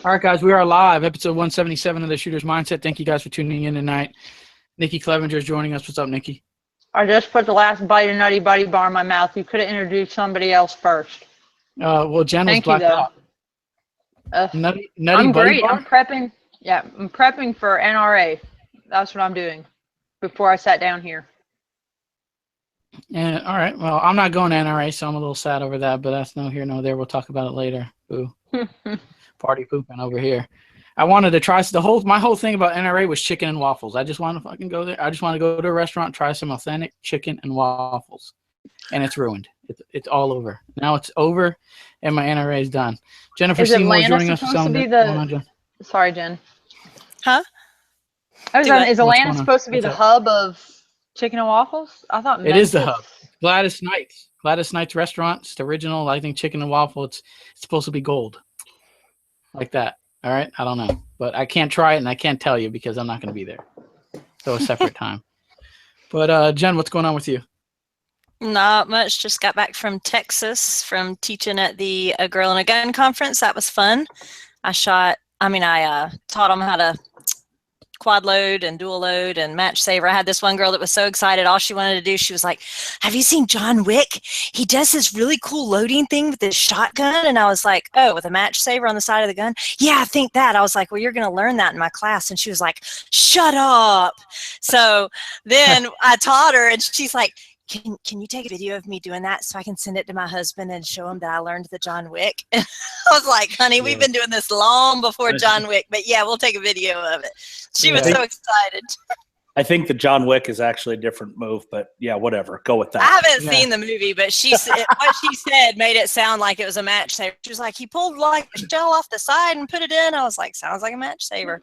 All right, guys, we are live. Episode 177 of the Shooter's Mindset. Thank you guys for tuning in tonight. Nikki Clevenger is joining us. What's up, Nikki? I just put the last bite of Nutty Buddy bar in my mouth. You could have introduced somebody else first. Well, Jen was blacked out. Nutty I'm Buddy great. bar? I'm prepping. Yeah, I'm prepping for NRA. That's what I'm doing before I sat down here. And all right. Well, I'm not going to NRA, so I'm a little sad over that, but that's no here, no there. We'll talk about it later. Boo. Party pooping over here. I wanted to try my whole thing about NRA was chicken and waffles. I just want to fucking go there. I just want to go to a restaurant, try some authentic chicken and waffles, and it's ruined. It's all over. Now it's over, and my NRA is done. Jennifer Seymour joining us. Sorry, Jen. Huh? Is Atlanta supposed to be the hub of chicken and waffles? I thought it is the hub. Gladys Knight's restaurant. It's the original. I think chicken and waffle. It's supposed to be gold, like that. All right, I don't know, but I can't try it and I can't tell you because I'm not going to be there. So a separate time. But Jen, what's going on with you? Not much. Just got back from Texas from teaching at the A Girl and a Gun conference. That was fun. I taught them how to quad load and dual load and match saver. I had this one girl that was so excited. All she wanted to do, she was like, have you seen John Wick? He does this really cool loading thing with this shotgun. And I was like, oh, with a match saver on the side of the gun? Yeah, I think that. I was like, well, you're going to learn that in my class. And she was like, shut up. So then I taught her and she's like, can you take a video of me doing that so I can send it to my husband and show him that I learned the John Wick? And I was like, honey, we've been doing this long before John Wick, but yeah, we'll take a video of it. She was so excited. I think the John Wick is actually a different move, but yeah, whatever. Go with that. I haven't seen the movie, but she said what she said made it sound like it was a match saver. She was like, he pulled like a shell off the side and put it in. I was like, sounds like a match saver.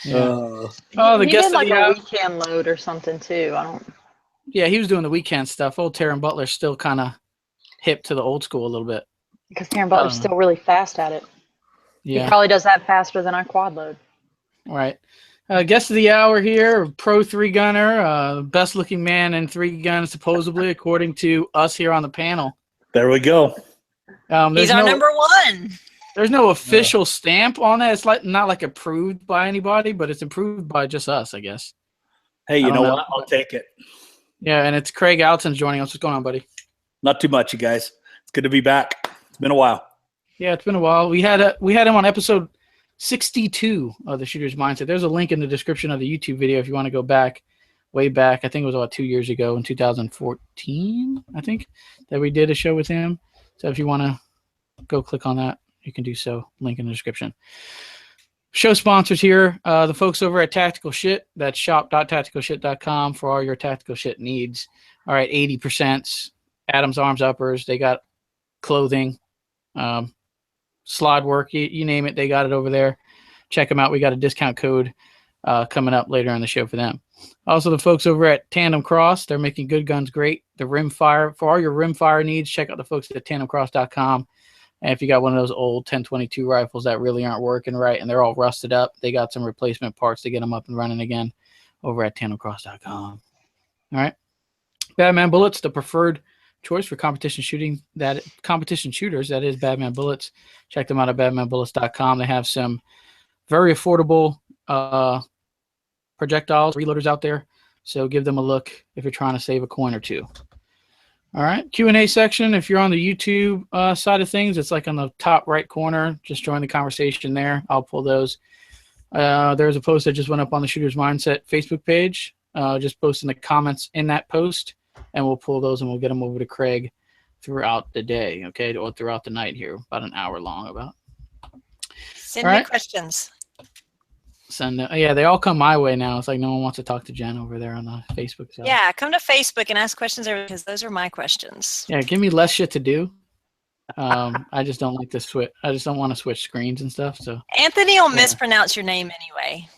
Yeah. He did like a weekend load or something too. Yeah, he was doing the weekend stuff. Old Taran Butler's still kind of hip to the old school a little bit. Because Taran Butler's still really fast at it. Yeah. He probably does that faster than I quad load. Right. Guest of the hour here, pro three-gunner, best-looking man in three-gun, supposedly, according to us here on the panel. There we go. He's our number one. There's no official stamp on it. It's not like approved by anybody, but it's approved by just us, I guess. Hey, you know what? I'll take it. Yeah, and it's Craig Outzen joining us. What's going on, buddy? Not too much, you guys. It's good to be back. It's been a while. Yeah, it's been a while. We had him on episode 62 of the Shooter's Mindset. There's a link in the description of the YouTube video if you want to go back, way back. I think it was about 2 years ago in 2014, I think, that we did a show with him. So if you want to go click on that, you can do so. Link in the description. Show sponsors here, the folks over at Tactical Shit. That's shop.tacticalshit.com for all your tactical shit needs. All right, 80%. Adams Arms Uppers. They got clothing, slide work, you name it. They got it over there. Check them out. We got a discount code coming up later in the show for them. Also, the folks over at Tandem Cross. They're making good guns great. The rimfire. For all your rimfire needs, check out the folks at tandemcross.com. And if you got one of those old 1022 rifles that really aren't working right and they're all rusted up, they got some replacement parts to get them up and running again over at tandemcross.com. All right. Badman Bullets, the preferred choice for competition shooters. That is Badman Bullets. Check them out at badmanbullets.com. They have some very affordable projectiles, reloaders out there. So give them a look if you're trying to save a coin or two. All right, Q&A section. If you're on the YouTube side of things, it's like on the top right corner. Just join the conversation there. I'll pull those. There's a post that just went up on the Shooter's Mindset Facebook page. Just posting the comments in that post, and we'll pull those and we'll get them over to Craig throughout the day, okay, or throughout the night here, about an hour long about. Send me questions. Yeah, they all come my way now. It's like no one wants to talk to Jen over there on the Facebook side. Yeah, come to Facebook and ask questions there because those are my questions. Yeah, give me less shit to do. I just don't like to switch. I just don't want to switch screens and stuff. So Anthony will mispronounce your name anyway.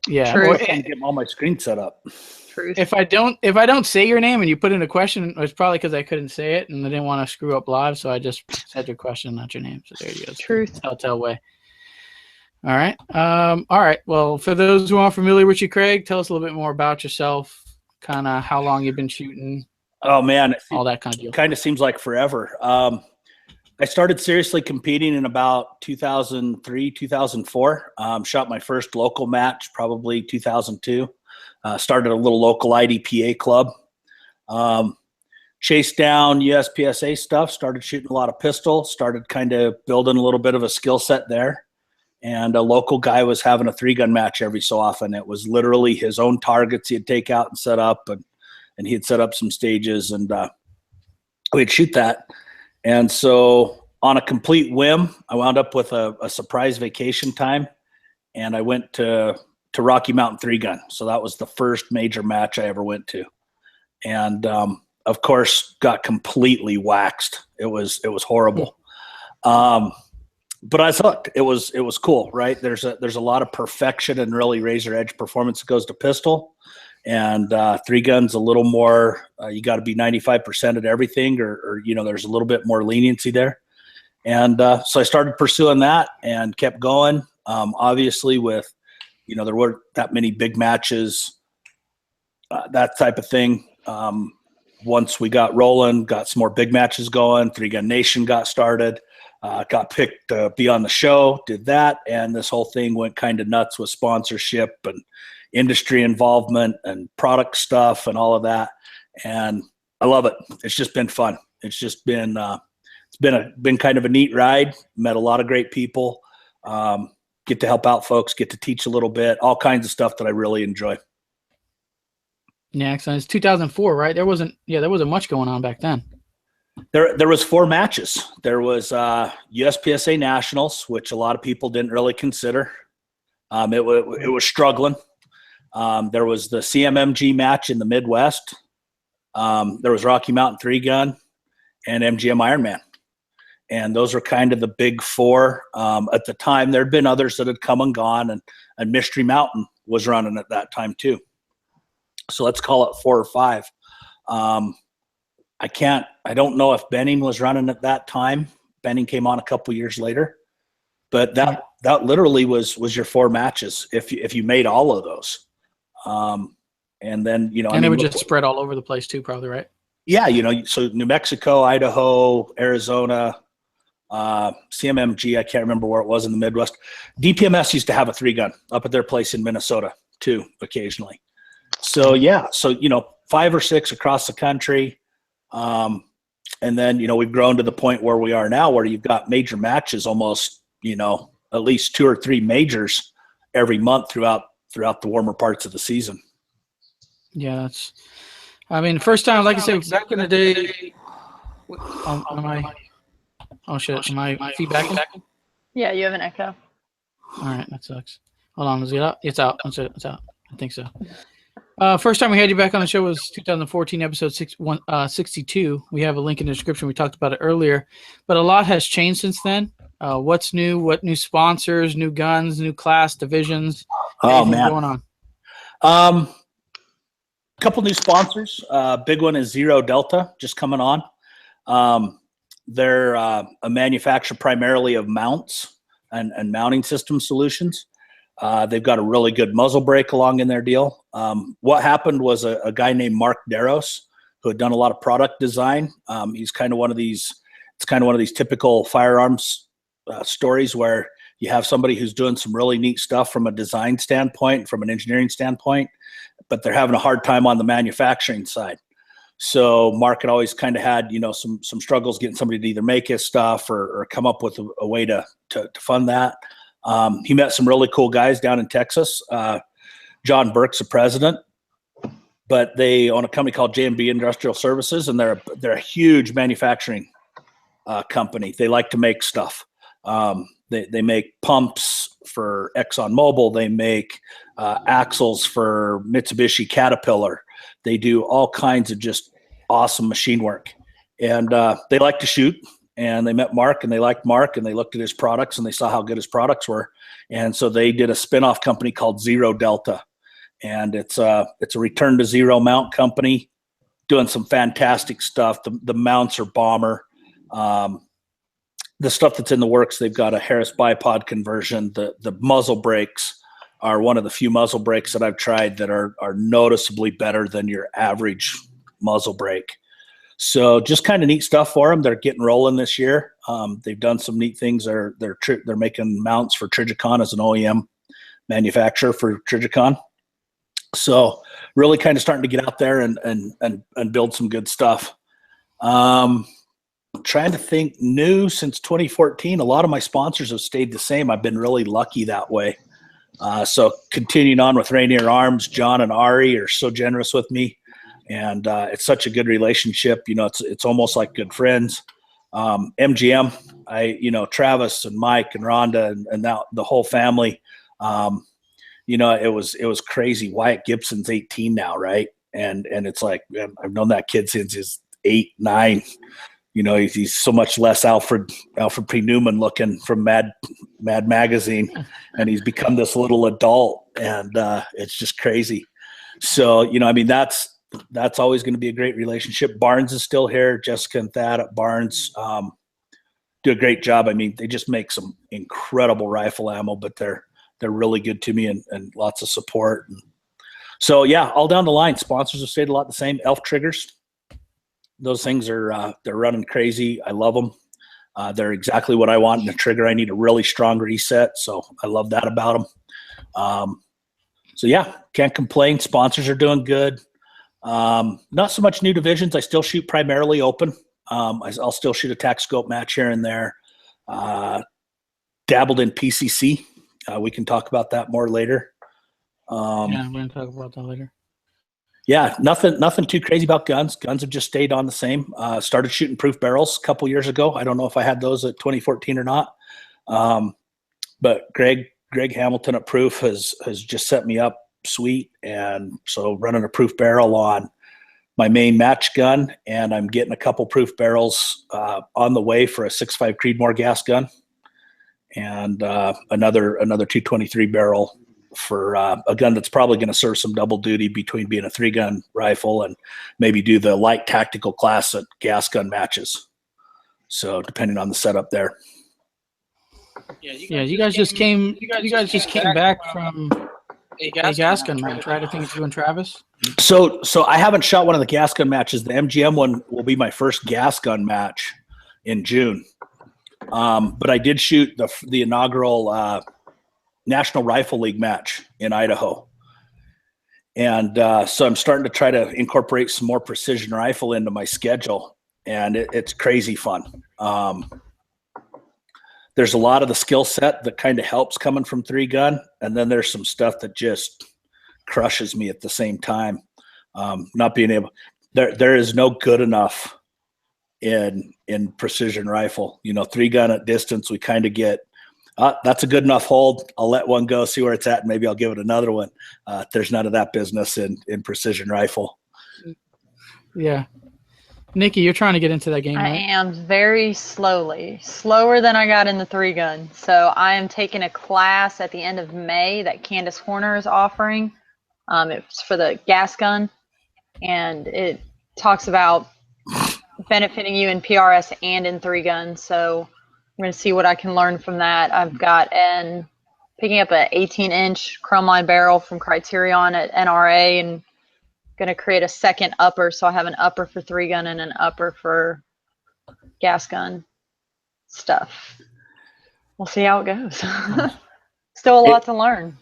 Yeah, I can't get all my screens set up. Truth. If I don't say your name and you put in a question, it's probably because I couldn't say it and I didn't want to screw up live, so I just said your question, not your name. So there you go. Truth. Telltale way. All right. All right. Well, for those who aren't familiar with you, Craig, tell us a little bit more about yourself, kind of how long you've been shooting. Oh, man. All that kind of deal. Kind of seems like forever. I started seriously competing in about 2003, 2004. Shot my first local match probably 2002. Started a little local IDPA club. Chased down USPSA stuff, started shooting a lot of pistol, started kind of building a little bit of a skill set there. And a local guy was having a 3-gun match every so often. It was literally his own targets he'd take out and set up, and he'd set up some stages, and we'd shoot that. And so on a complete whim, I wound up with a surprise vacation time, and I went to Rocky Mountain 3-gun. So that was the first major match I ever went to. And of course, got completely waxed. It was horrible. But I was hooked. It was cool, right? There's a lot of perfection and really razor edge performance that goes to pistol, and 3-gun's a little more. You got to be 95% at everything, or there's a little bit more leniency there. And so I started pursuing that and kept going. Obviously, with there weren't that many big matches, that type of thing. Once we got rolling, got some more big matches going. 3-Gun Nation got started. Got picked to be on the show, did that, and this whole thing went kind of nuts with sponsorship and industry involvement and product stuff and all of that. And I love it. It's just been fun. It's just been been kind of a neat ride. Met a lot of great people. Get to help out folks. Get to teach a little bit. All kinds of stuff that I really enjoy. Yeah, excellent. It's 2004, right? There wasn't much going on back then. There was 4 matches. There was USPSA Nationals, which a lot of people didn't really consider. It was struggling. There was the CMMG match in the Midwest. There was Rocky Mountain 3-Gun and MGM Ironman. And those were kind of the big 4. At the time, there had been others that had come and gone, and Mystery Mountain was running at that time too. So let's call it 4 or 5. I don't know if Benning was running at that time. Benning came on a couple years later, but that literally was your 4 matches if you made all of those. And then and it would just spread all over the place too, probably, right? Yeah, so New Mexico, Idaho, Arizona, CMMG. I can't remember where it was in the Midwest. DPMS used to have a 3-gun up at their place in Minnesota too, occasionally. So yeah, 5 or 6 across the country. And then, we've grown to the point where we are now, where you've got major matches, almost, at least 2 or 3 majors every month throughout the warmer parts of the season. Yeah, first time, like I said, back in the day, am I feedback? Yeah, you have an echo. All right, that sucks. Hold on, is it out? It's out. It's out. I think so. First time we had you back on the show was 2014, episode 62. We have a link in the description. We talked about it earlier, but a lot has changed since then. What's new? What new sponsors, new guns, new class divisions? Oh man, going on? Couple new sponsors. Big one is Zero Delta, just coming on. They're a manufacturer primarily of mounts and mounting system solutions. They've got a really good muzzle brake along in their deal. What happened was a guy named Mark Darros, who had done a lot of product design. He's kind of one of these typical firearms stories where you have somebody who's doing some really neat stuff from a design standpoint, from an engineering standpoint, but they're having a hard time on the manufacturing side. So Mark had always kind of had, some struggles getting somebody to either make his stuff or come up with a way to fund that. He met some really cool guys down in Texas. John Burke's the president, but they own a company called J&B Industrial Services, and they're a huge manufacturing company. They like to make stuff. They make pumps for ExxonMobil. They make axles for Mitsubishi Caterpillar. They do all kinds of just awesome machine work, and they like to shoot. And they met Mark, and they liked Mark, and they looked at his products, and they saw how good his products were. And so they did a spin-off company called Zero Delta. And it's a return to zero mount company doing some fantastic stuff. The mounts are bomber. The stuff that's in the works, they've got a Harris bipod conversion. The muzzle brakes are one of the few muzzle brakes that I've tried that are noticeably better than your average muzzle brake. So just kind of neat stuff for them. They're getting rolling this year. They've done some neat things. They're making mounts for Trigicon as an OEM manufacturer for Trigicon. So really kind of starting to get out there and build some good stuff. Trying to think, new since 2014. A lot of my sponsors have stayed the same. I've been really lucky that way. So continuing on with Rainier Arms, John and Ari are so generous with me. And it's such a good relationship. You know, it's almost like good friends. MGM, Travis and Mike and Rhonda and now the whole family. It was crazy. Wyatt Gibson's 18 now, right? And it's like, man, I've known that kid since he's 8, 9. You know, he's so much less Alfred P. Newman looking from Mad Magazine, and he's become this little adult, and it's just crazy. So, that's always going to be a great relationship. Barnes is still here. Jessica and Thad at Barnes do a great job. I mean, they just make some incredible rifle ammo, but they're really good to me and lots of support. And so, yeah, all down the line, sponsors have stayed a lot the same. Elf triggers, those things are they're running crazy. I love them. They're exactly what I want in a trigger. I need a really strong reset, so I love that about them. So, yeah, can't complain. Sponsors are doing good. Not so much new divisions. I still shoot primarily open. I'll still shoot a tac scope match here and there. Dabbled in PCC. We can talk about that more later. Yeah, we're going to talk about that later. Yeah, nothing too crazy about guns. Guns have just stayed on the same. Started shooting proof barrels a couple years ago. I don't know if I had those at 2014 or not. But Greg Hamilton at Proof has just set me up sweet, and so running a proof barrel on my main match gun, and I'm getting a couple proof barrels on the way for a 6.5 Creedmoor gas gun, and another 223 barrel for a gun that's probably going to serve some double duty between being a 3-gun rifle and maybe do the light tactical class at gas gun matches. So depending on the setup there. Yeah, you guys just came back from a gas gun match, right? I think it's you and Travis. So I haven't shot one of the gas gun matches. The MGM one will be my first gas gun match in June. But I did shoot the inaugural National Rifle League match in Idaho. And so I'm starting to try to incorporate some more precision rifle into my schedule, and it's crazy fun. There's a lot of the skill set that kind of helps coming from 3-gun, and then there's some stuff that just crushes me at the same time. Not being able – there is no good enough in precision rifle. 3-gun at distance, we kind of get that's a good enough hold. I'll let one go, see where it's at, and maybe I'll give it another one. There's none of that business in precision rifle. Yeah. Nikki, you're trying to get into that game, right? I am very slower than I got in the 3-gun. So I am taking a class at the end of May that Candace Horner is offering. It's for the gas gun, and it talks about benefiting you in PRS and in 3-gun. So I'm going to see what I can learn from that. I've got picking up an 18-inch chrome line barrel from Criterion at NRA, and going to create a second upper, so I have an upper for 3-gun and an upper for gas gun stuff. We'll see how it goes. Still a lot to learn.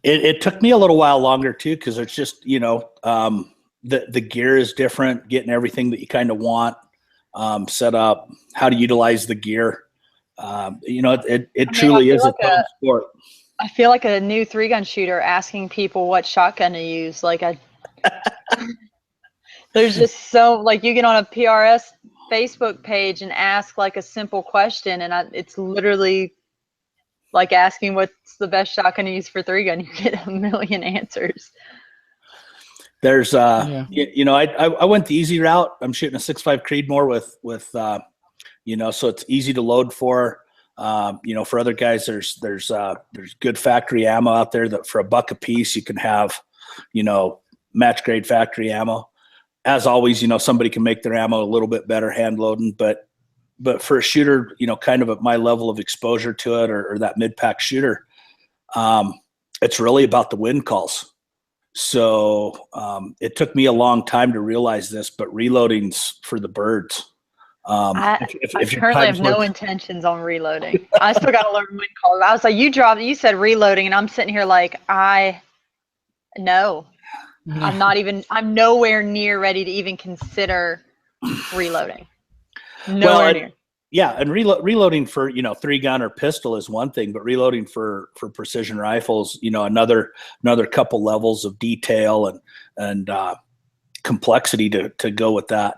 It took me a little while longer too, because it's just the gear is different, getting everything that you kind of want set up, how to utilize the gear. It truly is a tough sport. I feel like a new 3-gun shooter asking people what shotgun to use. There's just so you get on a PRS Facebook page and ask a simple question, and it's literally like asking what's the best shotgun to use for 3-gun. You get a million answers. There's I went the easy route. I'm shooting a 6.5 Creedmoor with so it's easy to load for. For other guys, there's good factory ammo out there that for $1 a piece you can have, match grade factory ammo. As always, somebody can make their ammo a little bit better hand loading, but for a shooter, kind of at my level of exposure to it or that mid-pack shooter, it's really about the wind calls. So it took me a long time to realize this, but reloading's for the birds. I If currently have no intentions on reloading. I still got to learn wind calling. I was like, you said reloading, and I'm sitting here like, no. I'm nowhere near ready to even consider reloading. Nowhere near. Yeah, and reloading for 3-gun or pistol is one thing, but reloading for precision rifles, another couple levels of detail and complexity to go with that.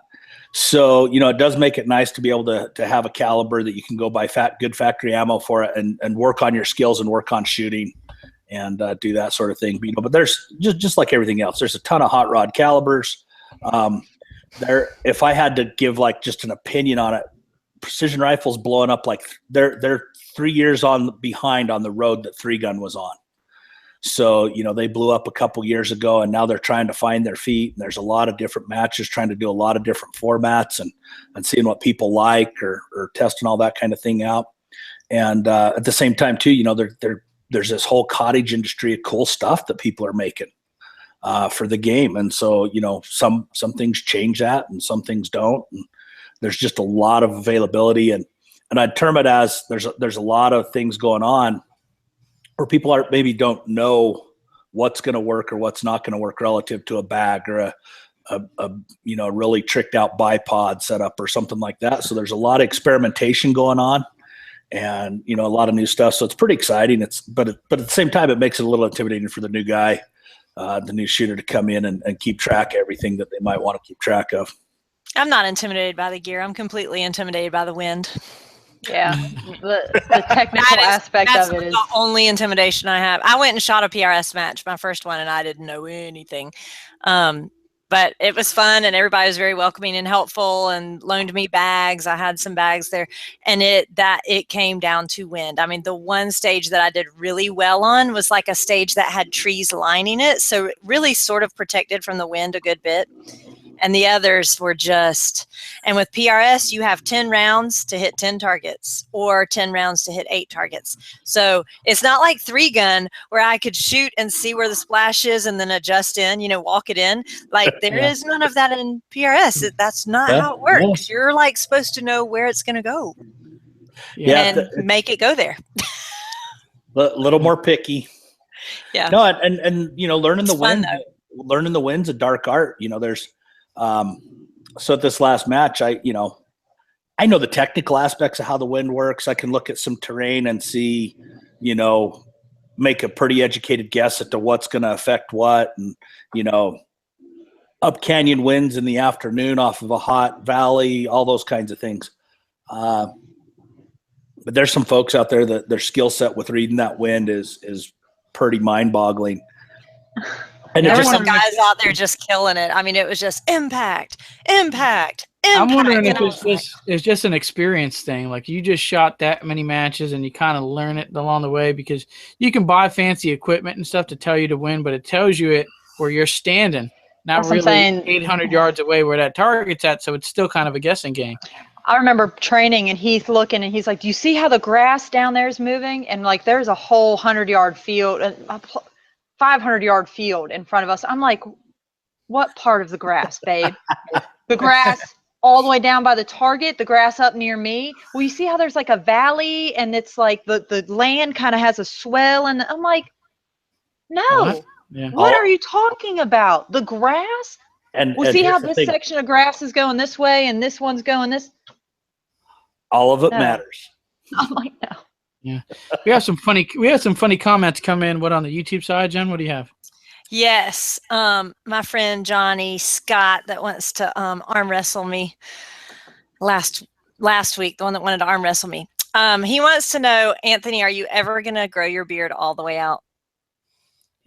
So it does make it nice to be able to have a caliber that you can go buy good factory ammo for it and work on your skills and work on shooting and do that sort of thing. But there's just like everything else, there's a ton of hot rod calibers. If I had to give like just an opinion on it, precision rifles blowing up like they're 3 years behind on the road that 3-gun was on. So they blew up a couple years ago, and now they're trying to find their feet. And there's a lot of different matches trying to do a lot of different formats and seeing what people like or testing all that kind of thing out. And at the same time too, there's this whole cottage industry of cool stuff that people are making for the game. And so some things change that and some things don't. And there's just a lot of availability, and I'd term it as there's a lot of things going on where people maybe don't know what's going to work or what's not going to work relative to a bag or a really tricked out bipod setup or something like that. So there's a lot of experimentation going on, and a lot of new stuff. So it's pretty exciting. But at the same time, it makes it a little intimidating for the new guy, the new shooter, to come in and keep track of everything that they might want to keep track of. I'm not intimidated by the gear. I'm completely intimidated by the wind. Yeah, the technical aspect of it is the only intimidation I have. I went and shot a PRS match, my first one, and I didn't know anything. But it was fun, and everybody was very welcoming and helpful and loaned me bags. I had some bags there, and it came down to wind. I mean, the one stage that I did really well on was like a stage that had trees lining it, so it really sort of protected from the wind a good bit. And the others were and with PRS, you have 10 rounds to hit 10 targets or 10 rounds to hit 8 targets. So it's not like 3-gun where I could shoot and see where the splash is and then adjust in, walk it in. Like there is none of that in PRS. That's not how it works. Yeah. You're like supposed to know where it's going to go and make it go there. A little more picky. Yeah. No, and learning the wind, learning the wind's a dark art. There's, so at this last match, I know the technical aspects of how the wind works. I can look at some terrain and see, make a pretty educated guess as to what's going to affect what. And, up canyon winds in the afternoon off of a hot valley, all those kinds of things. But there's some folks out there that their skill set with reading that wind is pretty mind boggling. And there were some guys out there just killing it. I mean, it was just impact. I'm wondering if it's just an experience thing. Like you just shot that many matches and you kind of learn it along the way, because you can buy fancy equipment and stuff to tell you to win, but it tells you it where you're standing, not really 800 yards away where that target's at. So it's still kind of a guessing game. I remember training and he's looking and he's like, do you see how the grass down there is moving? And like, there's a whole 100-yard field, 500-yard field in front of us. I'm like, what part of the grass, babe? The grass all the way down by the target, the grass up near me. Well, you see how there's like a valley and it's like the land kind of has a swell. And I'm like, no, what are you talking about? The grass? And see how this section of grass is going this way and this one's going this? All of it matters. I'm like, no. Yeah, we have some funny comments come in. What on the YouTube side, Jen? What do you have? Yes, my friend Johnny Scott that wants to arm wrestle me last week. The one that wanted to arm wrestle me. He wants to know, Anthony, are you ever gonna grow your beard all the way out?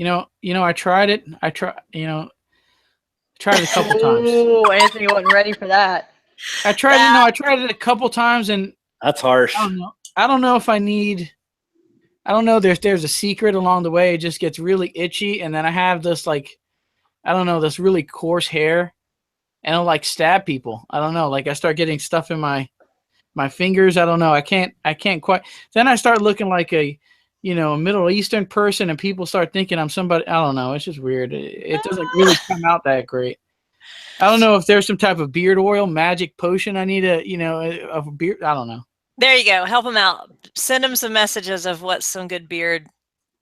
I tried it. I tried it a couple times. Oh, Anthony wasn't ready for that. I tried it a couple times, and that's harsh. I don't know if I need. I don't know. There's a secret along the way. It just gets really itchy, and then I have this this really coarse hair, and it'll like stab people. I don't know. Like I start getting stuff in my fingers. I don't know. I can't quite. Then I start looking like a a Middle Eastern person and people start thinking I'm somebody. I don't know. It's just weird. It doesn't really come out that great. I don't know if there's some type of beard oil, magic potion. I need a beard. I don't know. There you go. Help him out. Send him some messages of what's some good beard.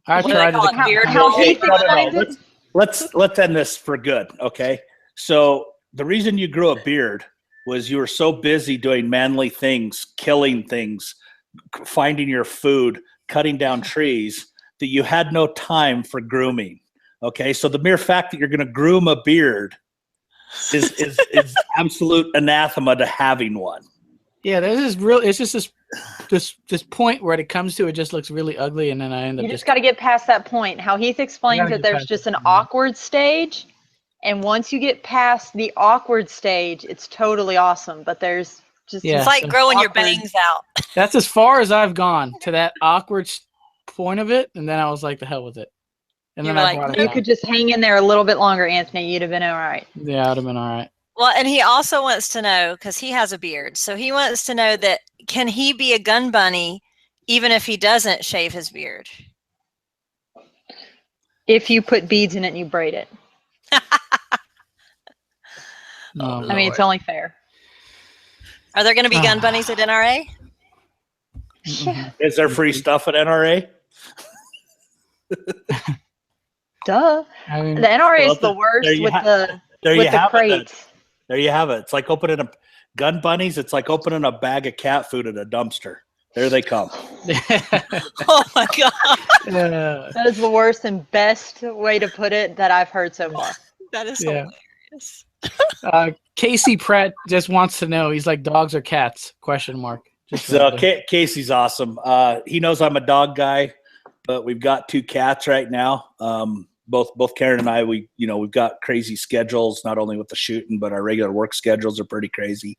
I tried it. Beard How oil. he explains it. Let's end this for good, okay? So the reason you grew a beard was you were so busy doing manly things, killing things, finding your food, cutting down trees, that you had no time for grooming. Okay, so the mere fact that you're going to groom a beard is absolute anathema to having one. Yeah, this is real. It's just this point where it comes to it just looks really ugly, and then I end up. You just got to get past that point. How Heath explains that there's just an awkward stage, and once you get past the awkward stage, it's totally awesome. But there's just it's like growing your bangs out. That's as far as I've gone, to that awkward point of it, and then I was like, the hell with it. And then I brought it you down. could just hang in there a little bit longer, Anthony. You'd have been all right. Yeah, I'd have been all right. Well, and he also wants to know, because he has a beard, so he wants to know that can he be a gun bunny even if he doesn't shave his beard? If you put beads in it and you braid it. I mean, it's only fair. Are there going to be gun bunnies at NRA? Yeah. Is there free stuff at NRA? Duh. I mean, The NRA is the worst with the crates. There you have it. It's like opening a gun bunnies. It's like opening a bag of cat food at a dumpster. There they come. Oh my God. That is the worst and best way to put it that I've heard so far. That is hilarious. Casey Pratt just wants to know. He's like, dogs or cats? Question mark. So Casey's awesome. He knows I'm a dog guy, but we've got 2 cats right now. Both Karen and I, we've got crazy schedules, not only with the shooting, but our regular work schedules are pretty crazy.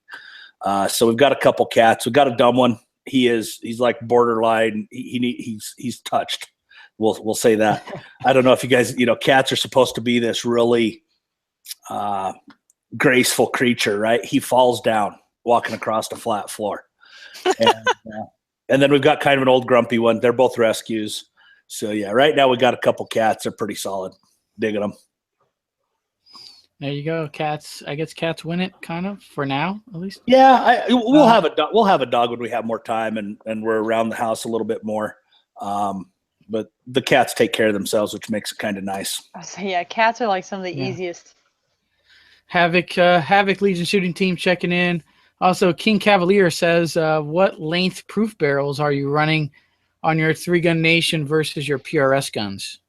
So we've got a couple cats. We've got a dumb one. He's like borderline. He's touched. We'll say that. I don't know if you guys, cats are supposed to be this really graceful creature, right? He falls down walking across a flat floor. And then we've got kind of an old grumpy one. They're both rescues. So yeah, right now we got a couple cats. They're pretty solid. Digging them. There you go, cats. I guess cats win it, kind of, for now, at least. Yeah, we'll have a dog. We'll have a dog when we have more time and we're around the house a little bit more. But the cats take care of themselves, which makes it kind of nice. So yeah, cats are like some of the easiest. Havoc Legion shooting team checking in. Also, King Cavalier says, what length proof barrels are you running on your 3-gun Nation versus your PRS guns?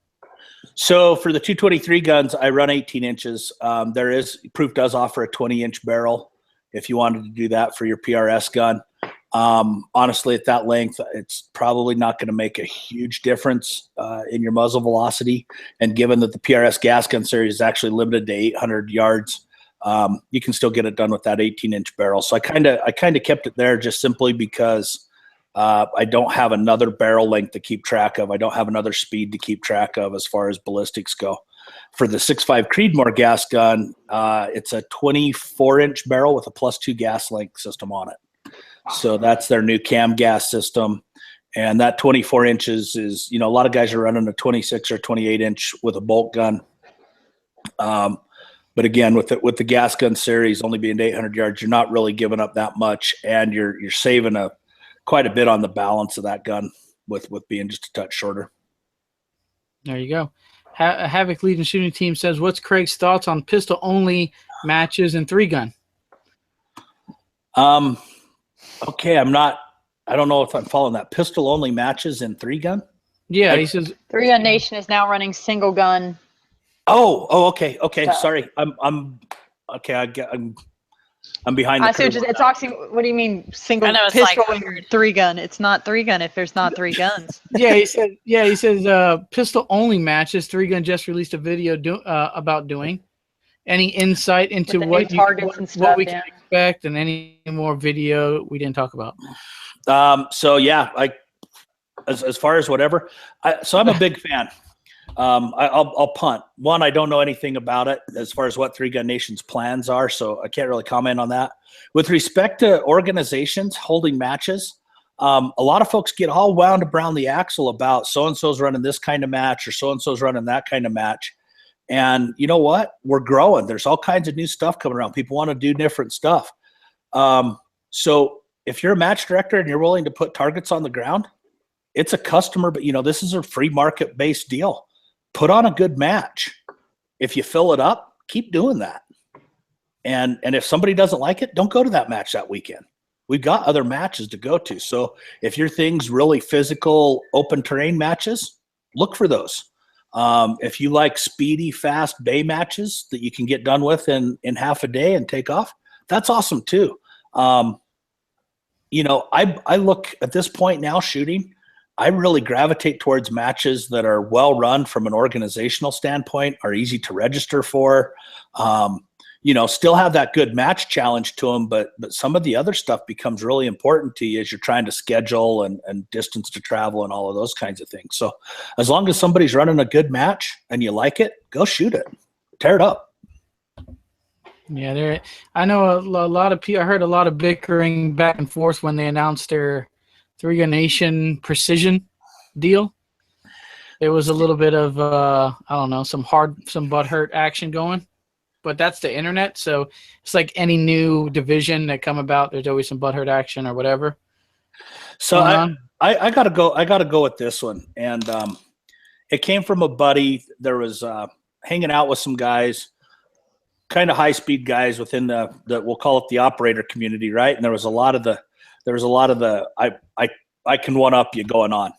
So for the 223 guns, I run 18 inches. Proof does offer a 20-inch barrel if you wanted to do that for your PRS gun. Honestly, at that length, it's probably not going to make a huge difference in your muzzle velocity. And given that the PRS gas gun series is actually limited to 800 yards, you can still get it done with that 18-inch barrel. So I kind of kept it there just simply because I don't have another barrel length to keep track of. I don't have another speed to keep track of as far as ballistics go. For the 6.5 Creedmoor gas gun, it's a 24-inch barrel with a +2 gas length system on it. So that's their new cam gas system. And that 24 inches is, a lot of guys are running a 26 or 28-inch with a bolt gun. But again, with the gas gun series only being 800 yards, you're not really giving up that much, and you're saving quite a bit on the balance of that gun with being just a touch shorter. There you go. Havoc Legion shooting team says, what's Craig's thoughts on pistol only matches and 3-gun? Okay, I don't know if I'm following that. Pistol only matches in 3-gun? Yeah, he says 3-gun Nation is now running single gun. Oh, okay. Sorry. I'm behind the curve. It's actually, what do you mean single pistol and 3-gun? It's not 3-gun if there's not 3 guns. he says pistol only matches. 3-gun just released a video about doing. Any insight into what we can expect, and any more video we didn't talk about? So yeah, as far as whatever. So I'm a big fan. I'll punt. One, I don't know anything about it as far as what 3-gun Nation's plans are, so I can't really comment on that. With respect to organizations holding matches, A lot of folks get all wound around the axle about so-and-so's running this kind of match or so-and-so's running that kind of match. And you know what? We're growing. There's all kinds of new stuff coming around. People want to do different stuff. So if you're a match director and you're willing to put targets on the ground, it's a customer, but this is a free market-based deal. Put on a good match. If you fill it up, keep doing that. And if somebody doesn't like it, don't go to that match that weekend. We've got other matches to go to. So if your thing's really physical, open terrain matches, look for those. If you like speedy, fast bay matches that you can get done with in half a day and take off, that's awesome too. I look at this point now shooting, I really gravitate towards matches that are well run from an organizational standpoint, are easy to register for, still have that good match challenge to them, but some of the other stuff becomes really important to you as you're trying to schedule and distance to travel and all of those kinds of things. So as long as somebody's running a good match and you like it, go shoot it, tear it up. Yeah, I know a lot of people. I heard a lot of bickering back and forth when they announced their 3Gun Nation precision deal. There was a little bit of some butthurt action going. But that's the internet, so it's like any new division that come about, there's always some butthurt action or whatever. So I gotta go with this one, and it came from a buddy. There was hanging out with some guys, kind of high speed guys within the we'll call it the operator community, right? And there was a lot of the I can one up you going on.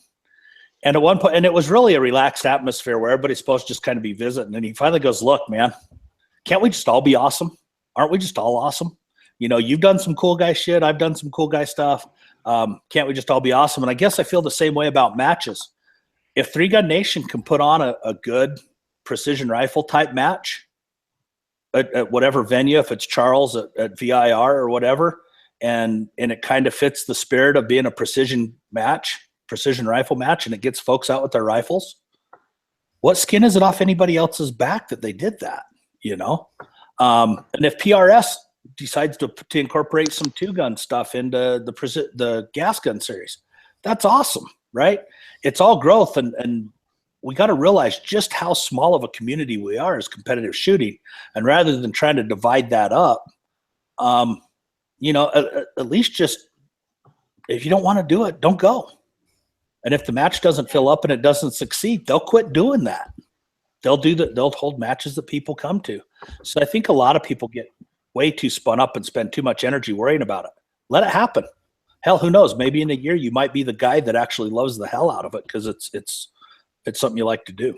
And at one point, and it was really a relaxed atmosphere where everybody's supposed to just kind of be visiting. And he finally goes, "Look, man, can't we just all be awesome? Aren't we just all awesome? You've done some cool guy shit. I've done some cool guy stuff. Can't we just all be awesome?" And I guess I feel the same way about matches. If 3Gun Nation can put on a good precision rifle type match at whatever venue, if it's Charles at VIR or whatever, and it kind of fits the spirit of being a precision rifle match, and it gets folks out with their rifles, what skin is it off anybody else's back that they did that? And if PRS decides to incorporate some 2-gun stuff into the gas gun series, that's awesome, right? It's all growth, and we got to realize just how small of a community we are as competitive shooting. And rather than trying to divide that up, at least just, if you don't want to do it, don't go. And if the match doesn't fill up and it doesn't succeed, they'll quit doing that. They'll hold matches that people come to. So I think a lot of people get way too spun up and spend too much energy worrying about it. Let it happen. Hell, who knows? Maybe in a year you might be the guy that actually loves the hell out of it because it's something you like to do.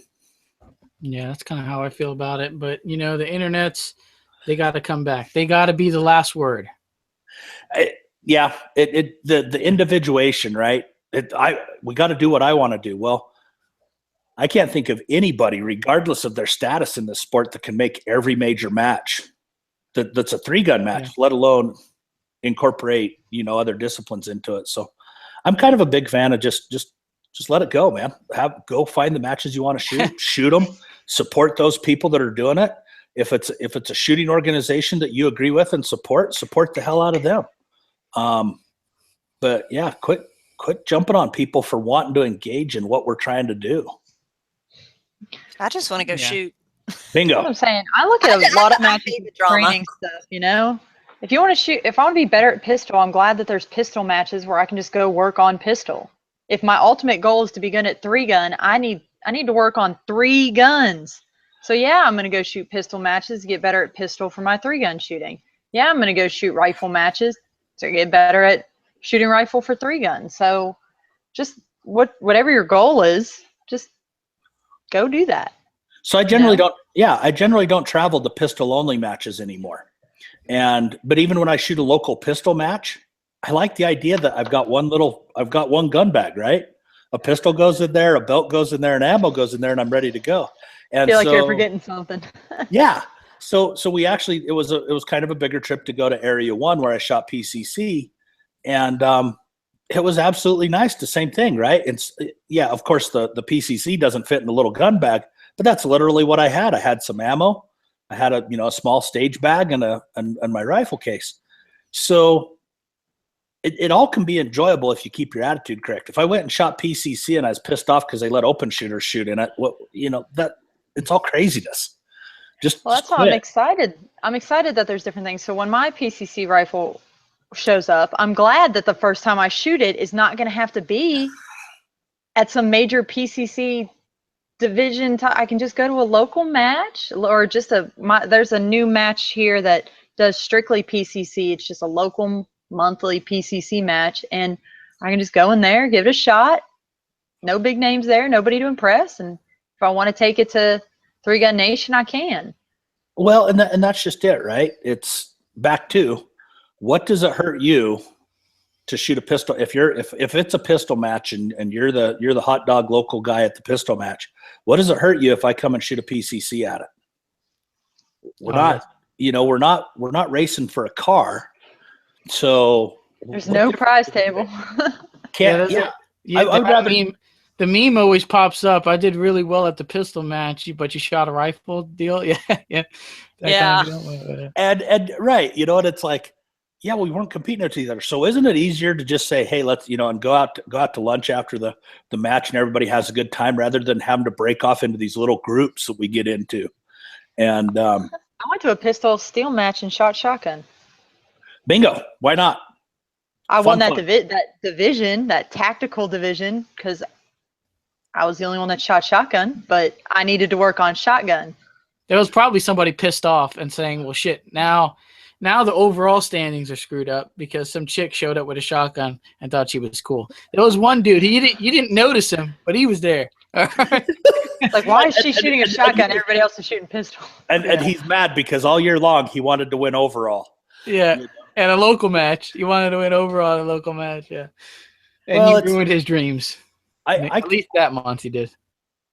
Yeah, that's kind of how I feel about it. But the internets, they got to come back. They got to be the last word. The individuation, right? We got to do what I want to do. Well, I can't think of anybody, regardless of their status in the sport, that can make every major match that's a 3-gun match, let alone incorporate, other disciplines into it. So I'm kind of a big fan of just let it go, man. Go find the matches you want to shoot, shoot them, support those people that are doing it. If it's a shooting organization that you agree with and support the hell out of them. But yeah, quit jumping on people for wanting to engage in what we're trying to do. I just want to go shoot. Bingo. That's what I'm saying. I look at a lot of matches and training stuff, If you want to shoot, if I want to be better at pistol, I'm glad that there's pistol matches where I can just go work on pistol. If my ultimate goal is to be good at 3-gun, I need to work on 3 guns. So yeah, I'm going to go shoot pistol matches to get better at pistol for my 3-gun shooting. Yeah, I'm going to go shoot rifle matches to get better at shooting rifle for 3-gun. So just whatever your goal is, just go do that. So I generally don't travel to pistol only matches anymore. But even when I shoot a local pistol match, I like the idea that I've got one gun bag, right? A pistol goes in there, a belt goes in there, and ammo goes in there, and I'm ready to go. And I feel like you're forgetting something. Yeah. So we actually, it was kind of a bigger trip to go to Area 1 where I shot PCC, and it was absolutely nice. The same thing, right? Of course the PCC doesn't fit in the little gun bag, but that's literally what I had. I had some ammo, I had a small stage bag and my rifle case. So it all can be enjoyable if you keep your attitude correct. If I went and shot PCC and I was pissed off because they let open shooters shoot in it, that it's all craziness. Well, that's why I'm excited. I'm excited that there's different things. So when my PCC rifle shows up, I'm glad that the first time I shoot it is not going to have to be at some major PCC division. I can just go to a local match, or just there's a new match here that does strictly PCC. It's just a local monthly PCC match, and I can just go in there, give it a shot. No big names there, nobody to impress, and if I want to take it to Three Gun Nation, I can. Well, and that's just it, right? It's back to, what does it hurt you to shoot a pistol? If it's a pistol match and you're the hot dog local guy at the pistol match, what does it hurt you if I come and shoot a PCC at it? We're not racing for a car, so there's no prize table. The meme always pops up. I did really well at the pistol match, but you shot a rifle deal. Yeah. Kind of deal. And right, and it's like, yeah, we weren't competing with each other. So isn't it easier to just say, hey, let's, and go out to lunch after the match and everybody has a good time, rather than having to break off into these little groups that we get into. And I went to a pistol steel match and shot shotgun. Bingo. Why not? I won that division, that tactical division, because I was the only one that shot shotgun, but I needed to work on shotgun. There was probably somebody pissed off and saying, well, shit, now the overall standings are screwed up because some chick showed up with a shotgun and thought she was cool. There was one dude, you didn't notice him, but he was there. Like, why is she shooting a shotgun? Everybody else is shooting pistol. And he's mad because all year long he wanted to win overall. Yeah, and a local match. He wanted to win overall at a local match, yeah. And he ruined his dreams. At least that month he did.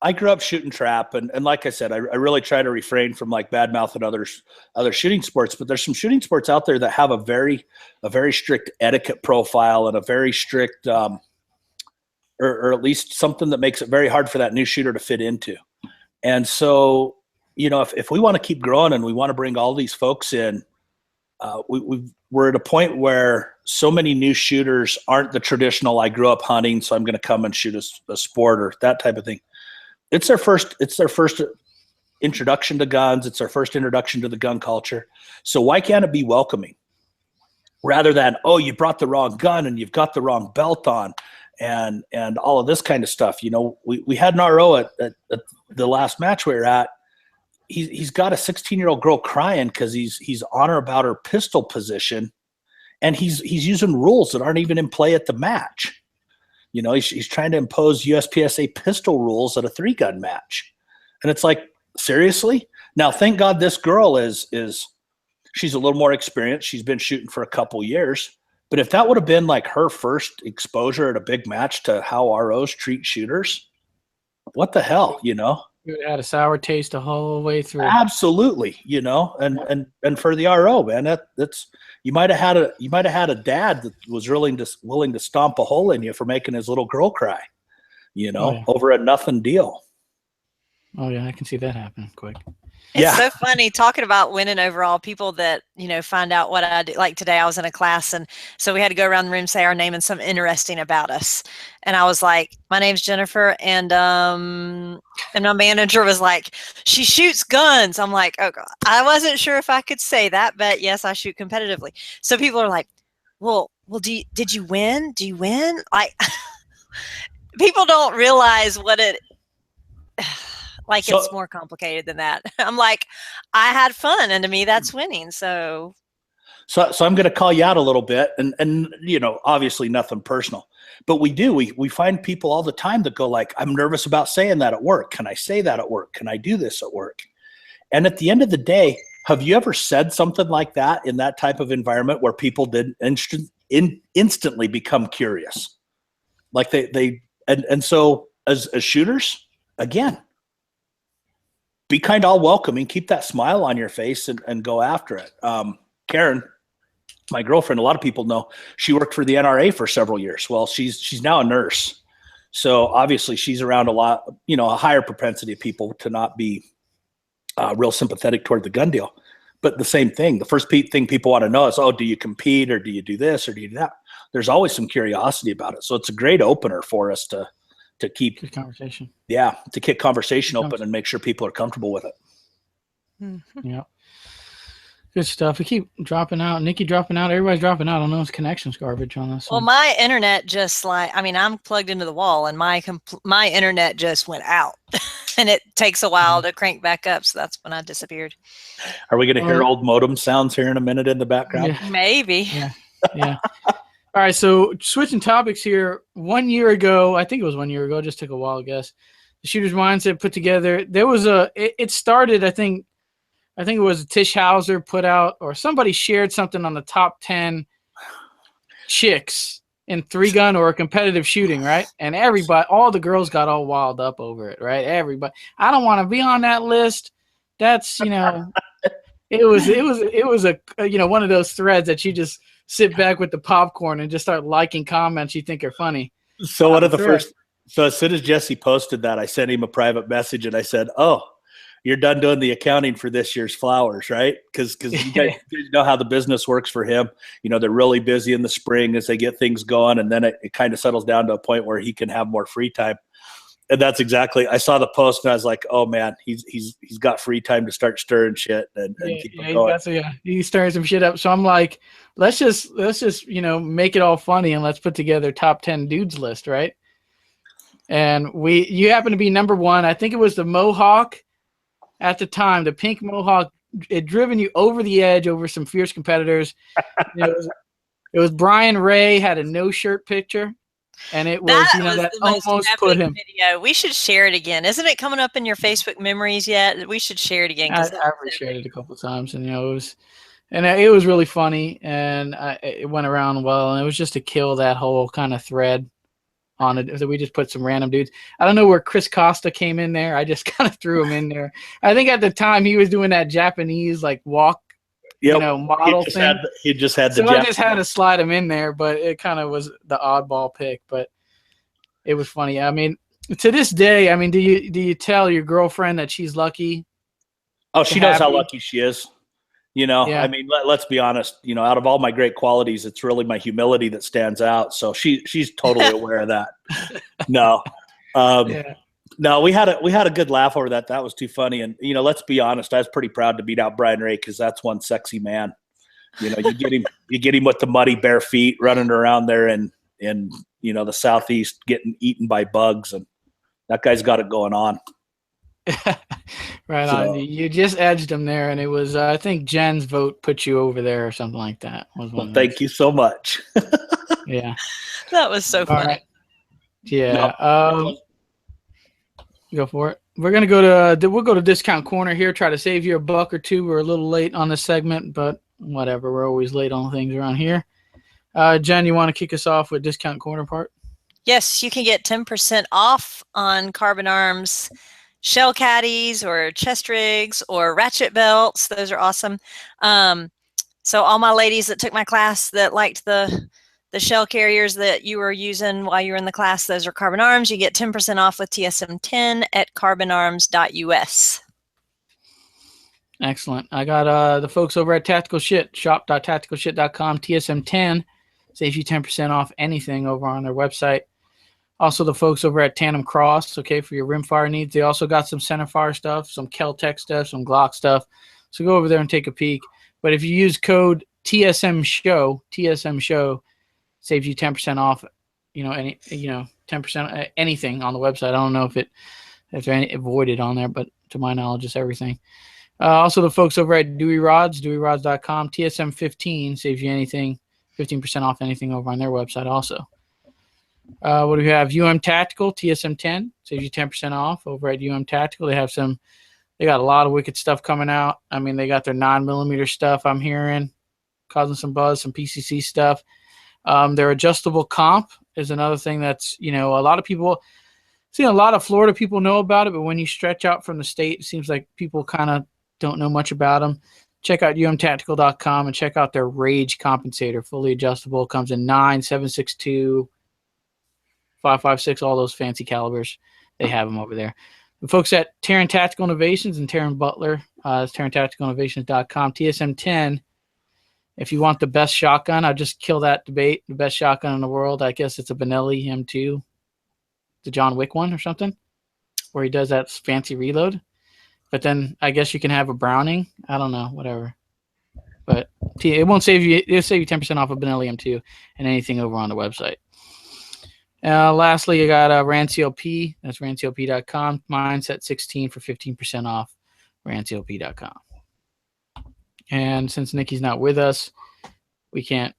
I grew up shooting trap, and like I said, I really try to refrain from like bad mouthing other shooting sports. But there's some shooting sports out there that have a very strict etiquette profile and a very strict, or at least something that makes it very hard for that new shooter to fit into. And so, if we want to keep growing and we want to bring all these folks in, we're at a point where so many new shooters aren't the traditional, I grew up hunting, so I'm going to come and shoot a sport or that type of thing. It's their first introduction to guns. It's their first introduction to the gun culture. So why can't it be welcoming rather than, oh, you brought the wrong gun and you've got the wrong belt on and all of this kind of stuff. We had an RO at the last match we were at. He's got a 16-year-old girl crying because he's on her about her pistol position, and he's using rules that aren't even in play at the match. He's trying to impose USPSA pistol rules at a 3-gun match, and it's like, seriously? Now, thank God this girl she's a little more experienced. She's been shooting for a couple years, but if that would have been like her first exposure at a big match to how ROs treat shooters, what the hell, You had a sour taste the whole way through. Absolutely, and for the RO, man, that's you might have had a dad that was willing to stomp a hole in you for making his little girl cry, over a nothing deal. Oh yeah, I can see that happening quick. It's so funny talking about winning overall. People that, find out what I do. Like today I was in a class, and so we had to go around the room, say our name and something interesting about us. And I was like, my name's Jennifer. And my manager was like, she shoots guns. I'm like, oh God. I wasn't sure if I could say that, but yes, I shoot competitively. So people are like, well, did you win? Do you win? Like, people don't realize what it it's more complicated than that. I'm like, I had fun, and to me, that's winning. So I'm going to call you out a little bit, and obviously nothing personal, but we find people all the time that go like, I'm nervous about saying that at work. Can I say that at work? Can I do this at work? And at the end of the day, have you ever said something like that in that type of environment where people did instantly become curious? Like so as shooters, again, be kind, all welcoming, keep that smile on your face and go after it. Karen, my girlfriend, a lot of people know, she worked for the NRA for several years. Well, she's now a nurse. So obviously she's around a lot, a higher propensity of people to not be real sympathetic toward the gun deal. But the same thing, the first thing people want to know is, oh, do you compete or do you do this or do you do that? there's always some curiosity about it. So it's a great opener for us to keep Good conversation. Yeah, to kick conversation open and make sure people are comfortable with it. Mm-hmm. Yeah. Good stuff. We keep dropping out. Nikki dropping out. Everybody's dropping out. I don't know. It's connection's garbage on this Well, one. my internet just I'm plugged into the wall, and my internet just went out, and it takes a while to crank back up. So that's when I disappeared. Are we going to hear old modem sounds here in a minute in the background? Yeah. Maybe. Yeah. All right. So switching topics here. 1 year ago, I think it was 1 year ago. Just took a while, I guess. The Shooter's Mindset put together. There was it started, I think it was Tish Hauser put out, or somebody shared something on the top 10 chicks in 3-gun or competitive shooting, right? And everybody, all the girls got all wild up over it, right? Everybody, I don't want to be on that list. That's, it was a one of those threads that you just sit back with the popcorn and just start liking comments you think are funny. So one of the first, so as soon as Jesse posted that, I sent him a private message and I said, "Oh, you're done doing the accounting for this year's flowers, right?" Because you guys know how the business works for him. They're really busy in the spring as they get things going, and then it kind of settles down to a point where he can have more free time. And that's exactly. I saw the post and I was like, "Oh man, he's got free time to start stirring shit and keep it going." He's stirring some shit up. So I'm like, let's just make it all funny and let's put together top 10 dudes list, right? And you happen to be number 1. I think it was the Mohawk. At the time, the pink Mohawk, it driven you over the edge over some fierce competitors. It was Brian Ray had a no shirt picture, and it was that almost put him. Video. We should share it again. Isn't it coming up in your Facebook memories yet? We should share it again. I've shared it a couple of times, and it was really funny, and it went around well, and it was just to kill that whole kind of thread on it. So we just put some random dudes. I don't know where Chris Costa came in there. I just kind of threw him in there. I think at the time he was doing that Japanese walk, model thing. He just had I just had to slide him in there, but it kind of was the oddball pick. But it was funny. I mean, to this day, do you tell your girlfriend that she's lucky? Oh, she knows how lucky she is. Yeah. Let's be honest. Out of all my great qualities, it's really my humility that stands out. So she's totally aware of that. No, no, we had a good laugh over that. That was too funny. And let's be honest, I was pretty proud to beat out Brian Ray because that's one sexy man. You get him with the muddy bare feet running around there in the southeast getting eaten by bugs, and that guy's got it going on. Right on. You just edged him there, and it was I think Jen's vote put you over there or something like that. Well, thank you so much. Yeah, that was so funny. Right. Yeah, go for it. We're gonna go to Discount Corner here. Try to save you $1 or $2. We're a little late on this segment, but whatever. We're always late on things around here. Jen, you want to kick us off with Discount Corner part? Yes, you can get 10% off on Carbon Arms shell caddies or chest rigs or ratchet belts. Those are awesome. So all my ladies that took my class that liked the shell carriers that you were using while you were in the class, those are Carbon Arms. You get 10% off with TSM10 at carbonarms.us. Excellent. I got the folks over at Tactical Shit, shop.tacticalshit.com. TSM10 saves you 10% off anything over on their website. Also, the folks over at Tandem Cross, okay, for your rimfire needs. They also got some centerfire stuff, some Kel-Tec stuff, some Glock stuff. So go over there and take a peek. But if you use code TSM Show saves you 10% off. 10% anything on the website. I don't know if they're any avoided on there, but to my knowledge, it's everything. Also, the folks over at Dewey Rods, DeweyRods.com. TSM15 saves you anything, 15% off anything over on their website also. What do we have? Tactical, TSM10 saves you 10% off over at Tactical. They got a lot of wicked stuff coming out. They got their 9mm stuff I'm hearing, causing some buzz, some PCC stuff. Their adjustable comp is another thing that's, a lot of people, a lot of Florida people know about it, but when you stretch out from the state, it seems like people kind of don't know much about them. Check out umtactical.com and check out their Rage compensator, fully adjustable. Comes in 9, 7.62, 5.56, all those fancy calibers. They have them over there. The folks at Taran Tactical Innovations and Taran Butler, it's TaranTacticalInnovations.com. TSM10 If you want the best shotgun, I'll just kill that debate. The best shotgun in the world, I guess it's a Benelli M2, the John Wick one or something, where he does that fancy reload. But then I guess you can have a Browning. I don't know, whatever. But it won't save you. It'll save you 10% off of Benelli M2 and anything over on the website. Lastly, you got RANCLP. That's ranclp.com. Mine's at 16 for 15% off. RANCLP.com. And since Nikki's not with us, we can't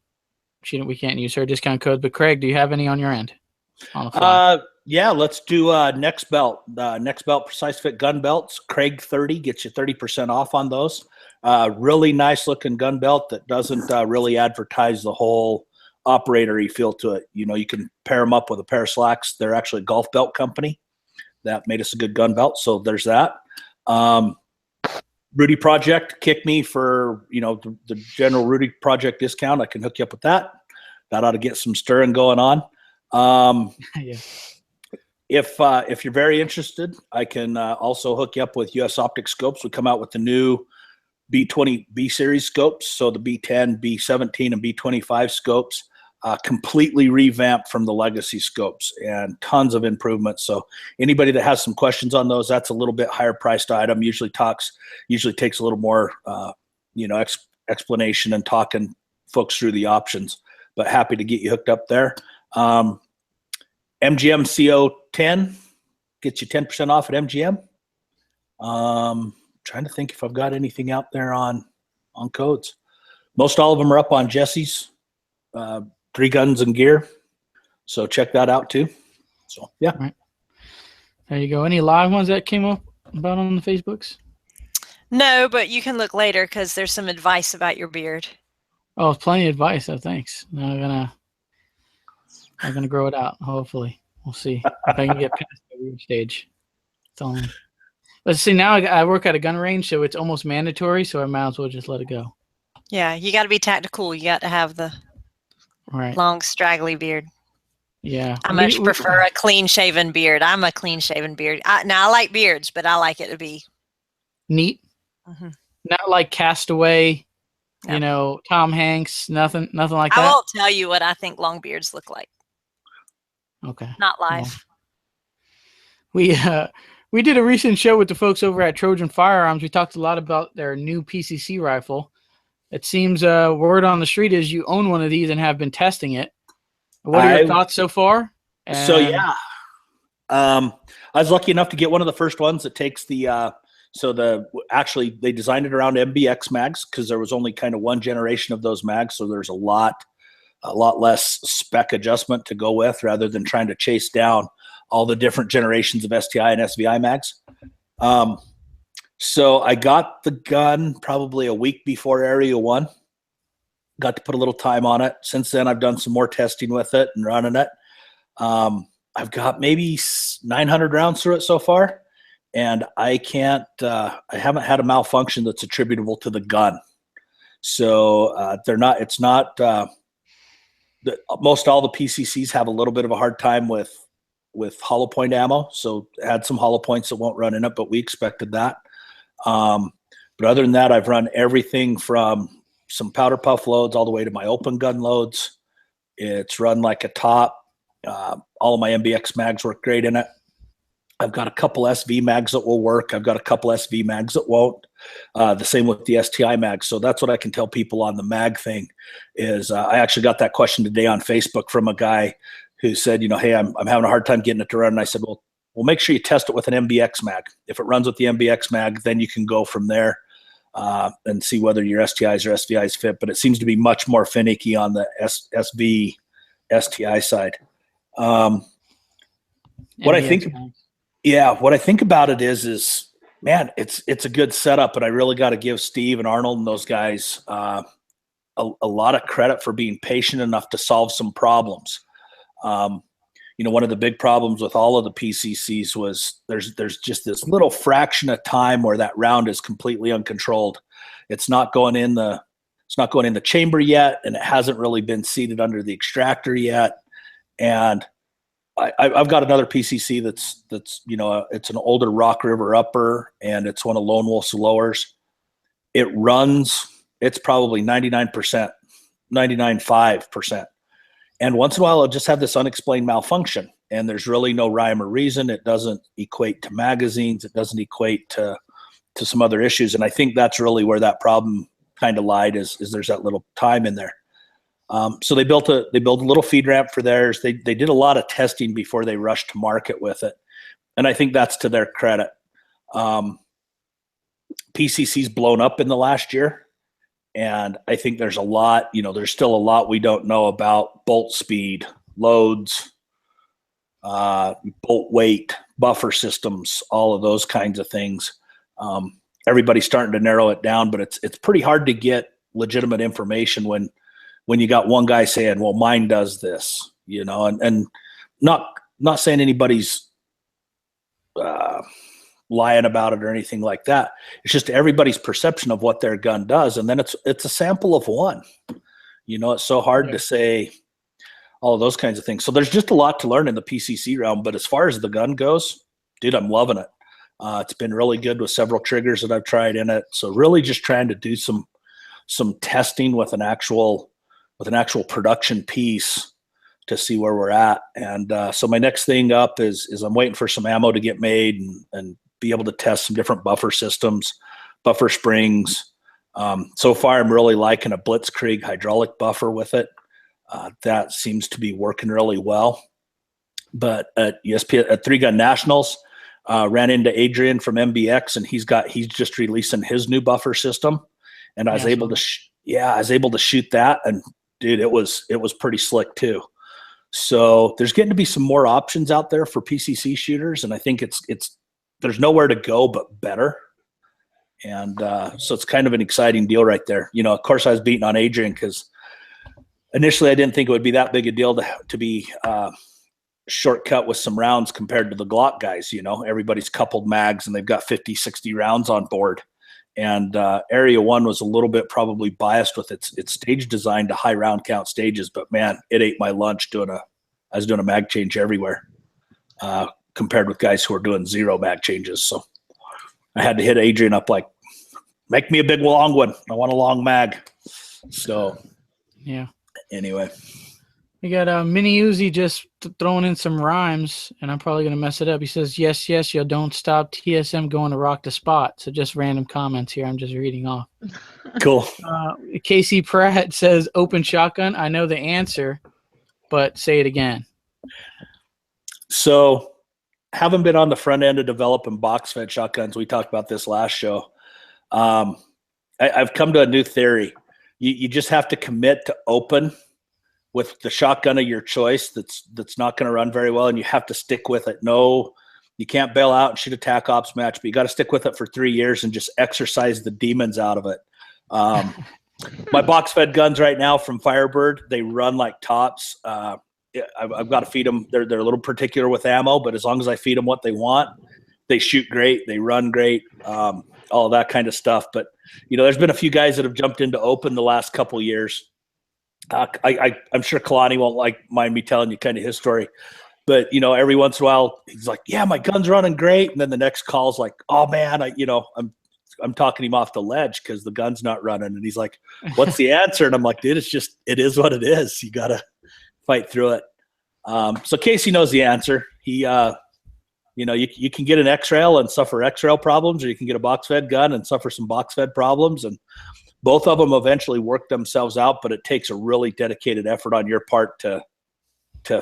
use her discount code. But Craig, do you have any on your end? On the fly? Yeah, let's do Next Belt. Next Belt Precise Fit gun belts. Craig 30 gets you 30% off on those. Really nice looking gun belt that doesn't really advertise the whole operator-y feel to it. You know, you can pair them up with a pair of slacks. They're actually a golf belt company that made us a good gun belt. So there's that. Rudy Project, kick me for, the general Rudy Project discount. I can hook you up with that. That ought to get some stirring going on. Yeah. If you're very interested, I can also hook you up with US Optic Scopes. We come out with the new B20 B series scopes. So the B10, B17, and B25 scopes, completely revamped from the legacy scopes and tons of improvements. So anybody that has some questions on those, that's a little bit higher priced item. Usually takes a little more, explanation and talking folks through the options, but happy to get you hooked up there. MGM CO10 gets you 10% off at MGM. Trying to think if I've got anything out there on codes. Most all of them are up on Jesse's 3 Guns and Gear. So check that out too. So yeah. All right. There you go. Any live ones that came up about on the Facebooks? No, but you can look later because there's some advice about your beard. Oh, plenty of advice. Oh, thanks. Now I'm gonna grow it out. Hopefully, we'll see if I can get past the weird stage. But see, now I work at a gun range, so it's almost mandatory. So I might as well just let it go. Yeah, you got to be tactical. You got to have the long, straggly beard. Yeah, I much prefer a clean-shaven beard. I'm a clean-shaven beard. I like beards, but I like it to be neat, not like Castaway. No. Tom Hanks. Nothing like that. I won't tell you what I think long beards look like. Okay. Not live. Well, we did a recent show with the folks over at Trojan Firearms. We talked a lot about their new PCC rifle. It seems word on the street is you own one of these and have been testing it. What are your thoughts so far? So yeah, I was lucky enough to get one of the first ones that takes the. Actually they designed it around MBX mags because there was only kind of one generation of those mags, so there's a lot less spec adjustment to go with rather than trying to chase down all the different generations of STI and SVI mags. So I got the gun probably a week before Area 1. Got to put a little time on it. Since then, I've done some more testing with it and running it. I've got maybe 900 rounds through it so far, and I haven't had a malfunction that's attributable to the gun. So most all the PCCs have a little bit of a hard time with hollow point ammo. So had some hollow points that won't run in it, but we expected that. But other than that, I've run everything from some powder puff loads all the way to my open gun loads. It's run like a top. All of my MBX mags work great in it. I've got a couple SV mags that will work. I've got a couple SV mags that won't. The same with the STI mags. So that's what I can tell people on the mag thing is I actually got that question today on Facebook from a guy who said, hey, I'm having a hard time getting it to run. And I said, well, make sure you test it with an MBX mag. If it runs with the MBX mag, then you can go from there and see whether your STIs or SVIs fit. But it seems to be much more finicky on the SV STI side. What I think about it is man, it's a good setup, and I really got to give Steve and Arnold and those guys a lot of credit for being patient enough to solve some problems. One of the big problems with all of the PCCs was there's just this little fraction of time where that round is completely uncontrolled. It's not going in the chamber yet, and it hasn't really been seated under the extractor yet. And I've got another PCC that's it's an older Rock River upper, and it's one of Lone Wolf's lowers. It runs it's probably 99%, 99.5%. And once in a while, it'll just have this unexplained malfunction, and there's really no rhyme or reason. It doesn't equate to magazines. It doesn't equate to some other issues. And I think that's really where that problem kind of lied, is there's that little time in there. So they built a little feed ramp for theirs. They did a lot of testing before they rushed to market with it, and I think that's to their credit. PCC's blown up in the last year, and I think there's a lot. There's still a lot we don't know about bolt speed, loads, bolt weight, buffer systems, all of those kinds of things. Everybody's starting to narrow it down, but it's pretty hard to get legitimate information when you got one guy saying, well, mine does this, and not saying anybody's lying about it or anything like that. It's just everybody's perception of what their gun does. And then it's a sample of one. It's so hard to say all of those kinds of things. So there's just a lot to learn in the PCC realm. But as far as the gun goes, dude, I'm loving it. It's been really good with several triggers that I've tried in it. So really just trying to do some testing with an actual production piece to see where we're at. And so my next thing up is I'm waiting for some ammo to get made and be able to test some different buffer systems, buffer springs. So far, I'm really liking a Blitzkrieg hydraulic buffer with it. That seems to be working really well. But at Three Gun Nationals, ran into Adrian from MBX, and he's just releasing his new buffer system. And I was able to shoot that, and dude, it was pretty slick too. So there's getting to be some more options out there for PCC shooters, and I think there's nowhere to go but better. And so it's kind of an exciting deal right there. Of course, I was beating on Adrian because initially I didn't think it would be that big a deal to be shortcut with some rounds compared to the Glock guys. Everybody's coupled mags and they've got 50, 60 rounds on board. And Area 1 was a little bit probably biased with its stage design to high round count stages, but man, it ate my lunch I was doing a mag change everywhere compared with guys who are doing 0 mag changes. So I had to hit Adrian up like, make me a big long one. I want a long mag. So yeah. Anyway. We got Mini Uzi just throwing in some rhymes, and I'm probably going to mess it up. He says, yes, yo, don't stop TSM going to rock the spot. So just random comments here. I'm just reading off. Cool. Casey Pratt says, open shotgun. I know the answer, but say it again. So haven't been on the front end of developing box fed shotguns. We talked about this last show. I've come to a new theory. You just have to commit to open with the shotgun of your choice that's not going to run very well, and you have to stick with it. No, you can't bail out and shoot a TAC Ops match, but you got to stick with it for 3 years and just exercise the demons out of it. My box fed guns right now from Firebird, they run like tops. I've got to feed them. They're a little particular with ammo, but as long as I feed them what they want, they shoot great. They run great. All of that kind of stuff. But, there's been a few guys that have jumped into open the last couple years. I'm sure Kalani won't mind me telling you kind of his story, but every once in a while he's like, yeah, my gun's running great. And then the next call's like, oh man, I'm talking him off the ledge because the gun's not running. And he's like, what's the answer? And I'm like, dude, it is what it is. You got to fight through it. So Casey knows the answer. He, you can get an X-Rail and suffer X-Rail problems, or you can get a box fed gun and suffer some box fed problems. And both of them eventually work themselves out, but it takes a really dedicated effort on your part to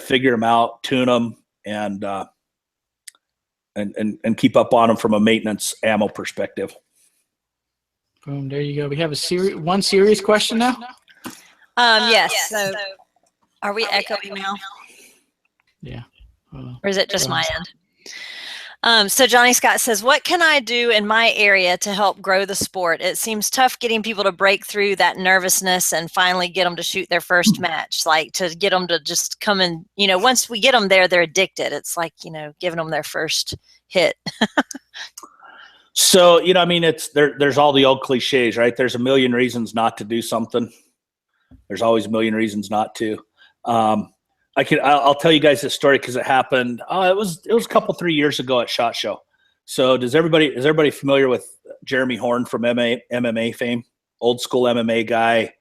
figure them out, tune them, and keep up on them from a maintenance ammo perspective. Boom! There you go. We have one serious question now. Yes. So, are we echoing now? Yeah. Or is it just my end? So Johnny Scott says, what can I do in my area to help grow the sport? It seems tough getting people to break through that nervousness and finally get them to shoot their first match, like to get them to just come in. Once we get them there, they're addicted. It's like, giving them their first hit. So, there's all the old cliches, right? There's a million reasons not to do something. There's always a million reasons not to. I'll tell you guys this story because it happened. It was a couple 3 years ago at SHOT Show. So is everybody familiar with Jeremy Horn from MMA fame? old school MMA guy.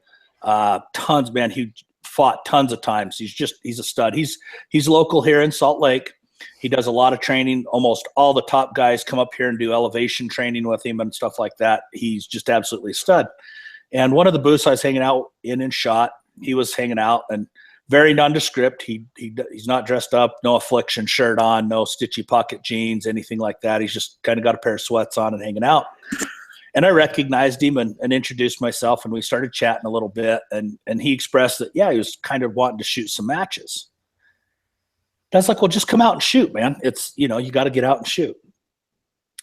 Tons, man. He fought tons of times. He's a stud. He's local here in Salt Lake. He does a lot of training. Almost all the top guys come up here and do elevation training with him and stuff like that. He's just absolutely a stud. And one of the booths I was hanging out in and shot, he was hanging out and very nondescript. He's not dressed up, no affliction shirt on, no stitchy pocket jeans, anything like that. He's just kind of got a pair of sweats on and hanging out. And I recognized him and introduced myself, and we started chatting a little bit. And he expressed that, yeah, he was kind of wanting to shoot some matches. I was like, well, just come out and shoot, man. It's, you got to get out and shoot.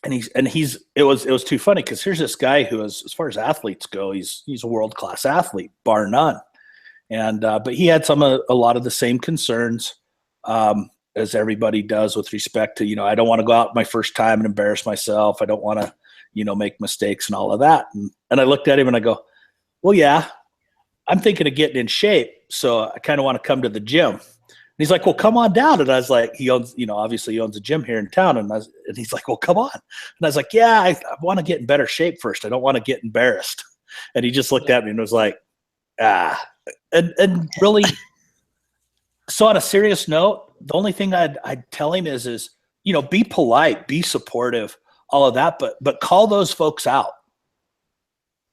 And it was too funny because here's this guy who is, as far as athletes go, he's a world-class athlete, bar none. And but he had a lot of the same concerns as everybody does with respect to, I don't want to go out my first time and embarrass myself. I don't want to, make mistakes and all of that. And I looked at him and I go, well, yeah, I'm thinking of getting in shape. So I kind of want to come to the gym. And he's like, well, come on down. And I was like, he owns, obviously he owns a gym here in town. And he's like, well, come on. And I was like, yeah, I want to get in better shape first. I don't want to get embarrassed. And he just looked at me and was like, and really, so on a serious note, the only thing I'd tell him is, be polite, be supportive, all of that, but call those folks out.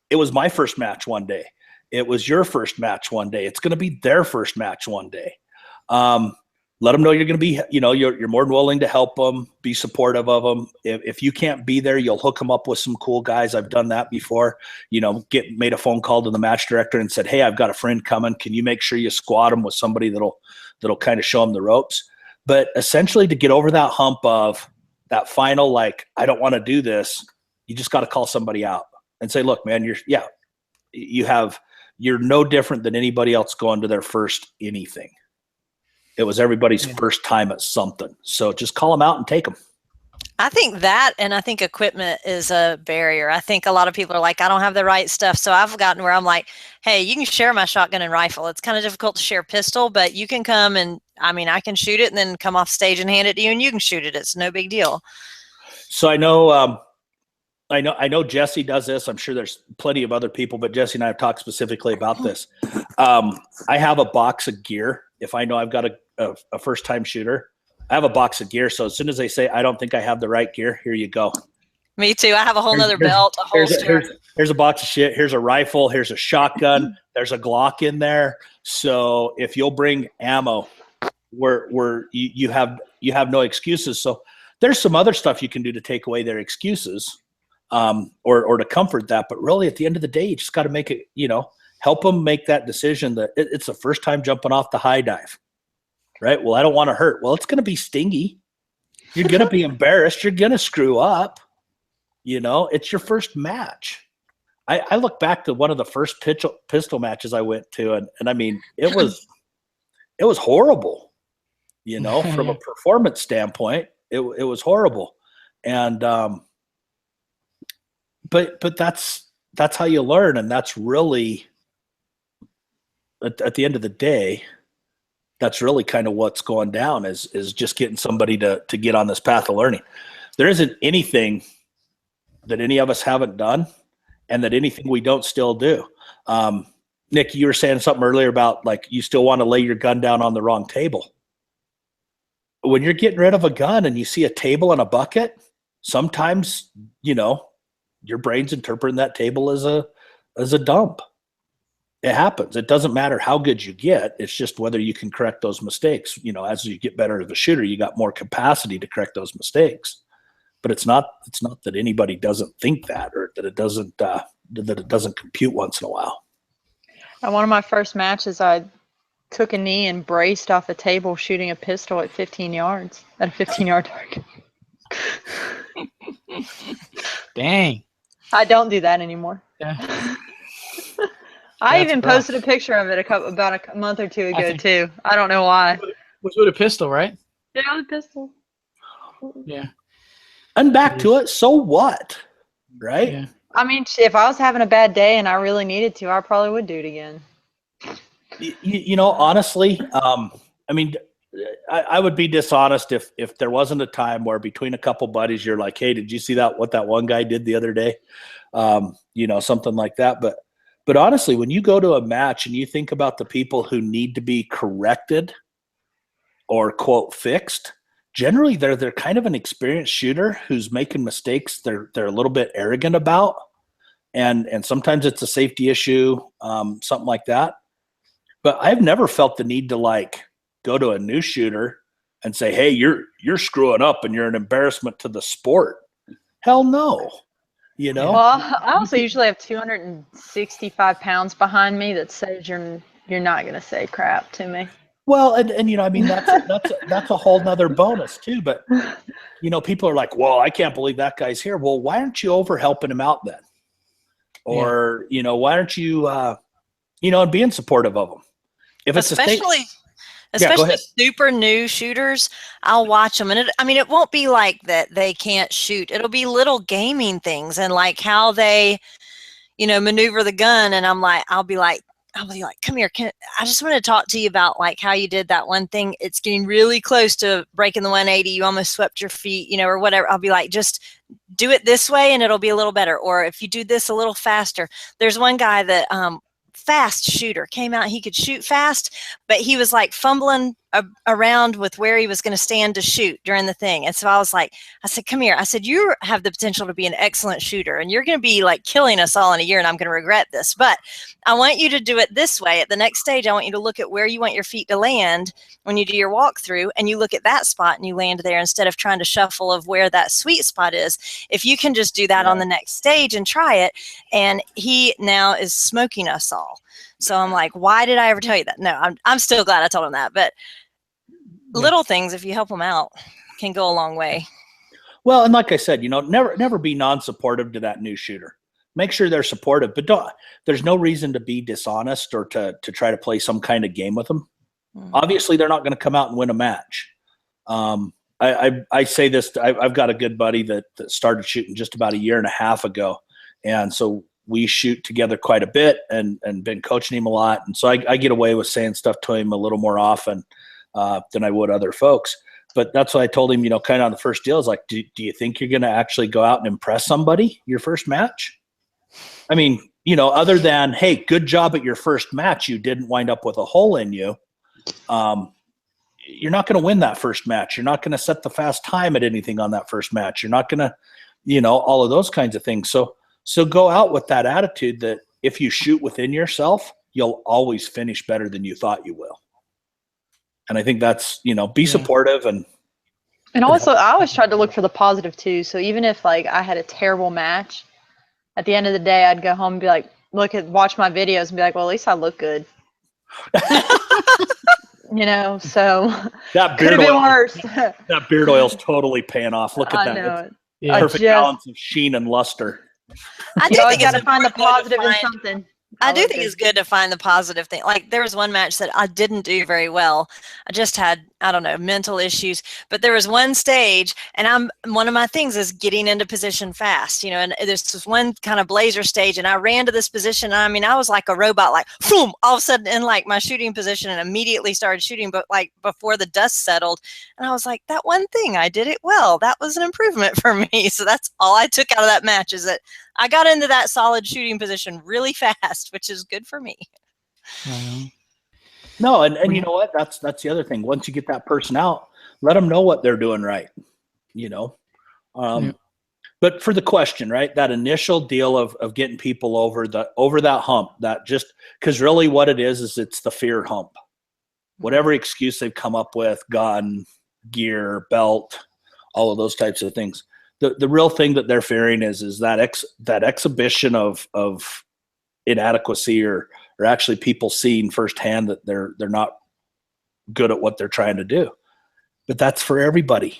It was my first match one day. It was your first match one day. It's going to be their first match one day. Let them know you're going to be, you're more than willing to help them, be supportive of them. If you can't be there, you'll hook them up with some cool guys. I've done that before, made a phone call to the match director and said, hey, I've got a friend coming. Can you make sure you squad them with somebody that'll kind of show them the ropes? But essentially to get over that hump of that final, like, I don't want to do this, you just got to call somebody out and say, look, man, you're no different than anybody else going to their first anything. It was everybody's first time at something. So just call them out and take them. I think that, and I think equipment is a barrier. I think a lot of people are like, I don't have the right stuff. So I've gotten where I'm like, hey, you can share my shotgun and rifle. It's kind of difficult to share pistol, but you can come and, I can shoot it and then come off stage and hand it to you and you can shoot it. It's no big deal. So I know Jesse does this. I'm sure there's plenty of other people, but Jesse and I have talked specifically about this. I have a box of gear. If I know I've got a first-time shooter, I have a box of gear. So as soon as they say, I don't think I have the right gear, here you go. Me too. I have a whole nother belt, a holster. Here's a box of shit. Here's a rifle. Here's a shotgun. There's a Glock in there. So if you'll bring ammo, you have no excuses. So there's some other stuff you can do to take away their excuses, or to comfort that. But really, at the end of the day, you just got to make it, help them make that decision that it's the first time jumping off the high dive, right? Well, I don't want to hurt. Well, it's going to be stingy. You're going to be embarrassed. You're going to screw up. It's your first match. I look back to one of the first pistol matches I went to, and I mean, it was horrible, from a performance standpoint, it was horrible. And, but that's how you learn. And that's really, at the end of the day, that's really kind of what's going down is just getting somebody to get on this path of learning. There isn't anything that any of us haven't done and that anything we don't still do. Nick, you were saying something earlier about like, you still want to lay your gun down on the wrong table. When you're getting rid of a gun and you see a table and a bucket, sometimes, your brain's interpreting that table as a dump. It happens. It doesn't matter how good you get. It's just whether you can correct those mistakes. As you get better as a shooter, you got more capacity to correct those mistakes. But it's not that anybody doesn't think that, or that it doesn't compute once in a while. At one of my first matches, I took a knee and braced off a table shooting a pistol at 15 yards at a 15-yard target. Dang. I don't do that anymore. Yeah. I even posted a picture of it about a month or two ago too. I don't know why. It was with a pistol, right? Yeah, with a pistol. Yeah. And back to it. So what? Right? Yeah. I mean, if I was having a bad day and I really needed to, I probably would do it again. Honestly, I would be dishonest if there wasn't a time where between a couple buddies, you're like, hey, did you see what that one guy did the other day? Something like that. But But honestly, when you go to a match and you think about the people who need to be corrected or quote fixed, generally they're kind of an experienced shooter who's making mistakes they're a little bit arrogant about, and sometimes it's a safety issue, something like that. But I've never felt the need to like go to a new shooter and say, hey, you're screwing up and you're an embarrassment to the sport. Hell no. You know? Well, I also usually have 265 pounds behind me that says you're not going to say crap to me. Well, and you know, I mean, that's a whole nother bonus too. But you know, people are like, well, I can't believe that guy's here. Well, why aren't you over helping him out then? Or, you know, why aren't you, you know, and being supportive of them? If it's especially super new shooters, I'll watch them, and it won't be like that they can't shoot. It'll be little gaming things and like how they, you know, maneuver the gun. And I'll be like, come here. I just want to talk to you about like how you did that one thing. It's getting really close to breaking the 180. You almost swept your feet, you know, or whatever. I'll be like, just do it this way and it'll be a little better. Or if you do this a little faster. There's one guy that, fast shooter came out. He could shoot fast, but he was like fumbling around with where he was going to stand to shoot during the thing. And so I said, come here. I said, you have the potential to be an excellent shooter and you're going to be like killing us all in a year and I'm going to regret this. But I want you to do it this way. At the next stage, I want you to look at where you want your feet to land when you do your walkthrough, and you look at that spot and you land there instead of trying to shuffle of where that sweet spot is. If you can just do that on the next stage and try it, and he now is smoking us all. So I'm like, why did I ever tell you that? No, I'm still glad I told him that. But little things, if you help them out, can go a long way. Well, and like I said, you know, never be non-supportive to that new shooter. Make sure they're supportive, but there's no reason to be dishonest or to try to play some kind of game with them. Obviously, they're not going to come out and win a match. I say this, I've got a good buddy that started shooting just about a year and a half ago. And so we shoot together quite a bit and been coaching him a lot. And so I get away with saying stuff to him a little more often than I would other folks. But that's what I told him, you know, kind of on the first deal is like, do you think you're going to actually go out and impress somebody your first match? I mean, you know, other than, hey, good job at your first match, you didn't wind up with a hole in you. You're not going to win that first match. You're not going to set the fast time at anything on that first match. You're not going to, you know, all of those kinds of things. So go out with that attitude that if you shoot within yourself, you'll always finish better than you thought you will. And I think that's, you know, be supportive and also I always tried to look for the positive too. So even if like I had a terrible match, at the end of the day, I'd go home and be like, watch my videos and be like, well, at least I look good. You know, so that could have been worse. That beard oil's totally paying off. Look at that. Perfect balance of sheen and luster. I do think got to find the positive in something. I do think it's good to find the positive thing. Like there was one match that I didn't do very well. I just had, I don't know, mental issues. But there was one stage, and one of my things is getting into position fast, you know, and there's this one kind of blazer stage, and I ran to this position. And I mean, I was like a robot, like, boom, all of a sudden in like my shooting position and immediately started shooting, but like before the dust settled. And I was like, that one thing, I did it well. That was an improvement for me. So that's all I took out of that match is that I got into that solid shooting position really fast, which is good for me. No, and you know what? That's the other thing. Once you get that person out, let them know what they're doing right, you know. But for the question, right, that initial deal of getting people over that hump, that just because really what it is it's the fear hump. Whatever excuse they've come up with, gun, gear, belt, all of those types of things. The real thing that they're fearing is that exhibition of inadequacy or actually people seeing firsthand that they're not good at what they're trying to do. But that's for everybody.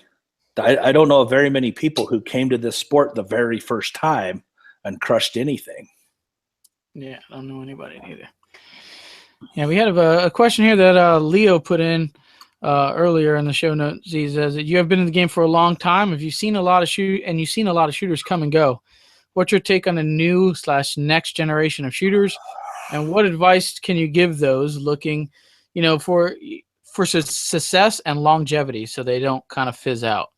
I don't know of very many people who came to this sport the very first time and crushed anything. Yeah, I don't know anybody either. Yeah, we have a question here that Leo put in earlier in the show notes. He says that you have been in the game for a long time. Have you seen a lot of you've seen a lot of shooters come and go? What's your take on the new / next generation of shooters, and what advice can you give those looking, you know, for success and longevity so they don't kind of fizz out?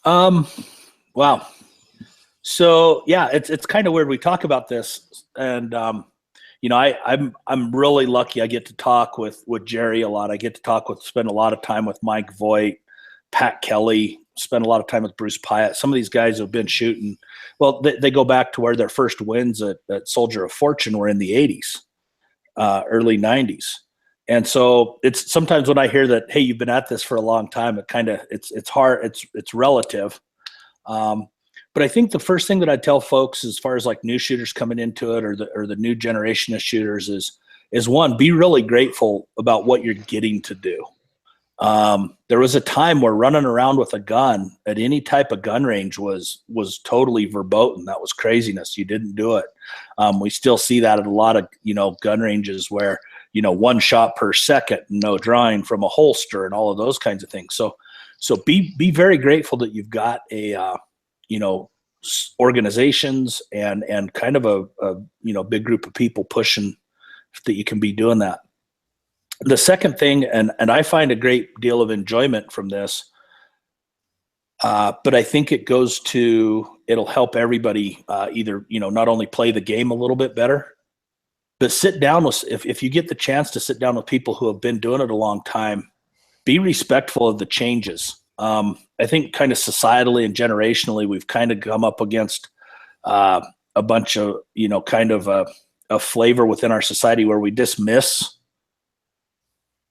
Wow. So yeah, it's kind of weird. We talk about this, and you know, I'm really lucky. I get to talk with Jerry a lot. I get to spend a lot of time with Mike Voigt, Pat Kelly, spend a lot of time with Bruce Pyatt. Some of these guys have been shooting. Well, they go back to where their first wins at Soldier of Fortune were in the 80s, early 90s. And so it's sometimes when I hear that, hey, you've been at this for a long time, it's hard. It's relative. But I think the first thing that I tell folks, as far as like new shooters coming into it, or the new generation of shooters, is one, be really grateful about what you're getting to do. There was a time where running around with a gun at any type of gun range was totally verboten. That was craziness. You didn't do it. We still see that at a lot of, gun ranges where, 1 shot per second, no drawing from a holster and all of those kinds of things. So be very grateful that you've got organizations and kind of a big group of people pushing that you can be doing that. The second thing, and I find a great deal of enjoyment from this, but I think it'll help everybody either, not only play the game a little bit better, but sit down with, if you get the chance to sit down with people who have been doing it a long time, be respectful of the changes. I think kind of societally and generationally, we've kind of come up against a bunch of, kind of a flavor within our society where we dismiss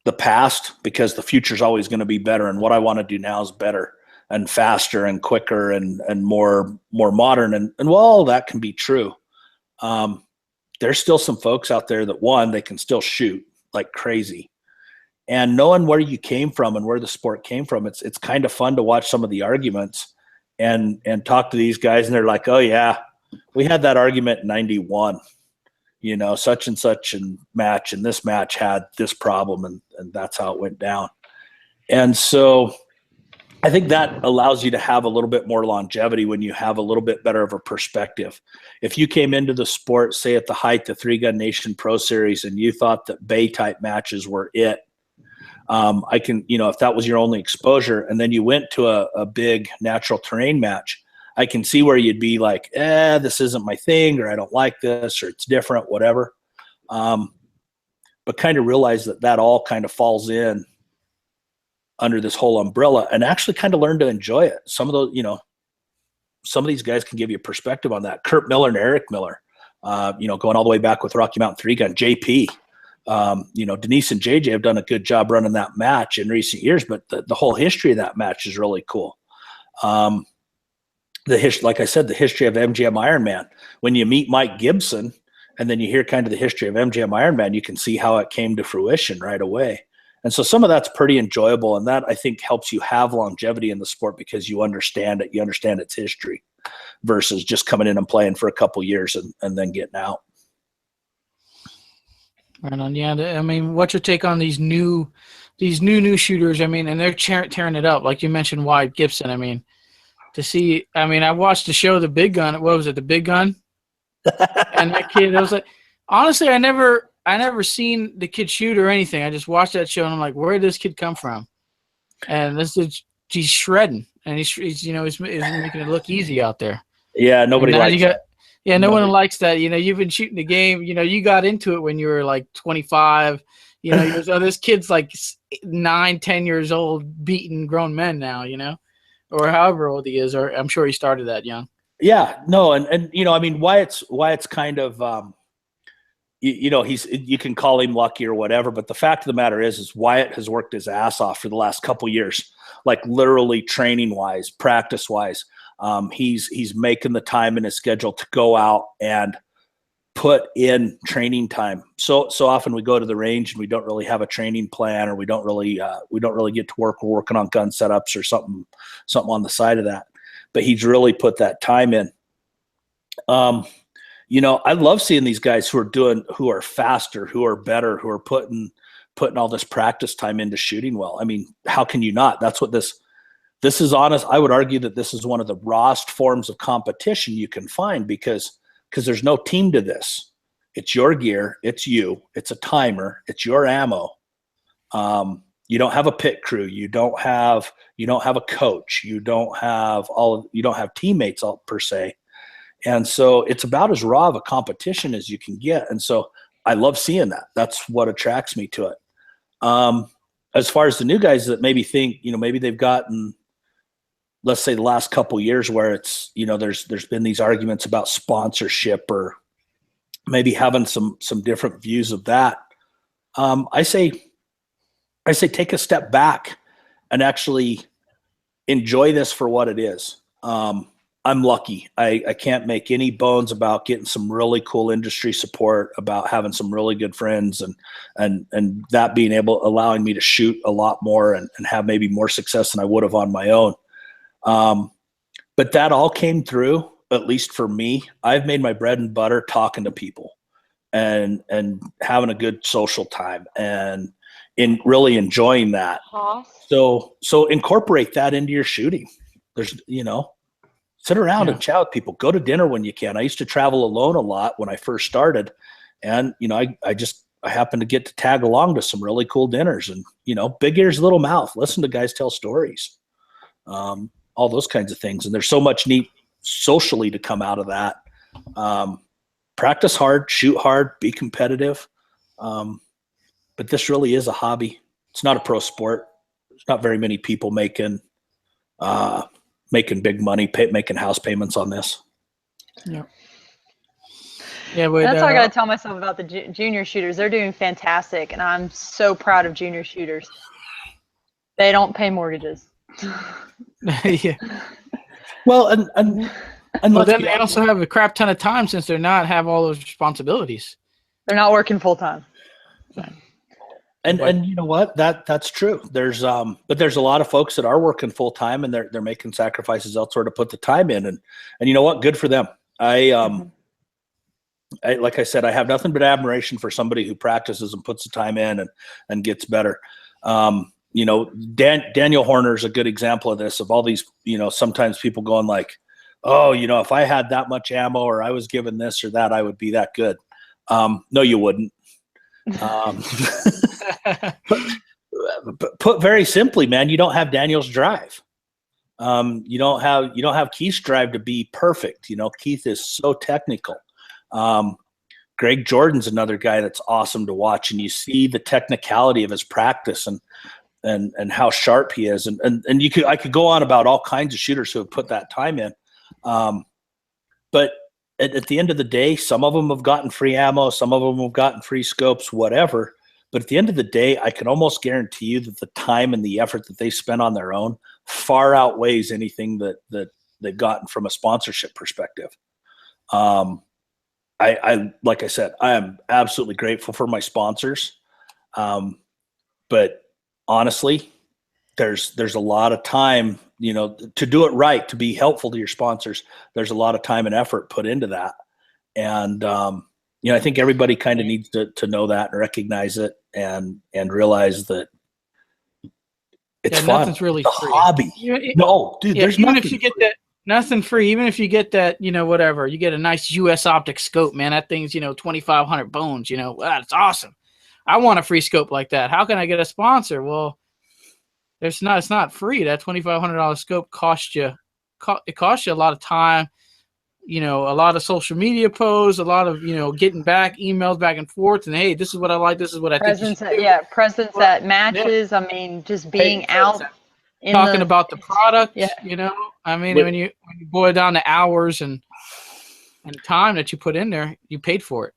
the past because the future is always going to be better. And what I want to do now is better and faster and quicker and more modern. And while all that can be true, there's still some folks out there that, one, they can still shoot like crazy. And knowing where you came from and where the sport came from, it's kind of fun to watch some of the arguments and talk to these guys. And they're like, oh yeah, we had that argument in 91, such and such and match. And this match had this problem and that's how it went down. And so I think that allows you to have a little bit more longevity when you have a little bit better of a perspective. If you came into the sport, say at the height of 3-Gun Nation Pro Series, and you thought that Bay type matches were it, if that was your only exposure, and then you went to a big natural terrain match, I can see where you'd be like, this isn't my thing, or I don't like this, or it's different, whatever. But kind of realize that all kind of falls in under this whole umbrella, and actually kind of learn to enjoy it. Some of those, some of these guys can give you a perspective on that. Kurt Miller and Eric Miller, going all the way back with Rocky Mountain 3-Gun, JP. Denise and JJ have done a good job running that match in recent years, but the whole history of that match is really cool. Like I said, the history of MGM Ironman. When you meet Mike Gibson and then you hear kind of the history of MGM Ironman, you can see how it came to fruition right away. And so some of that's pretty enjoyable, and that I think helps you have longevity in the sport because you understand it, you understand its history, versus just coming in and playing for a couple years and then getting out. Right on. Yeah. I mean, what's your take on these new shooters? I mean, and they're tearing it up. Like you mentioned, Wyatt Gibson. I mean, I watched the show, The Big Gun. What was it? The Big Gun? And that kid, I was like, honestly, I never seen the kid shoot or anything. I just watched that show and I'm like, where did this kid come from? And he's shredding, and he's making it look easy out there. Yeah. Nobody likes it. Yeah, no one likes that. You've been shooting the game. You got into it when you were like 25. This kid's like 9, 10 years old, beating grown men now, or however old he is, or I'm sure he started that young. Yeah, no. And Wyatt's kind of, you can call him lucky or whatever, but the fact of the matter is Wyatt has worked his ass off for the last couple years, like literally training wise, practice wise. He's making the time in his schedule to go out and put in training time. So often we go to the range and we don't really have a training plan, or we don't really get to work. We're working on gun setups or something on the side of that. But he's really put that time in. I love seeing these guys who are faster, who are better, who are putting all this practice time into shooting well. I mean, how can you not? That's what this is honest. I would argue that this is one of the rawest forms of competition you can find because there's no team to this. It's your gear. It's you. It's a timer. It's your ammo. You don't have a pit crew. You don't have a coach. You don't have teammates per se. And so it's about as raw of a competition as you can get. And so I love seeing that. That's what attracts me to it. As far as the new guys that maybe think, maybe they've gotten, let's say the last couple of years where it's, there's been these arguments about sponsorship or maybe having some different views of that. I say take a step back and actually enjoy this for what it is. I'm lucky. I can't make any bones about getting some really cool industry support, about having some really good friends, and that being allowing me to shoot a lot more and have maybe more success than I would have on my own. But that all came through, at least for me. I've made my bread and butter talking to people and having a good social time and in really enjoying that. So incorporate that into your shooting. There's, sit around and chat with people. Go to dinner when you can. I used to travel alone a lot when I first started, and I happened to get to tag along to some really cool dinners. And big ears, little mouth. Listen to guys tell stories, all those kinds of things. And there's so much neat socially to come out of that. Practice hard, shoot hard, be competitive. But this really is a hobby. It's not a pro sport. There's not very many people making big money, making house payments on this. Yeah. That's what I got to tell myself about the junior shooters. They're doing fantastic, and I'm so proud of junior shooters. They don't pay mortgages. Yeah. Well, and then they also have a crap ton of time since they're not have all those responsibilities. They're not working full time. And you know what? That's true. But there's a lot of folks that are working full time and they're making sacrifices elsewhere to put the time in. And you know what? Good for them. I like I said, I have nothing but admiration for somebody who practices and puts the time in and gets better. Daniel Horner is a good example of this, of all these, sometimes people going like, oh, if I had that much ammo or I was given this or that, I would be that good. No, you wouldn't. Put very simply, man, you don't have Daniel's drive. You don't have Keith's drive to be perfect. Keith is so technical. Greg Jordan's another guy that's awesome to watch, and you see the technicality of his practice and how sharp he is. And I could go on about all kinds of shooters who have put that time in. But at the end of the day, some of them have gotten free ammo, some of them have gotten free scopes, whatever. But at the end of the day, I can almost guarantee you that the time and the effort that they spend on their own far outweighs anything that they've gotten from a sponsorship perspective. Like I said, I am absolutely grateful for my sponsors. But honestly, there's a lot of time, to do it right, to be helpful to your sponsors. There's a lot of time and effort put into that. And, I think everybody kind of needs to know that and recognize it and realize that it's fun. Nothing's really it's a free. Hobby. No, dude, there's even nothing. If you get that, nothing free. Even if you get that, whatever, you get a nice US optic scope, man. That thing's, 2,500 bones. That's awesome. I want a free scope like that. How can I get a sponsor? Well, it's not free. That $2,500 scope costs you a lot of time, a lot of social media posts, a lot of, getting emails back and forth, and hey, this is what I like, this is what I think. Presence at matches. Yeah. I mean, just being out talking about the product. Yeah. When you boil down the hours and time that you put in there, you paid for it.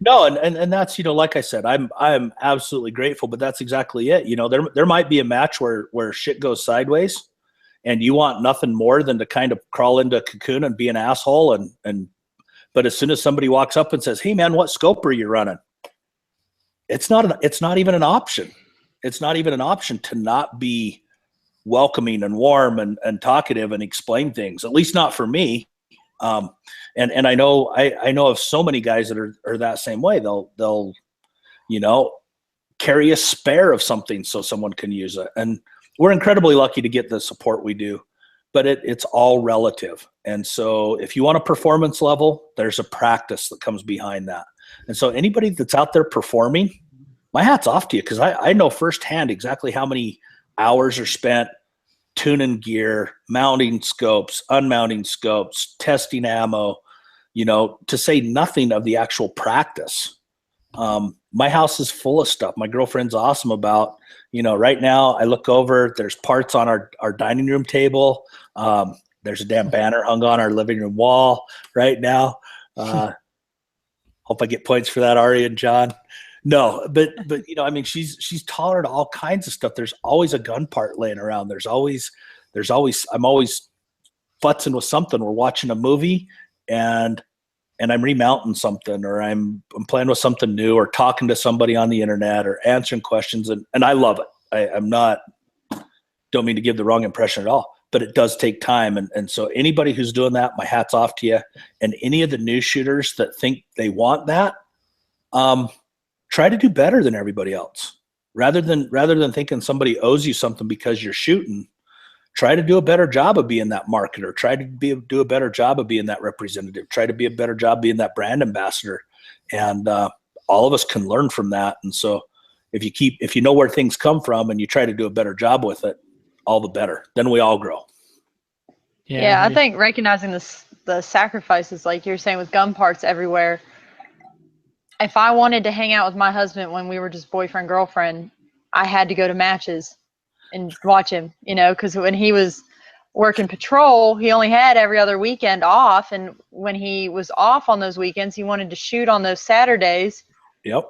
No, and that's, like I said, I'm absolutely grateful, but that's exactly it. There might be a match where shit goes sideways and you want nothing more than to kind of crawl into a cocoon and be an asshole. But as soon as somebody walks up and says, hey man, what scope are you running? It's not even an option. It's not even an option to not be welcoming and warm and talkative and explain things, at least not for me. And I know of so many guys that are that same way. They'll carry a spare of something so someone can use it. And we're incredibly lucky to get the support we do, but it's all relative. And so if you want a performance level, there's a practice that comes behind that. And so anybody that's out there performing, my hat's off to you, because I know firsthand exactly how many hours are spent tuning gear, mounting scopes, unmounting scopes, testing ammo, to say nothing of the actual practice. My house is full of stuff. My girlfriend's awesome about, right now I look over, there's parts on our dining room table. There's a damn banner hung on our living room wall right now. Hope I get points for that, Ari and John. No, but she's tolerant of all kinds of stuff. There's always a gun part laying around. I'm always futzing with something. We're watching a movie and I'm remounting something, or I'm playing with something new, or talking to somebody on the internet, or answering questions. And I love it. Don't mean to give the wrong impression at all, but it does take time. And so anybody who's doing that, my hat's off to you. And any of the new shooters that think they want that, try to do better than everybody else. Rather than thinking somebody owes you something because you're shooting, try to do a better job of being that marketer. Try to do a better job of being that representative. Try to be a better job being that brand ambassador. And all of us can learn from that. And so if you know where things come from and you try to do a better job with it, all the better. Then we all grow. Yeah, I think recognizing the sacrifices, like you're saying, with gun parts everywhere. If I wanted to hang out with my husband when we were just boyfriend, girlfriend, I had to go to matches and watch him, because when he was working patrol, he only had every other weekend off. And when he was off on those weekends, he wanted to shoot on those Saturdays. Yep.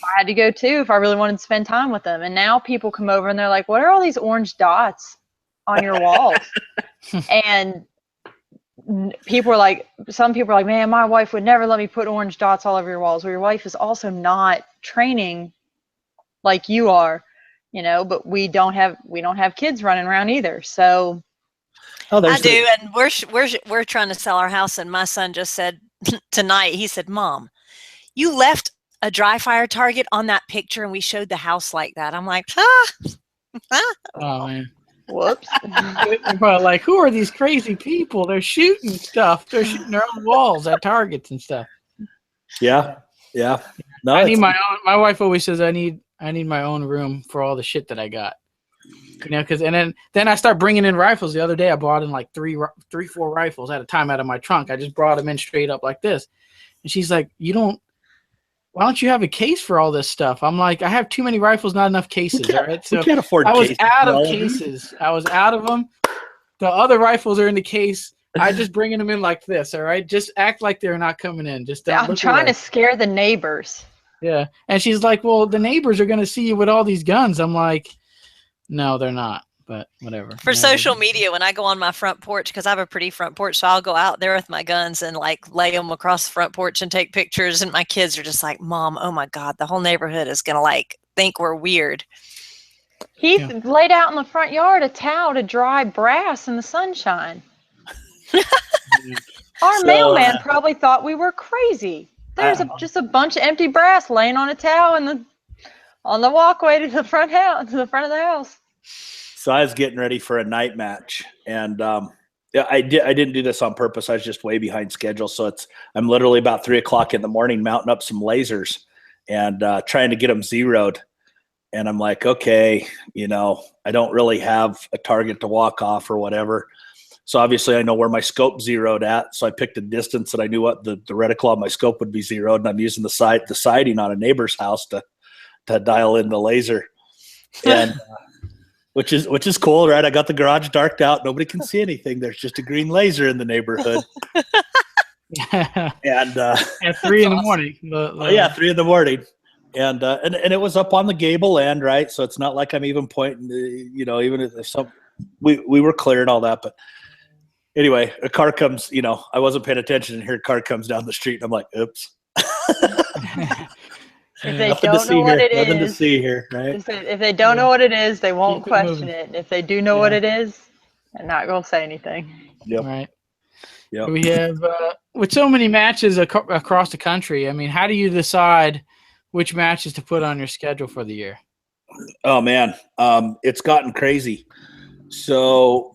I had to go too if I really wanted to spend time with them. And now people come over and they're like, what are all these orange dots on your walls? And people are like, some people are like, man, my wife would never let me put orange dots all over your walls. Well, your wife is also not training like you are, but we don't have kids running around either. So I do. And we're trying to sell our house. And my son just said tonight, he said, Mom, you left a dry fire target on that picture and we showed the house like that. I'm like, Oh man. Whoops. They're probably like, who are these crazy people? They're shooting stuff. They're shooting their own walls at targets and stuff. Yeah. Yeah. No, I need my own. My wife always says I need my own room for all the shit that I got. Because then I start bringing in rifles. The other day I brought in like three, 4 rifles at a time out of my trunk. I just brought them in straight up like this. And she's like, why don't you have a case for all this stuff? I'm like, I have too many rifles, not enough cases. All right, so we can't afford I was cases, out of cases. I was out of them. The other rifles are in the case. I just bringing them in like this. All right, just act like they're not coming in. Just don't I'm trying to scare the neighbors. Yeah, and she's like, well, the neighbors are gonna see you with all these guns. I'm like, no, they're not. But whatever. For social media, when I go on my front porch, because I have a pretty front porch, so I'll go out there with my guns and like lay them across the front porch and take pictures. And my kids are just like, Mom, oh my God, the whole neighborhood is going to like think we're weird. He laid out in the front yard a towel to dry brass in the sunshine. Our mailman probably thought we were crazy. There's just a bunch of empty brass laying on a towel on the walkway to the front of the house. So I was getting ready for a night match, and I didn't do this on purpose. I was just way behind schedule. So I'm literally about 3 o'clock in the morning mounting up some lasers and trying to get them zeroed. And I'm like, okay, I don't really have a target to walk off or whatever. So obviously I know where my scope zeroed at. So I picked a distance and I knew what the reticle on my scope would be zeroed. And I'm using the siding on a neighbor's house to dial in the laser. And which is cool, right? I got the garage darked out. Nobody can see anything. There's just a green laser in the neighborhood. And at 3 in the morning. 3 in the morning. And it was up on the gable end, right? So it's not like I'm even pointing, even if we were clear and all that. But anyway, a car comes, I wasn't paying attention, and here a car comes down the street, and I'm like, oops. If they don't know what it is, nothing to see here, right? If they don't know what it is, they won't question it. And if they do know what it is, they're not going to say anything. Yep. Right. Yep. We have, with so many matches across the country, I mean, how do you decide which matches to put on your schedule for the year? Oh, man. It's gotten crazy. So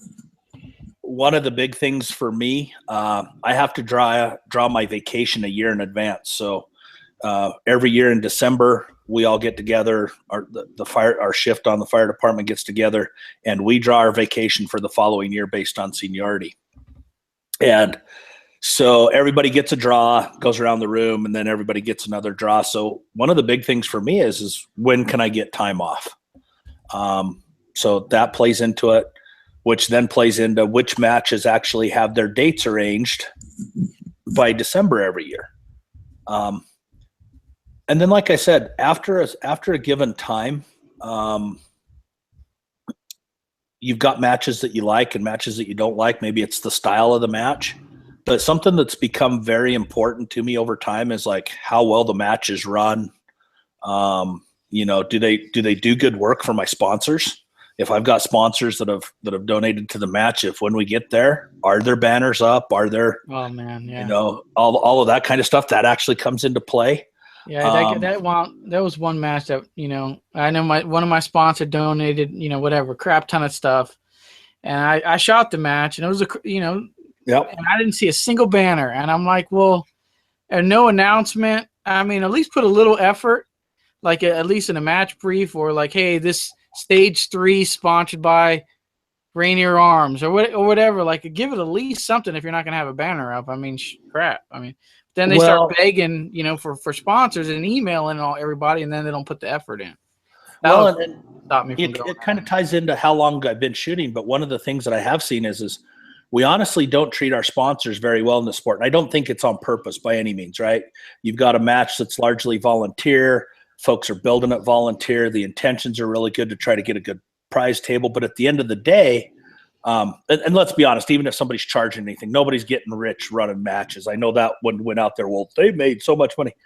one of the big things for me, I have to draw my vacation a year in advance. So every year in December, we all get together. Our shift on the fire department gets together, and we draw our vacation for the following year based on seniority. And So everybody gets a draw, goes around the room, and then everybody gets another draw. So one of the big things for me is when can I get time off? So that plays into it, which then plays into which matches actually have their dates arranged by December every year. And then, like I said, after a given time, you've got matches that you like and matches that you don't like. Maybe it's the style of the match. But something that's become very important to me over time is like how well the match is run. Do they do good work for my sponsors? If I've got sponsors that have donated to the match, if when we get there, are there banners up? Are there, oh man, yeah, all of that kind of stuff that actually comes into play. Yeah, that was one match that I know one of my sponsors donated whatever crap ton of stuff, and I shot the match and it was Yep. And I didn't see a single banner, and I'm like, well, and no announcement. I mean, at least put a little effort, like at least in a match brief, or like, hey, this stage 3 sponsored by Rainier Arms or whatever. Like, give it at least something if you're not gonna have a banner up. I mean, crap. I mean, then they start begging, for sponsors and emailing everybody, and then they don't put the effort in. Stop me from going. It kind of ties into how long I've been shooting, but one of the things that I have seen is we honestly don't treat our sponsors very well in the sport. And I don't think it's on purpose by any means, right? You've got a match that's largely volunteer. Folks are building it volunteer. The intentions are really good to try to get a good prize table. But at the end of the day, and let's be honest, even if somebody's charging anything, nobody's getting rich running matches. I know that one went out there, well, they made so much money.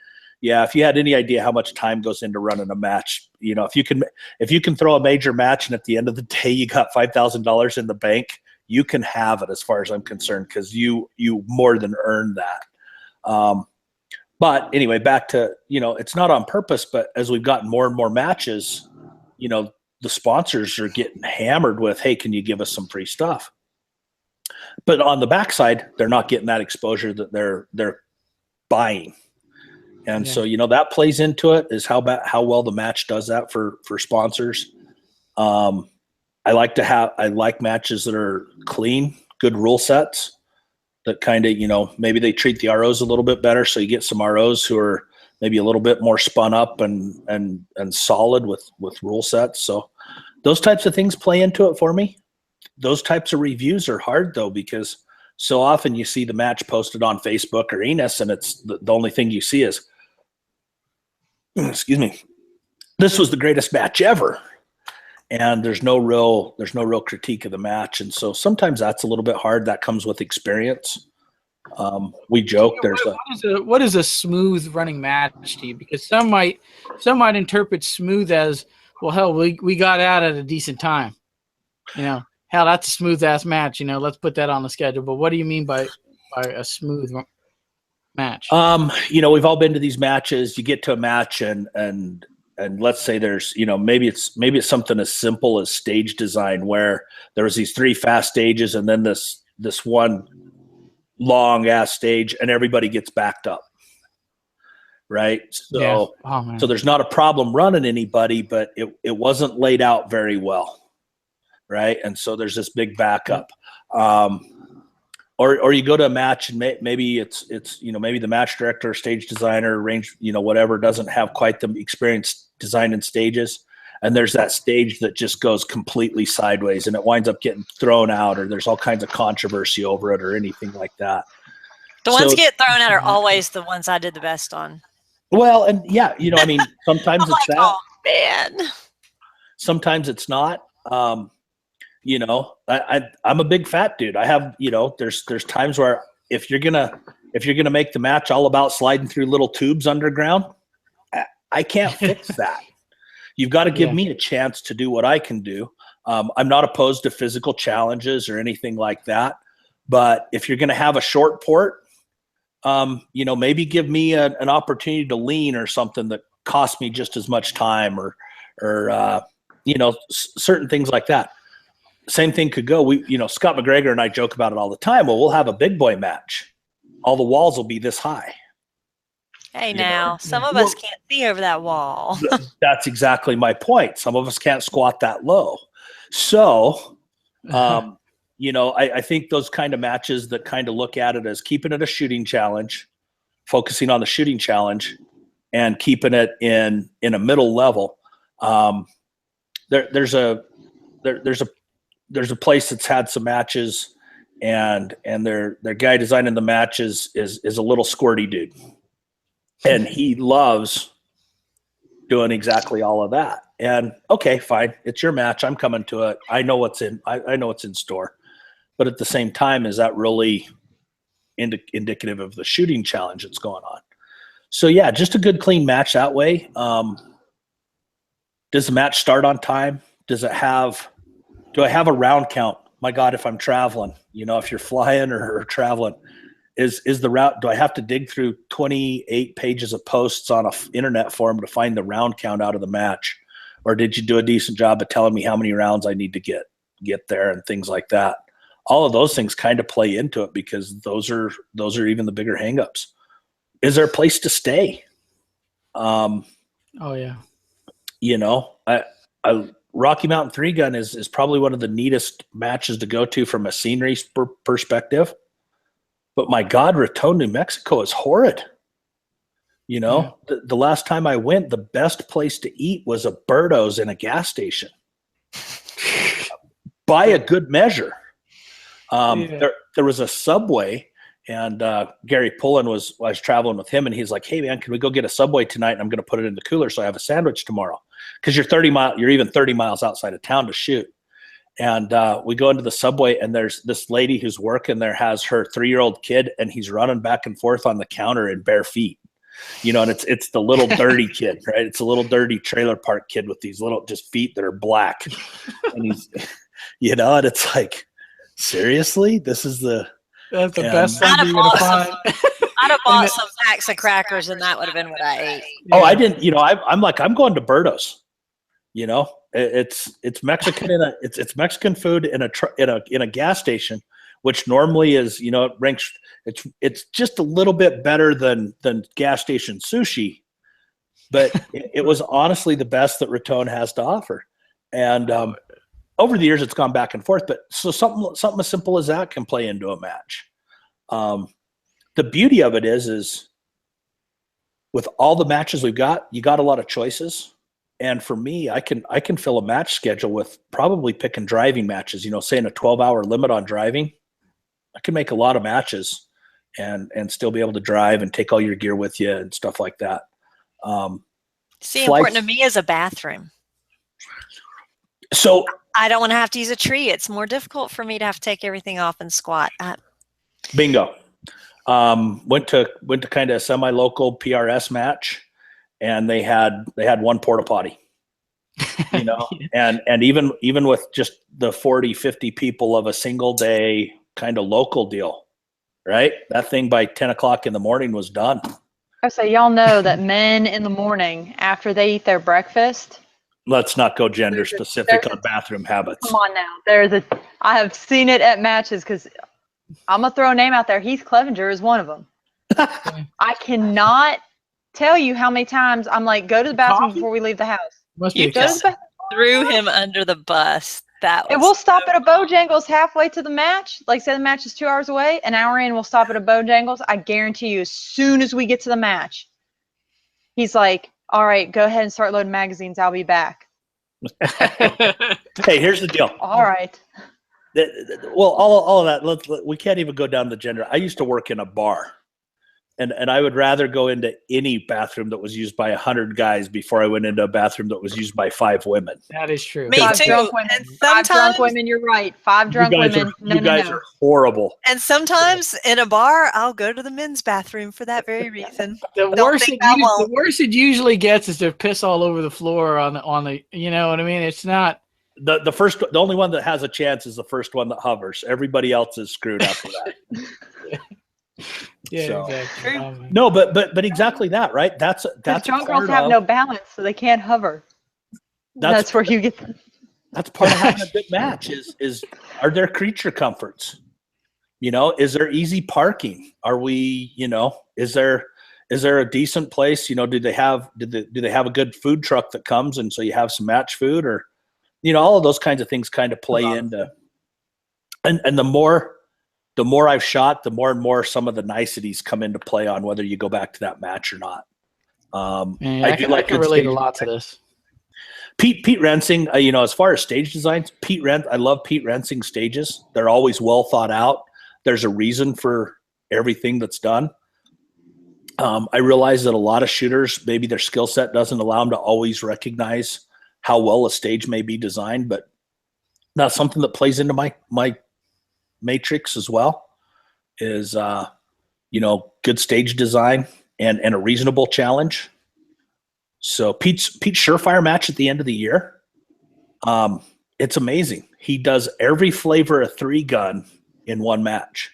Yeah, if you had any idea how much time goes into running a match, if you can throw a major match and at the end of the day you got $5,000 in the bank, you can have it as far as I'm concerned, because you more than earned that. But anyway, back to, it's not on purpose, but as we've gotten more and more matches, the sponsors are getting hammered with, hey, can you give us some free stuff? But on the backside, they're not getting that exposure that they're buying. And so, that plays into it, is how well the match does that for sponsors. I like matches that are clean, good rule sets that kind of, maybe they treat the ROs a little bit better. So you get some ROs who are maybe a little bit more spun up and solid with rule sets. So those types of things play into it for me. Those types of reviews are hard though, because so often you see the match posted on Facebook or Enos, and it's the only thing you see is, excuse me, this was the greatest match ever. And there's no real critique of the match. And so sometimes that's a little bit hard. That comes with experience. We joke what is a smooth running match to you? Because some might interpret smooth as, well, hell, we got out at a decent time. Hell, that's a smooth ass match. Let's put that on the schedule. But what do you mean by a smooth match? We've all been to these matches. You get to a match and let's say there's, maybe it's something as simple as stage design, where there was these 3 fast stages and then this one long ass stage, and everybody gets backed up. Right. So, yeah. So there's not a problem running anybody, but it wasn't laid out very well. Right. And so there's this big backup. Or you go to a match and maybe it's maybe the match director, stage designer, range, whatever, doesn't have quite the experience designing stages, and there's that stage that just goes completely sideways and it winds up getting thrown out, or there's all kinds of controversy over it or anything like that. The ones get thrown out are always the ones I did the best on. Well, and yeah, sometimes it's like, that. Oh man. Sometimes it's not. I'm a big fat dude. I have, there's times where if you're gonna make the match all about sliding through little tubes underground, I can't fix that. You've got to give me a chance to do what I can do. I'm not opposed to physical challenges or anything like that, but if you're gonna have a short port, maybe give me an opportunity to lean or something that costs me just as much time, or certain things like that. Same thing could go. Scott McGregor and I joke about it all the time. Well, we'll have a big boy match. All the walls will be this high. Hey, now, some of us can't see over that wall. That's exactly my point. Some of us can't squat that low. So, I think those kind of matches that kind of look at it as keeping it a shooting challenge, focusing on the shooting challenge, and keeping it in a middle level. There's a place that's had some matches, and their guy designing the matches is a little squirty dude, and he loves doing exactly all of that. And okay, fine, it's your match. I'm coming to it. I know what's in. I know what's in store. But at the same time, is that really indicative of the shooting challenge that's going on? So yeah, just a good clean match that way. Does the match start on time? Do I have a round count? My God, if I'm traveling, if you're flying or traveling, is the route, do I have to dig through 28 pages of posts on an internet forum to find the round count out of the match? Or did you do a decent job of telling me how many rounds I need to get there and things like that? All of those things kind of play into it, because those are even the bigger hangups. Is there a place to stay? Oh yeah. Rocky Mountain 3-Gun is probably one of the neatest matches to go to from a scenery perspective. But my God, Raton, New Mexico is horrid. The last time I went, the best place to eat was a Birdo's in a gas station. By a good measure. There was a Subway, and Gary Pullen I was traveling with him, and he's like, "Hey man, can we go get a Subway tonight? And I'm going to put it in the cooler so I have a sandwich tomorrow." Because you're even 30 miles outside of town to shoot. And we go into the Subway, and there's this lady who's working there, has her 3-year-old kid, and he's running back and forth on the counter in bare feet. And it's the little dirty kid, right? It's a little dirty trailer park kid with these little just feet that are black. And he's, and it's like, seriously, that's the best thing you're gonna find. I'd have bought some packs of crackers, and that would have been what I ate. Oh, I didn't. I'm like, I'm going to Birdo's. It's Mexican it's Mexican food in a gas station, which normally is it ranks. It's just a little bit better than gas station sushi, but it was honestly the best that Raton has to offer. And over the years, it's gone back and forth. But so something as simple as that can play into a match. The beauty of it is with all the matches we've got, you got a lot of choices. And for me, I can fill a match schedule with probably picking driving matches. Saying a 12-hour limit on driving, I can make a lot of matches and still be able to drive and take all your gear with you and stuff like that. Important to me is a bathroom. So I don't want to have to use a tree. It's more difficult for me to have to take everything off and squat. Bingo. Went to kind of a semi-local PRS match, and they had one porta potty, and even with just the 40, 50 people of a single day kind of local deal, right? That thing by 10 o'clock in the morning was done. So y'all know that men in the morning after they eat their breakfast. Let's not go gender specific on bathroom habits. Come on now. I have seen it at matches, because I'm going to throw a name out there. Heath Clevenger is one of them. I cannot tell you how many times I'm like, go to the bathroom before we leave the house. You just threw him under the bus. And we'll stop at a Bojangles halfway to the match. Like, say the match is 2 hours away, an hour in, we'll stop at a Bojangles. I guarantee you, as soon as we get to the match, he's like, all right, go ahead and start loading magazines. I'll be back. Hey, here's the deal. All right. Well, all of that, we can't even go down the gender. I used to work in a bar. And I would rather go into any bathroom that was used by 100 guys before I went into a bathroom that was used by 5 women. That is true. Me too. Drunk women. And Five drunk women, you're right. 5 drunk women. You guys are horrible. And sometimes in a bar, I'll go to the men's bathroom for that very reason. The worst it usually gets is to piss all over the floor on the you know what I mean? It's not the only one that has a chance is the first one that hovers. Everybody else is screwed after that. Yeah, so, exactly. Oh, no, but exactly that, right? That's drunk girls have no balance, so they can't hover. That's where you get. That's part of having a good match. Is are there creature comforts? Is there easy parking? Are we? Is there a decent place? Do they have a good food truck that comes and so you have some match food, or all of those kinds of things kind of play into. And the more I've shot, the more and more some of the niceties come into play on whether you go back to that match or not. I can relate a lot to this. Pete Rensing, as far as stage designs, I love Pete Rensing stages. They're always well thought out. There's a reason for everything that's done. I realize that a lot of shooters, maybe their skill set doesn't allow them to always recognize how well a stage may be designed, but that's something that plays into my matrix as well is, good stage design and a reasonable challenge. So Pete's surefire match at the end of the year, it's amazing. He does every flavor of 3-gun in one match,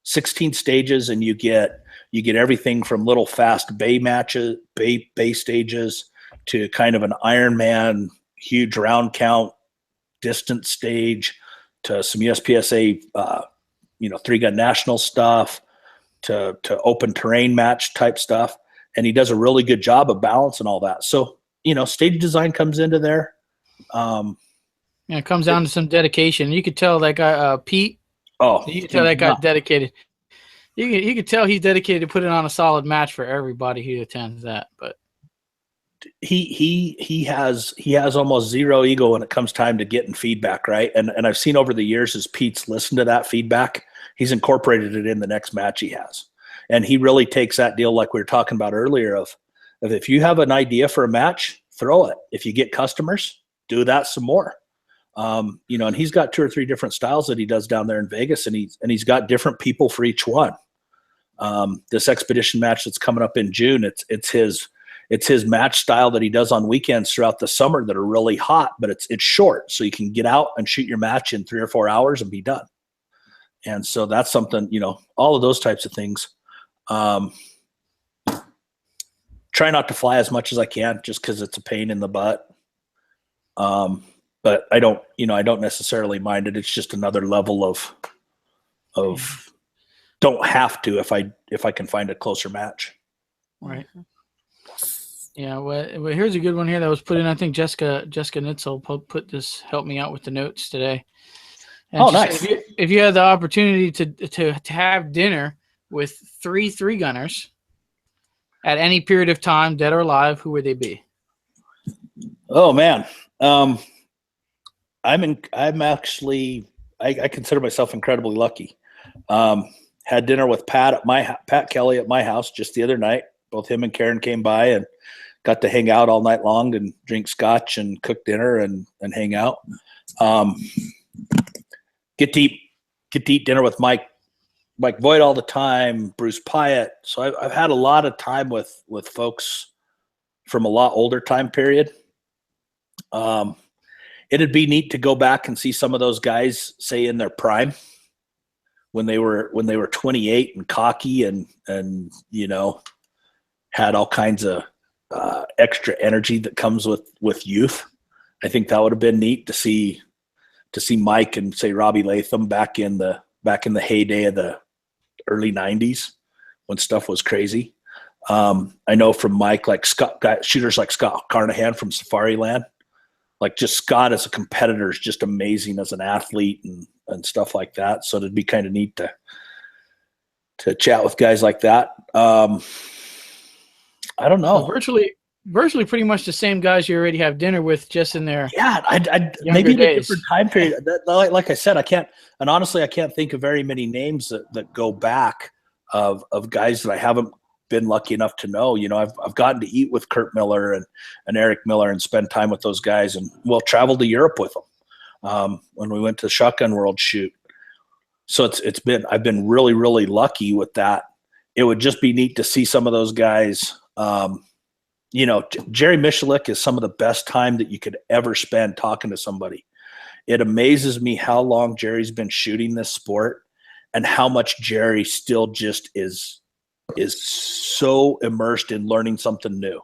16 stages, and you get everything from little fast bay matches, bay stages to kind of an Ironman, huge round count, distance stage to some USPSA, 3-gun national stuff to open terrain match type stuff. And he does a really good job of balancing all that. So, stage design comes into there. It comes down to some dedication. You could tell that guy, Pete. Oh, you could tell that guy dedicated. You could tell he's dedicated to putting on a solid match for everybody who attends that. But he has almost zero ego when it comes time to getting feedback, right? And I've seen over the years as Pete's listened to that feedback, he's incorporated it in the next match he has. And he really takes that deal like we were talking about earlier of if you have an idea for a match, throw it. If you get customers, do that some more. And he's got 2 or 3 different styles that he does down there in Vegas, and he's got different people for each one. This expedition match that's coming up in June, it's his match style that he does on weekends throughout the summer that are really hot, but it's short, so you can get out and shoot your match in 3 or 4 hours and be done. And so that's something, all of those types of things. Try not to fly as much as I can just because it's a pain in the butt. But I don't necessarily mind it. It's just another level of don't have to if I can find a closer match. Right. Yeah. Well, here's a good one here that was put in. I think Jessica Nitzel put this, helped me out with the notes today. And nice. Said, if you had the opportunity to have dinner with 3 3-gunners at any period of time, dead or alive, who would they be? Oh man. I'm actually, I consider myself incredibly lucky. Had dinner with Pat Kelly at my house just the other night. Both him and Karen came by and got to hang out all night long and drink scotch and cook dinner and hang out. Get to eat dinner with Mike Voigt all the time, Bruce Pyatt. So I've had a lot of time with folks from a lot older time period. It'd be neat to go back and see some of those guys, say in their prime, when they were 28 and cocky and had all kinds of extra energy that comes with youth. I think that would have been neat to see Mike and say Robbie Latham back in the heyday of the early 90s when stuff was crazy. I know from Mike, like shooters like Scott Carnahan from Safariland, like just Scott as a competitor is just amazing as an athlete and stuff like that. So it'd be kind of neat to chat with guys like that. I don't know. Well, virtually pretty much the same guys you already have dinner with, just in there. Yeah, I maybe in a different time period. Like I said, I can't think of very many names that go back of guys that I haven't been lucky enough to know. I've gotten to eat with Kurt Miller and Eric Miller and spend time with those guys, and travel to Europe with them when we went to the Shotgun World shoot. So I've been really, really lucky with that. It would just be neat to see some of those guys. Jerry Michalik is some of the best time that you could ever spend talking to somebody. It amazes me how long Jerry's been shooting this sport and how much Jerry still just is so immersed in learning something new.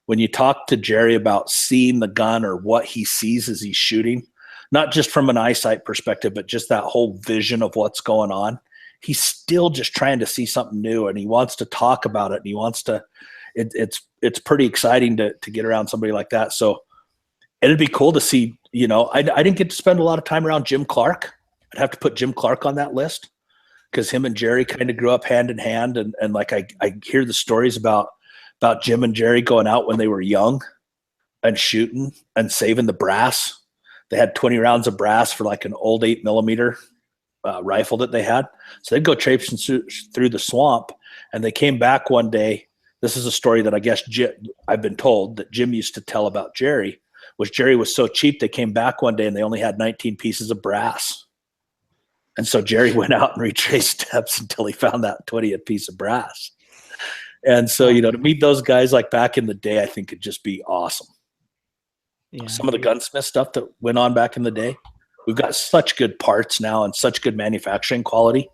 When you talk to Jerry about seeing the gun or what he sees as he's shooting, not just from an eyesight perspective, but just that whole vision of what's going on, he's still just trying to see something new, and he wants to talk about it, and he wants to it's pretty exciting to get around somebody like that. So it'd be cool to see, I didn't get to spend a lot of time around Jim Clark. I'd have to put Jim Clark on that list because him and Jerry kind of grew up hand in hand. And like I hear the stories about Jim and Jerry going out when they were young and shooting and saving the brass. They had 20 rounds of brass for like an old 8mm rifle that they had. So they'd go traipsing through the swamp, and they came back one day. This is a story that I guess I've been told that Jim used to tell about Jerry. Was Jerry was so cheap, they came back one day and they only had 19 pieces of brass. And so Jerry went out and retraced steps until he found that 20th piece of brass. And so, you know, to meet those guys like back in the day, I think it'd just be awesome. Yeah. Some of the gunsmith stuff that went on back in the day, we've got such good parts now and such good manufacturing quality.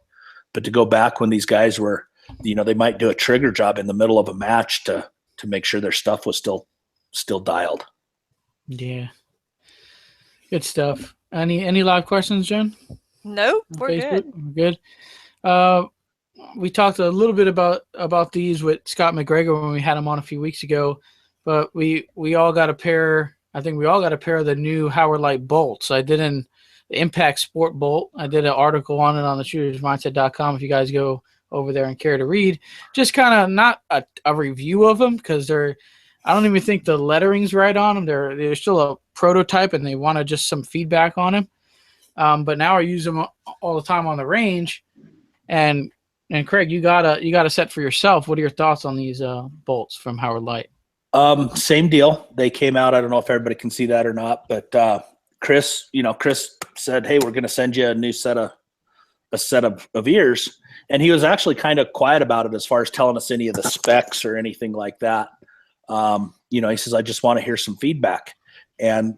But to go back when these guys were, you know, they might do a trigger job in the middle of a match to make sure their stuff was still dialed. Yeah. Good stuff. Any live questions, Jen? Nope, we're Facebook? Good. We're good. We talked a little bit about these with Scott McGregor when we had him on a few weeks ago, but we all got a pair. I think we all got a pair of the new Howard Light bolts. I did the Impact Sport bolt. I did an article on it on the shootersmindset.com if you guys go over there and care to read. Just kind of not a review of them because I don't even think the lettering's right on them. They're still a prototype and they wanted just some feedback on them. But now I use them all the time on the range. And Craig, you got a set for yourself. What are your thoughts on these bolts from Howard Light? Same deal. They came out. I don't know if everybody can see that or not, but Chris said, "Hey, we're going to send you a set of ears." And he was actually kind of quiet about it as far as telling us any of the specs or anything like that. You know, he says, "I just want to hear some feedback." And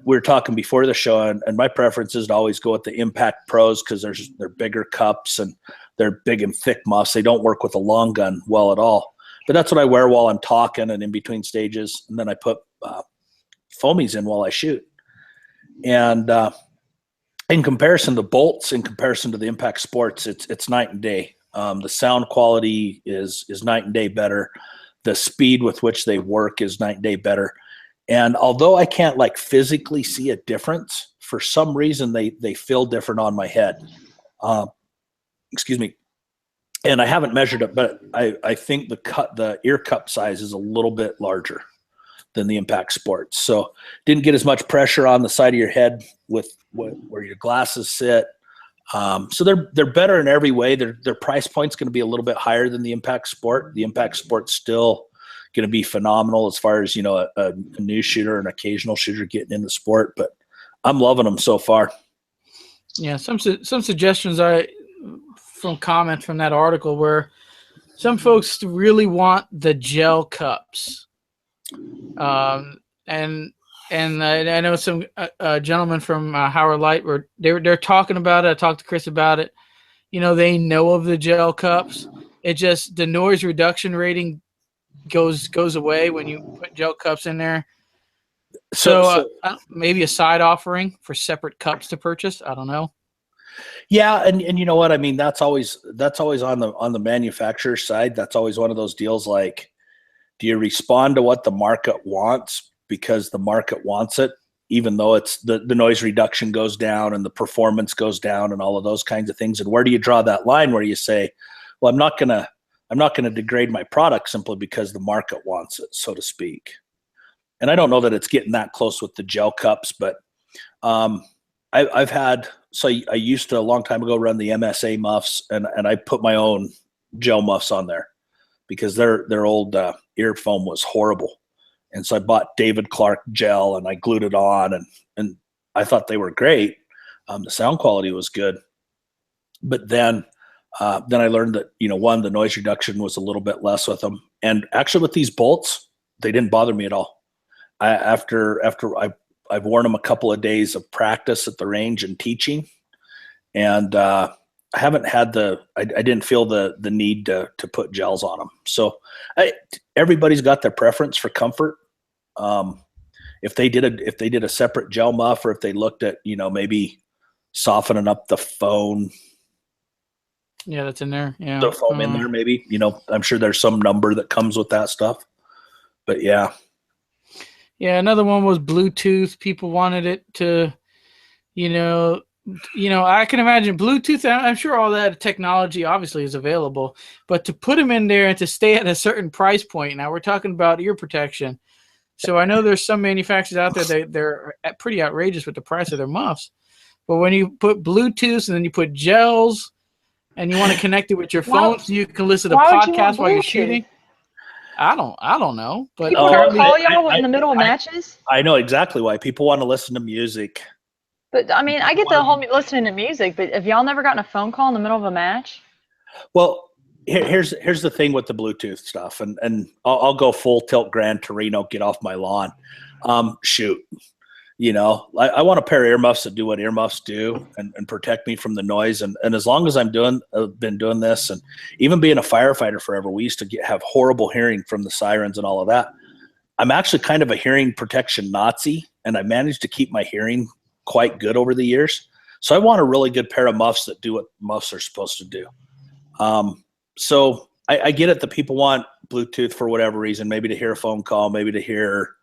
we were talking before the show, and my preference is to always go with the Impact Pros because they're bigger cups and they're big and thick muffs. They don't work with a long gun well at all. But that's what I wear while I'm talking and in between stages. And then I put foamies in while I shoot. And in comparison to bolts, in comparison to the Impact Sports, it's night and day. The sound quality is night and day better. The speed with which they work is night and day better. And although I can't like physically see a difference, for some reason they feel different on my head. Excuse me. And I haven't measured it, but I think the ear cup size is a little bit larger than the Impact Sports. So didn't get as much pressure on the side of your head with where your glasses sit. So they're better in every way. Their price point's going to be a little bit higher than the Impact Sport. The Impact Sport's still going to be phenomenal as far as, you know, a new shooter, an occasional shooter getting in the sport, but I'm loving them so far. Yeah. Some suggestions from comments from that article where some folks really want the gel cups. And I know some gentlemen from Howard Light they're talking about it. I talked to Chris about it. You know, they know of the gel cups. It just, the noise reduction goes away when you put gel cups in there. So maybe a side offering for separate cups to purchase. I don't know. Yeah, and you know what I mean. That's always on the manufacturer side. That's always one of those deals. Like, do you respond to what the market wants because the market wants it, even though it's the noise reduction goes down and the performance goes down and all of those kinds of things? And where do you draw that line where you say, well, I'm not gonna degrade my product simply because the market wants it, so to speak. And I don't know that it's getting that close with the gel cups, but I've had. So I used to a long time ago run the MSA muffs, and I put my own gel muffs on there because their old ear foam was horrible. And so I bought David Clark gel and I glued it on, and I thought they were great. The sound quality was good, but then I learned that, you know, one, the noise reduction was a little bit less with them, and actually with these bolts, they didn't bother me at all. I've worn them a couple of days of practice at the range and teaching, and I haven't had I didn't feel the need to put gels on them. So everybody's got their preference for comfort. If they did a separate gel muff, or if they looked at, you know, maybe softening up the foam. Yeah, that's in there. Yeah, the foam in there, maybe. You know, I'm sure there's some number that comes with that stuff. But yeah. Yeah, another one was Bluetooth. People wanted it to, you know, I can imagine Bluetooth. I'm sure all that technology obviously is available, but to put them in there and to stay at a certain price point. Now we're talking about ear protection. So I know there's some manufacturers out there they're pretty outrageous with the price of their muffs. But when you put Bluetooth and then you put gels and you want to connect it with your phone so you can listen to podcasts while you're shooting. I don't know. But people don't call y'all in the middle of matches? I know exactly why. People want to listen to music. But I mean, I get the whole listening to music, but have y'all never gotten a phone call in the middle of a match? Well, here's the thing with the Bluetooth stuff, and I'll go full tilt Gran Torino, get off my lawn. Shoot. I want a pair of earmuffs that do what earmuffs do and protect me from the noise. And as long as I've been doing this, and even being a firefighter forever, we used to have horrible hearing from the sirens and all of that. I'm actually kind of a hearing protection Nazi, and I managed to keep my hearing quite good over the years. So I want a really good pair of muffs that do what muffs are supposed to do. So I get it that people want Bluetooth for whatever reason, maybe to hear a phone call, maybe to hear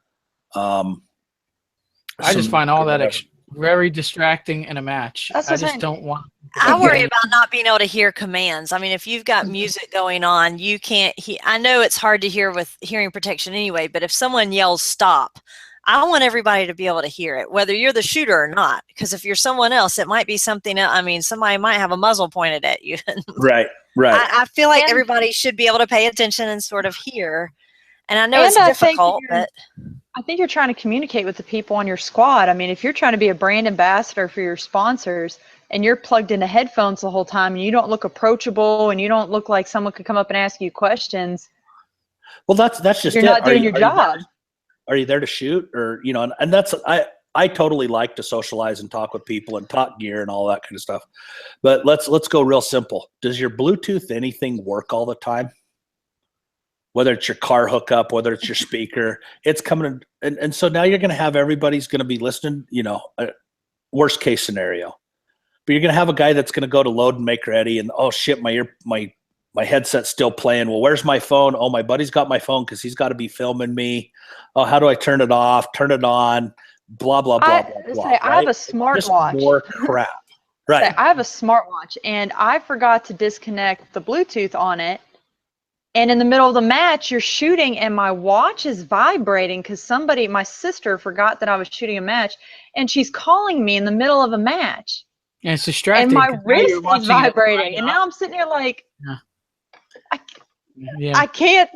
I just find all that very distracting in a match. I just don't want. I worry about not being able to hear commands. I mean, if you've got music going on, you can't hear. I know it's hard to hear with hearing protection anyway, but if someone yells stop, I want everybody to be able to hear it, whether you're the shooter or not. Because if you're someone else, it might be something else. I mean, somebody might have a muzzle pointed at you. Right. I feel like everybody should be able to pay attention and sort of hear. And I know it's difficult, but I think you're trying to communicate with the people on your squad. I mean, if you're trying to be a brand ambassador for your sponsors and you're plugged into headphones the whole time and you don't look approachable and you don't look like someone could come up and ask you questions. Well, that's just you're not doing your job. Are you there to shoot? Or, and that's, I totally like to socialize and talk with people and talk gear and all that kind of stuff. But let's go real simple. Does your Bluetooth anything work all the time? Whether it's your car hookup, whether it's your speaker, it's coming in. And so now you're going to have everybody's going to be listening, worst case scenario. But you're going to have a guy that's going to go to load and make ready and, oh shit, my headset's still playing. Well, where's my phone? Oh, my buddy's got my phone because he's got to be filming me. Oh, how do I turn it off? Turn it on? Blah, blah, blah, blah. I have a smartwatch. More crap. Right. I have a smartwatch and I forgot to disconnect the Bluetooth on it. And in the middle of the match, you're shooting and my watch is vibrating because my sister forgot that I was shooting a match and she's calling me in the middle of a match. And it's distracting. And my wrist is vibrating. And now I'm sitting here like, I can't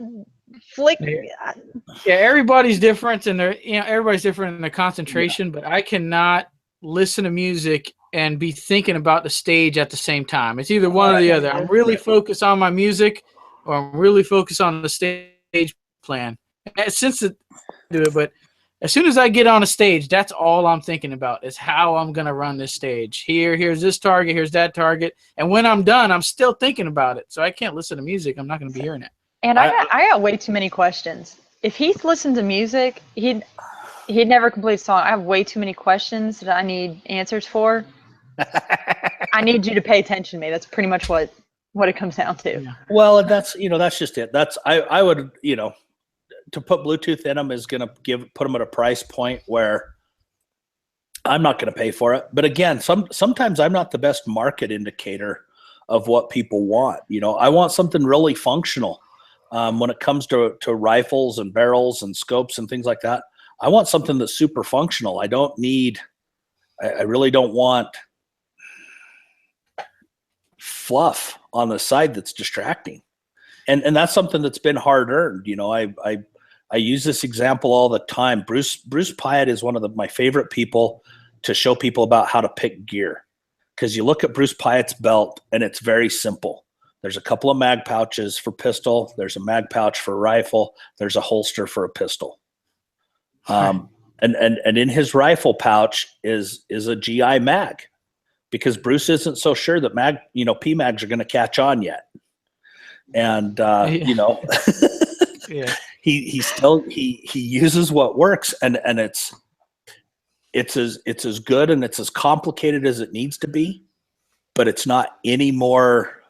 flick. Yeah, everybody's different and everybody's different in their concentration, but I cannot listen to music and be thinking about the stage at the same time. It's either one or the other. I'm really focused on my music or I'm really focused on the stage plan. But as soon as I get on a stage, that's all I'm thinking about is how I'm going to run this stage. Here's this target, here's that target. And when I'm done, I'm still thinking about it. So I can't listen to music. I'm not going to be hearing it. And I got way too many questions. If Heath listened to music, he'd never complete a song. I have way too many questions that I need answers for. I need you to pay attention to me. That's pretty much what it comes down to. Yeah. Well, that's just it. I would, to put Bluetooth in them is going to put them at a price point where I'm not going to pay for it. But again, sometimes I'm not the best market indicator of what people want. I want something really functional. When it comes to rifles and barrels and scopes and things like that, I want something that's super functional. I really don't want fluff on the side that's distracting. And that's something that's been hard earned. I use this example all the time. Bruce Pyatt is one of my favorite people to show people about how to pick gear. Because you look at Bruce Pyatt's belt and it's very simple. There's a couple of mag pouches for pistol. There's a mag pouch for rifle. There's a holster for a pistol. And in his rifle pouch is a GI mag, because Bruce isn't so sure that PMags are going to catch on yet. And he uses what works, and it's as good and it's as complicated as it needs to be, but it's not any more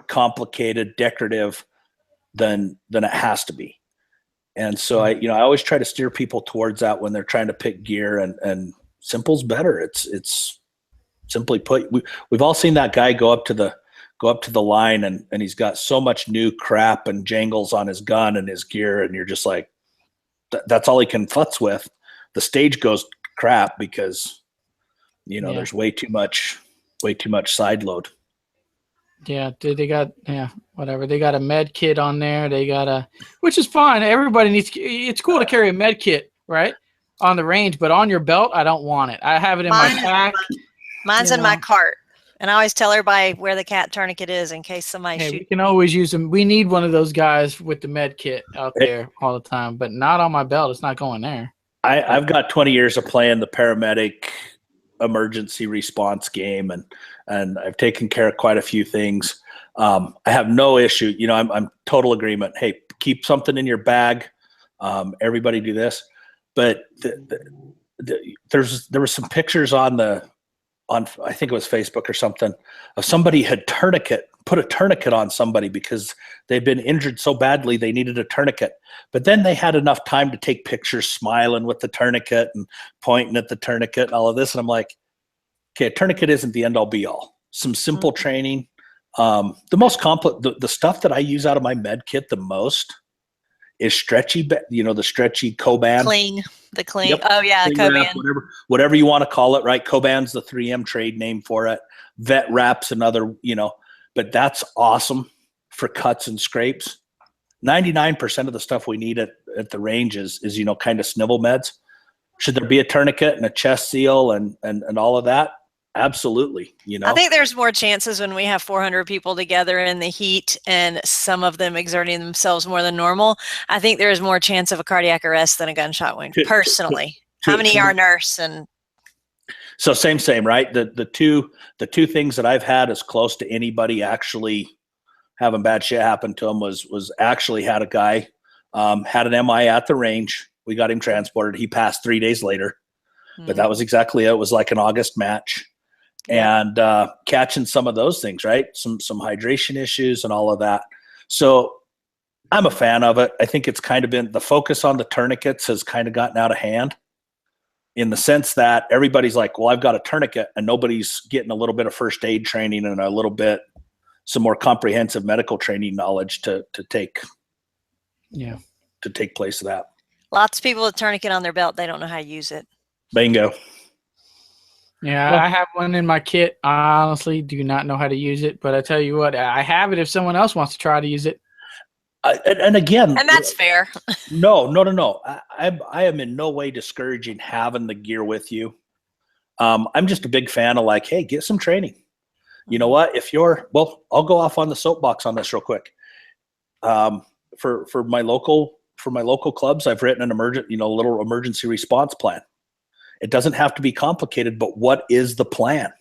complicated, decorative than it has to be. And so I always try to steer people towards that when they're trying to pick gear, and simple's better. Simply put, we've all seen that guy go up to the line and he's got so much new crap and jangles on his gun and his gear, and you're just like, that's all he can futz with. The stage goes crap because there's way too much side load. Yeah, they got whatever. They got a med kit on there. They got which is fine. Everybody needs. It's cool to carry a med kit, right, on the range, but on your belt, I don't want it. I have it in my pack. Mine's in my cart, and I always tell everybody where the cat tourniquet is in case somebody shoots. We can always use them. We need one of those guys with the med kit out there all the time, but not on my belt. It's not going there. I've got 20 years of playing the paramedic emergency response game, and I've taken care of quite a few things. I have no issue. I'm total agreement. Hey, keep something in your bag. Everybody do this. But there were some pictures on I think it was Facebook or something, of somebody had put a tourniquet on somebody because they'd been injured so badly they needed a tourniquet. But then they had enough time to take pictures smiling with the tourniquet and pointing at the tourniquet and all of this. And I'm like, okay, a tourniquet isn't the end all be all. Some simple training. The most complex, the stuff that I use out of my med kit the most is stretchy, the stretchy Coban. The cling. Yep. Oh yeah, Cling Coban. Wrap, whatever you want to call it, right? Coban's the 3M trade name for it. Vet Wrap's another, but that's awesome for cuts and scrapes. 99% of the stuff we need at the range is kind of snivel meds. Should there be a tourniquet and a chest seal and all of that? Absolutely. I think there's more chances when we have 400 people together in the heat and some of them exerting themselves more than normal. I think there is more chance of a cardiac arrest than a gunshot wound, personally. How many are nurse? And so same, right? The two things that I've had as close to anybody actually having bad shit happen to him was actually had a guy had an MI at the range. We got him transported. He passed 3 days later, but that was exactly it. It was like an August match. And catching some of those things, right? Some hydration issues and all of that. So I'm a fan of it. I think it's kind of been the focus on the tourniquets has kind of gotten out of hand in the sense that everybody's like, well, I've got a tourniquet, and nobody's getting a little bit of first aid training and a little bit some more comprehensive medical training knowledge to take place of that. Lots of people with tourniquet on their belt, they don't know how to use it. Bingo. Yeah, I have one in my kit. I honestly do not know how to use it, but I tell you what, I have it if someone else wants to try to use it. And again, and that's fair. No. I am in no way discouraging having the gear with you. I'm just a big fan of like, hey, get some training. You know what? I'll go off on the soapbox on this real quick. For my local clubs, I've written a little emergency response plan. It doesn't have to be complicated, but what is the plan?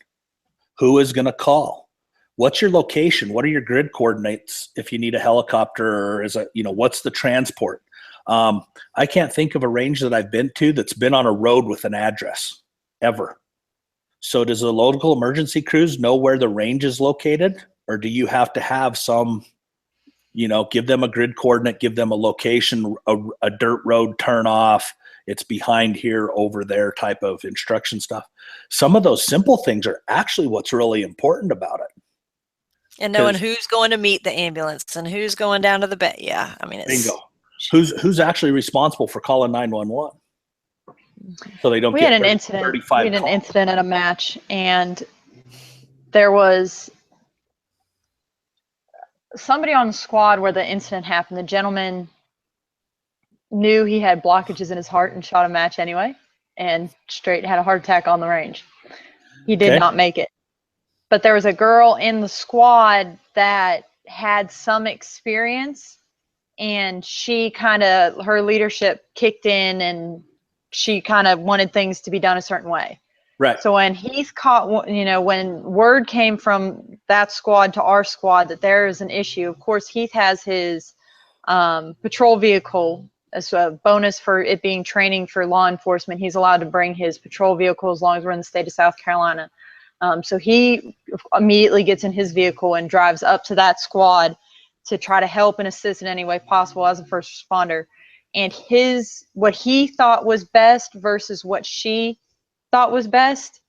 Who is going to call? What's your location? What are your grid coordinates if you need a helicopter, or what's the transport? I can't think of a range that I've been to that's been on a road with an address ever. So does the local emergency crews know where the range is located, or do you have to have some, give them a grid coordinate, give them a location, a dirt road turn off, it's behind here, over there type of instruction stuff. Some of those simple things are actually what's really important about it. And knowing who's going to meet the ambulance and who's going down to the bed. Yeah, I mean, it's bingo. Who's actually responsible for calling 911? So they don't. We had an incident at a match, and there was somebody on the squad where the incident happened. The gentleman knew he had blockages in his heart and shot a match anyway, and straight had a heart attack on the range. He did not make it. But there was a girl in the squad that had some experience, and she her leadership kicked in, and she kind of wanted things to be done a certain way. Right. So when Heath caught, when word came from that squad to our squad that there is an issue, of course, Heath has his patrol vehicle as a bonus for it being training for law enforcement. He's allowed to bring his patrol vehicle as long as we're in the state of South Carolina. So he immediately gets in his vehicle and drives up to that squad to try to help and assist in any way possible as a first responder. And what he thought was best versus what she thought was best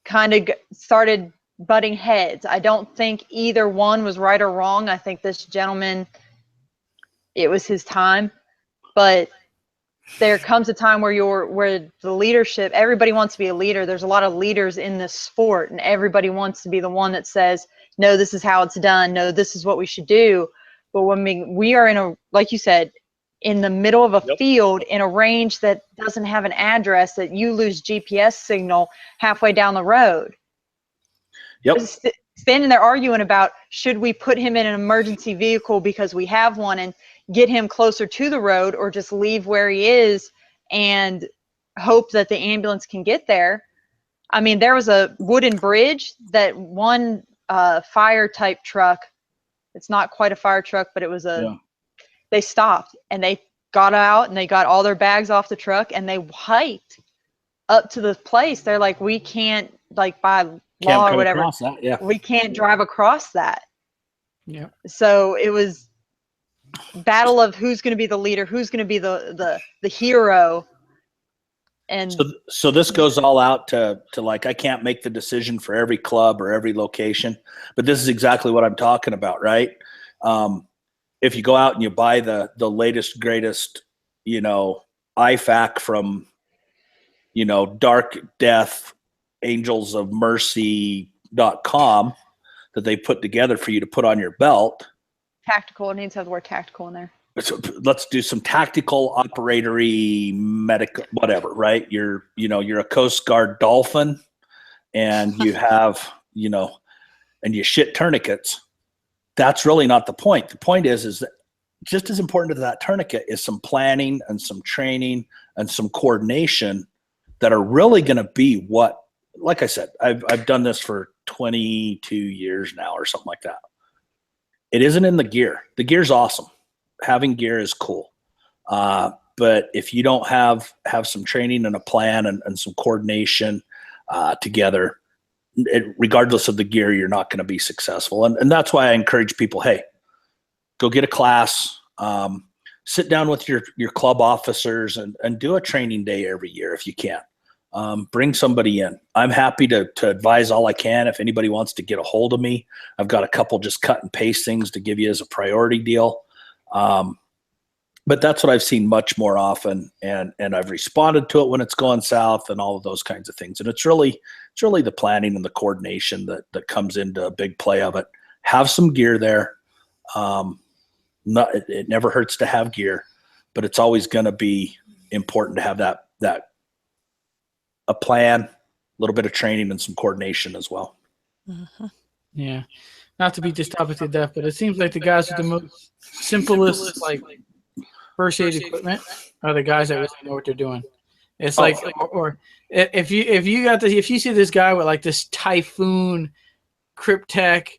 kind of started butting heads. I don't think either one was right or wrong. I think this gentleman, it was his time, but there comes a time where the leadership, everybody wants to be a leader. There's a lot of leaders in this sport, and everybody wants to be the one that says, no, this is how it's done. No, this is what we should do. But when we are in a, like you said, in the middle of a field in a range that doesn't have an address, that you lose GPS signal halfway down the road. Yep. Standing there arguing about, should we put him in an emergency vehicle because we have one and get him closer to the road, or just leave where he is and hope that the ambulance can get there. I mean, there was a wooden bridge that one fire type truck, it's not quite a fire truck, but it was they stopped and they got out and they got all their bags off the truck and they hiked up to the place. They're like, we can't, like, by law or whatever, we can't drive across that. Yeah. So it was battle of who's going to be the leader, who's going to be the hero. And so this goes all out to like, I can't make the decision for every club or every location, but this is exactly what I'm talking about, right? If you go out and you buy the latest, greatest, IFAC from, Dark Death, Angels of Mercy.com that they put together for you to put on your belt. Tactical, it needs to have the word tactical in there. So let's do some tactical, operatory, medical, whatever, right? You're a Coast Guard dolphin and you have, and you shit tourniquets. That's really not the point. The point is that just as important to that tourniquet is some planning and some training and some coordination that are really going to be what, like I said, I've done this for 22 years now or something like that. It isn't in the gear. The gear's awesome. Having gear is cool. But if you don't have some training and a plan and some coordination together, regardless of the gear, you're not going to be successful. And that's why I encourage people, hey, go get a class, sit down with your club officers and do a training day every year if you can. Bring somebody in. I'm happy to advise all I can. If anybody wants to get a hold of me, I've got a couple just cut and paste things to give you as a priority deal. But that's what I've seen much more often, and I've responded to it when it's going south and all of those kinds of things. And it's really the planning and the coordination that comes into a big play of it. Have some gear there. It never hurts to have gear, but it's always going to be important to have that a plan, a little bit of training, and some coordination as well. Mm-hmm. Yeah. Not to beat this topic to death, but it seems like the guys with the most simplest, like, first aid equipment are the guys that really know what they're doing. It's like, or if you see this guy with like this Typhoon Cryptech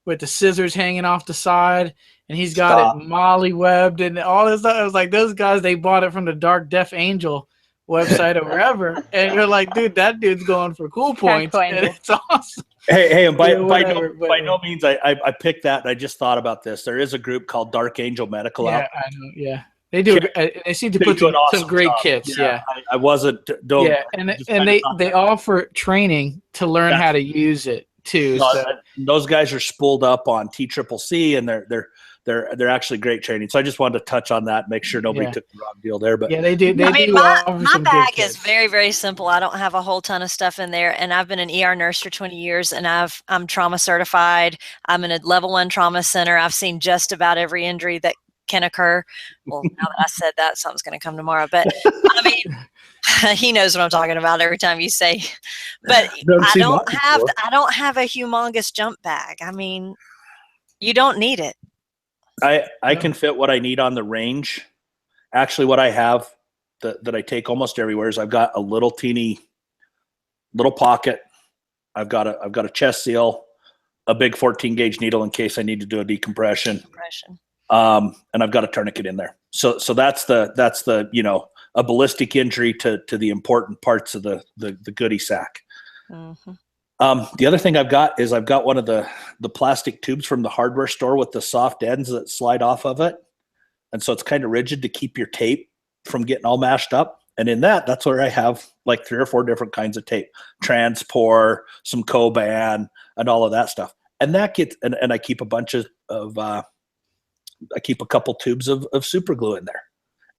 with the scissors hanging off the side, and he's got it molly webbed and all this stuff, it was like those guys, they bought it from the Dark Death Angel website or wherever, and you're like, dude, that dude's going for cool points, and it's awesome. Hey, and by no means I picked that, and I just thought about this. There is a group called Dark Angel Medical. Yeah, I know. Yeah, they do. They seem to put some great kits. Yeah, I wasn't. Don't. Yeah, and they offer training to learn how to use it too. No, so. Those guys are spooled up on TCCC, and they're actually great training. So I just wanted to touch on that, make sure nobody took the wrong deal there. But yeah, they do. My bag is very, very simple. I don't have a whole ton of stuff in there, and I've been an ER nurse for 20 years, and I'm trauma certified. I'm in a level 1 trauma center. I've seen just about every injury that can occur. Well, now that I said that, something's going to come tomorrow. But I mean, he knows what I'm talking about every time you say. But I don't have a humongous jump bag. I mean, you don't need it. I can fit what I need on the range. Actually, what I have that I take almost everywhere is I've got a little teeny little pocket. I've got a chest seal, a big 14 gauge needle in case I need to do a decompression. And I've got a tourniquet in there. So that's the a ballistic injury to the important parts of the goodie sack. Mm-hmm. The other thing I've got one of the plastic tubes from the hardware store with the soft ends that slide off of it. And so it's kind of rigid to keep your tape from getting all mashed up. And in that's where I have like 3 or 4 different kinds of tape, Transport, some Coban, and all of that stuff. And that gets, and I keep a bunch of I keep a couple tubes of super glue in there.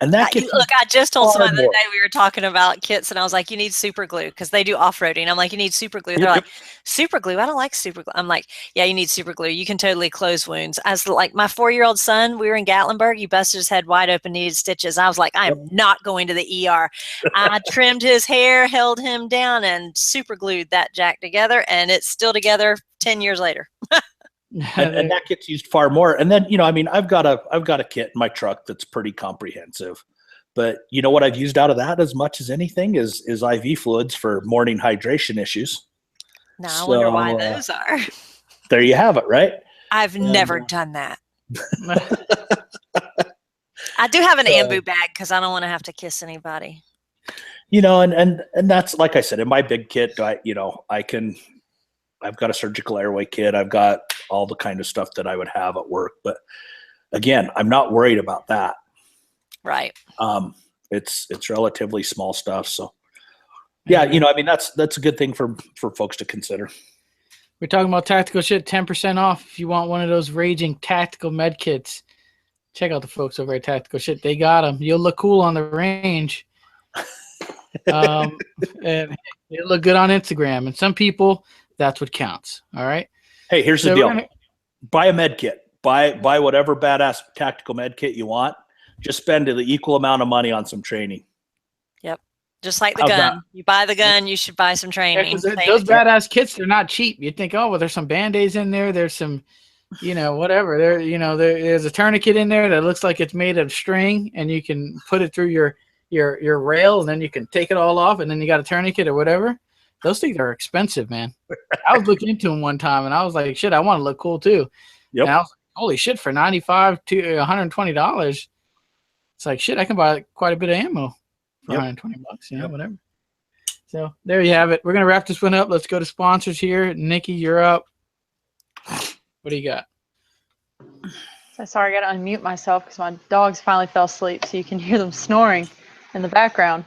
And that gets, look, I just told far somebody the more. other day we were talking about kits, and I was like, you need super glue because they do off-roading. I'm like, you need super glue. They're like, super glue? I don't like super glue. I'm like, yeah, you need super glue. You can totally close wounds. As like my 4-year-old son, we were in Gatlinburg. He busted his head wide open, needed stitches. I was like, I am not going to the ER. I trimmed his hair, held him down, and super glued that jack together, and it's still together 10 years later. and that gets used far more. And then, you know, I mean, I've got a kit in my truck that's pretty comprehensive, but you know what I've used out of that as much as anything is IV fluids for morning hydration issues. Now I wonder why those are. There you have it, right? I've never done that. I do have an Ambu bag because I don't want to have to kiss anybody. You know, and that's, like I said, in my big kit, I've got a surgical airway kit. I've got all the kind of stuff that I would have at work. But again, I'm not worried about that. Right. It's relatively small stuff. So yeah, you know, I mean, that's a good thing for folks to consider. We're talking about tactical shit, 10% off if you want one of those raging tactical med kits. Check out the folks over at Tactical Shit. They got them. You'll look cool on the range. And you'll look good on Instagram. And some people, that's what counts. All right. Hey, here's the deal. Buy a med kit. Buy whatever badass tactical med kit you want. Just spend the equal amount of money on some training. Yep. Just like the gun. You buy the gun, you should buy some training. Yeah, those badass kits, they're not cheap. You think, oh, well, there's some Band-Aids in there. There's some, you know, whatever. There's a tourniquet in there that looks like it's made of string, and you can put it through your rail, and then you can take it all off, and then you got a tourniquet or whatever. Those things are expensive, man. I was looking into them one time, and I was like, shit, I want to look cool too. Yep. And I was like, holy shit, for $95 to $120, it's like, shit, I can buy quite a bit of ammo for $120, you know, whatever. So there you have it. We're going to wrap this one up. Let's go to sponsors here. Nikki, you're up. What do you got? Sorry, I got to unmute myself because my dogs finally fell asleep, so you can hear them snoring in the background.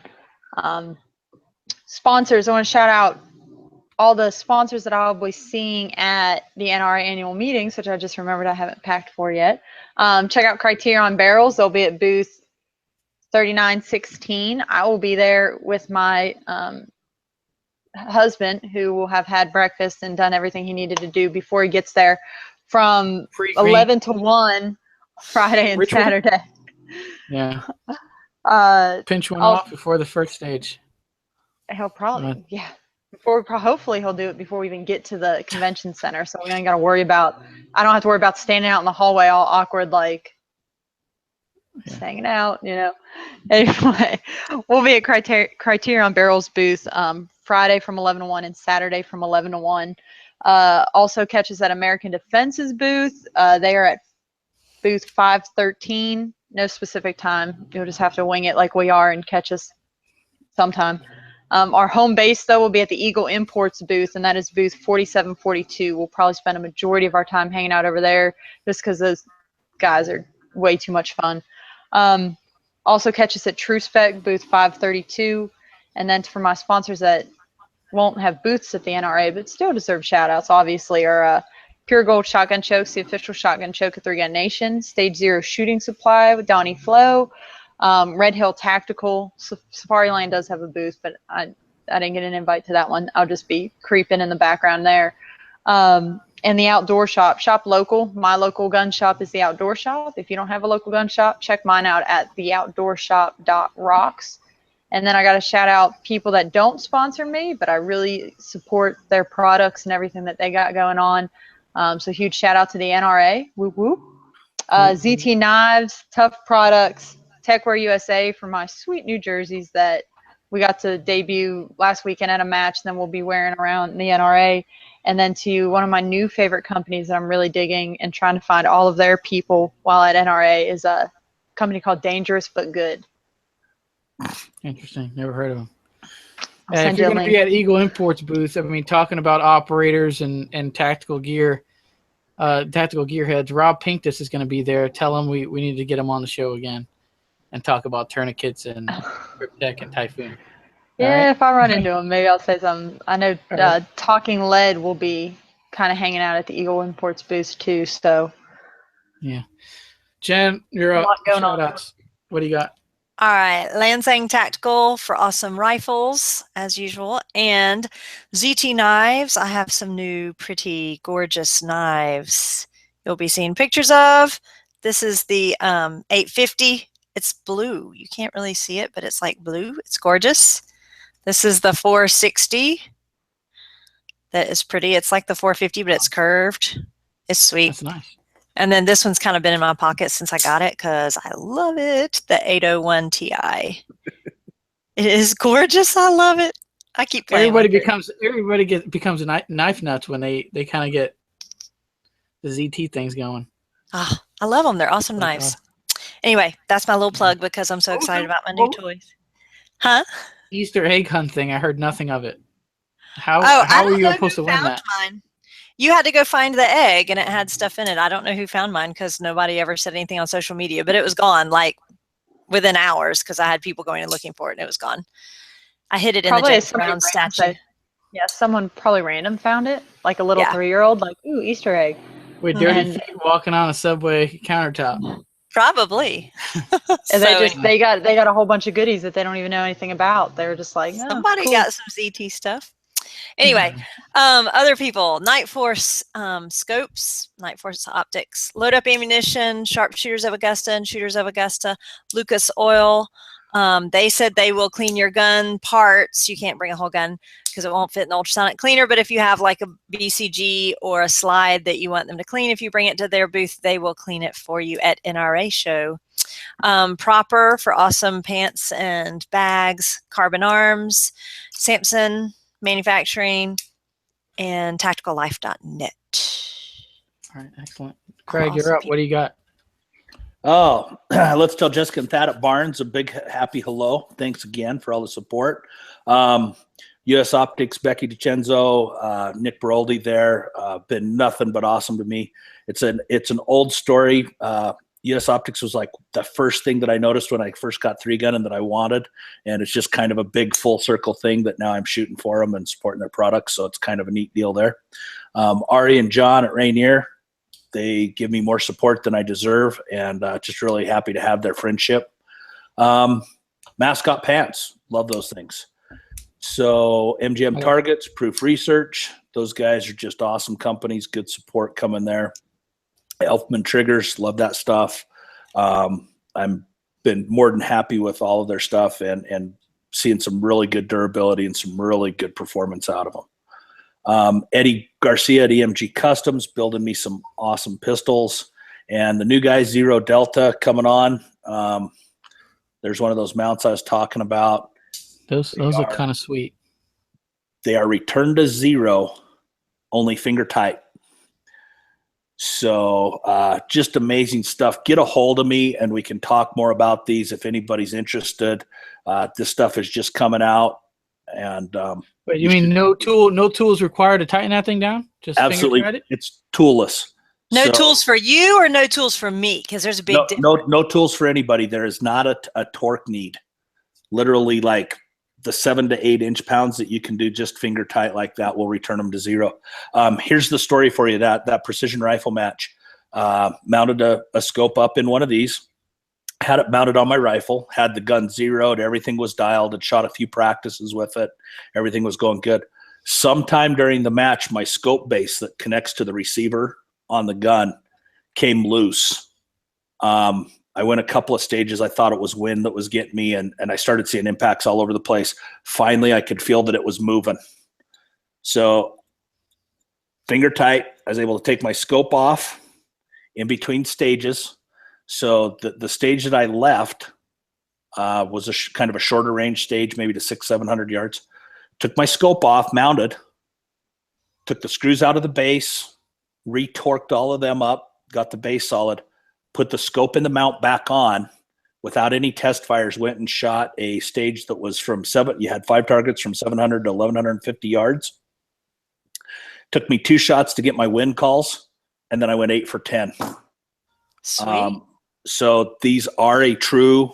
Sponsors, I want to shout out all the sponsors that I'll be seeing at the NRA annual meetings, which I just remembered I haven't packed for yet. Check out Criterion Barrels. They'll be at booth 3916. I will be there with my husband, who will have had breakfast and done everything he needed to do before he gets there, from 11 to 1 Friday and Saturday. Yeah. Pinch one off before the first stage. He'll probably, hopefully he'll do it before we even get to the convention center. So we ain't got to worry about, I don't have to worry about standing out in the hallway all awkward, like just hanging out, you know. Anyway, we'll be at Criterion Barrels booth Friday from 11 to 1 and Saturday from 11 to 1. Also catch us at American Defense's booth. They are at booth 513. No specific time. You'll just have to wing it like we are and catch us sometime. Our home base, though, will be at the Eagle Imports booth, and that is booth 4742. We'll probably spend a majority of our time hanging out over there just because those guys are way too much fun. Also catch us at True Spec, booth 532. And then for my sponsors that won't have booths at the NRA but still deserve shout-outs, obviously, are Pure Gold Shotgun Chokes, the official shotgun choke of 3 Gun Nation, Stage Zero Shooting Supply with Donnie Flo, Red Hill Tactical. Safari Lane does have a booth, but I didn't get an invite to that one. I'll just be creeping in the background there. And the Outdoor Shop. Shop local. My local gun shop is the Outdoor Shop. If you don't have a local gun shop, check mine out at theoutdoorshop.rocks. And then I got to shout out people that don't sponsor me, but I really support their products and everything that they got going on. So huge shout out to the NRA. Whoop whoop. ZT Knives, Tough Products, Techwear USA for my sweet new jerseys that we got to debut last weekend at a match, then we'll be wearing around the NRA. And then to one of my new favorite companies that I'm really digging and trying to find all of their people while at NRA is a company called Dangerous But Good. Interesting. Never heard of them. If you're going to be at Eagle Imports booth, I mean, talking about operators and tactical gear heads, Rob Pincus is going to be there. Tell him we need to get him on the show again. and talk about tourniquets and Cryptek and Typhoon. Yeah, right. if I run into them, maybe I'll say something. I know right. Talking Lead will be kind of hanging out at the Eagle Imports booth too. So Yeah. Jen, you're a up. lot going on. Shout-outs. What do you got? All right, Lansing Tactical for awesome rifles, as usual, and ZT Knives. I have some new pretty gorgeous knives you'll be seeing pictures of. This is the 850. It's blue. You can't really see it, but it's like blue. It's gorgeous. This is the 460. That is pretty. It's like the 450, but it's curved. It's sweet. That's nice. And then this one's kind of been in my pocket since I got it because I love it. The 801 Ti. It is gorgeous. I love it. I keep playing. Everybody becomes knife nuts when they kind of get the ZT things going. Oh, I love them. They're awesome knives. Anyway, that's my little plug because I'm so excited about my new toys. Huh? Easter egg hunt thing. I heard nothing of it. How were you supposed to win that? Mine. You had to go find the egg, and it had stuff in it. I don't know who found mine because nobody ever said anything on social media, but it was gone like within hours because I had people going and looking for it, and it was gone. I hid it in the James Brown statue. Yeah, someone probably random found it, like a little 3-year-old, like, ooh, Easter egg. With dirty feet walking on a subway countertop. Probably. And they got a whole bunch of goodies that they don't even know anything about. They were just like, oh, somebody cool. got some ZT stuff. Anyway, other people, Night Force scopes, Night Force optics, load up ammunition, Sharpshooters of Augusta and Shooters of Augusta, Lucas Oil. They said they will clean your gun parts. You can't bring a whole gun because it won't fit in the ultrasonic cleaner. But if you have like a BCG or a slide that you want them to clean, if you bring it to their booth, they will clean it for you at NRA show. Proper for awesome pants and bags, Carbon Arms, Samson Manufacturing, and tacticallife.net. All right, excellent. Craig, you're up. What do you got? Oh, let's tell Jessica and Thad at Barnes a big happy hello. Thanks again for all the support. US Optics, Becky DiCenzo, Nick Baroldi there, been nothing but awesome to me. It's an old story. US Optics was like the first thing that I noticed when I first got 3-gun and that I wanted. And it's just kind of a big full circle thing that now I'm shooting for them and supporting their products. So it's kind of a neat deal there. Ari and John at Rainier, they give me more support than I deserve, and just really happy to have their friendship. Mascot Pants, love those things. So MGM Targets, Proof Research, those guys are just awesome companies, good support coming there. Elfman Triggers, love that stuff. I'm been more than happy with all of their stuff and seeing some really good durability and some really good performance out of them. Eddie Garcia at EMG Customs building me some awesome pistols, and the new guy Zero Delta coming on. There's one of those mounts I was talking about. Those are kind of sweet. They are return to zero, only finger tight. So just amazing stuff. Get a hold of me and we can talk more about these if anybody's interested. This stuff is just coming out. And wait, you mean no tools required to tighten that thing down? Just absolutely, it's toolless. No tools for you or no tools for me? Because there's a big difference. No tools for anybody. There is not a torque need. Literally, like the 7 to 8 inch pounds that you can do just finger tight like that will return them to zero. Here's the story for you. That precision rifle match, mounted a scope up in one of these, had it mounted on my rifle, had the gun zeroed, everything was dialed, had shot a few practices with it, everything was going good. Sometime during the match, my scope base that connects to the receiver on the gun came loose. I went a couple of stages. I thought it was wind that was getting me, and I started seeing impacts all over the place. Finally, I could feel that it was moving. So finger tight, I was able to take my scope off in between stages. So the stage that I left was kind of a shorter range stage, maybe to 600-700 yards. Took my scope off, mounted, took the screws out of the base, retorqued all of them up, got the base solid, put the scope in the mount back on without any test fires, went and shot a stage that was from you had 5 targets from 700 to 1,150 yards. Took me 2 shots to get my wind calls, and then I went 8 for 10. Sweet. So these are a true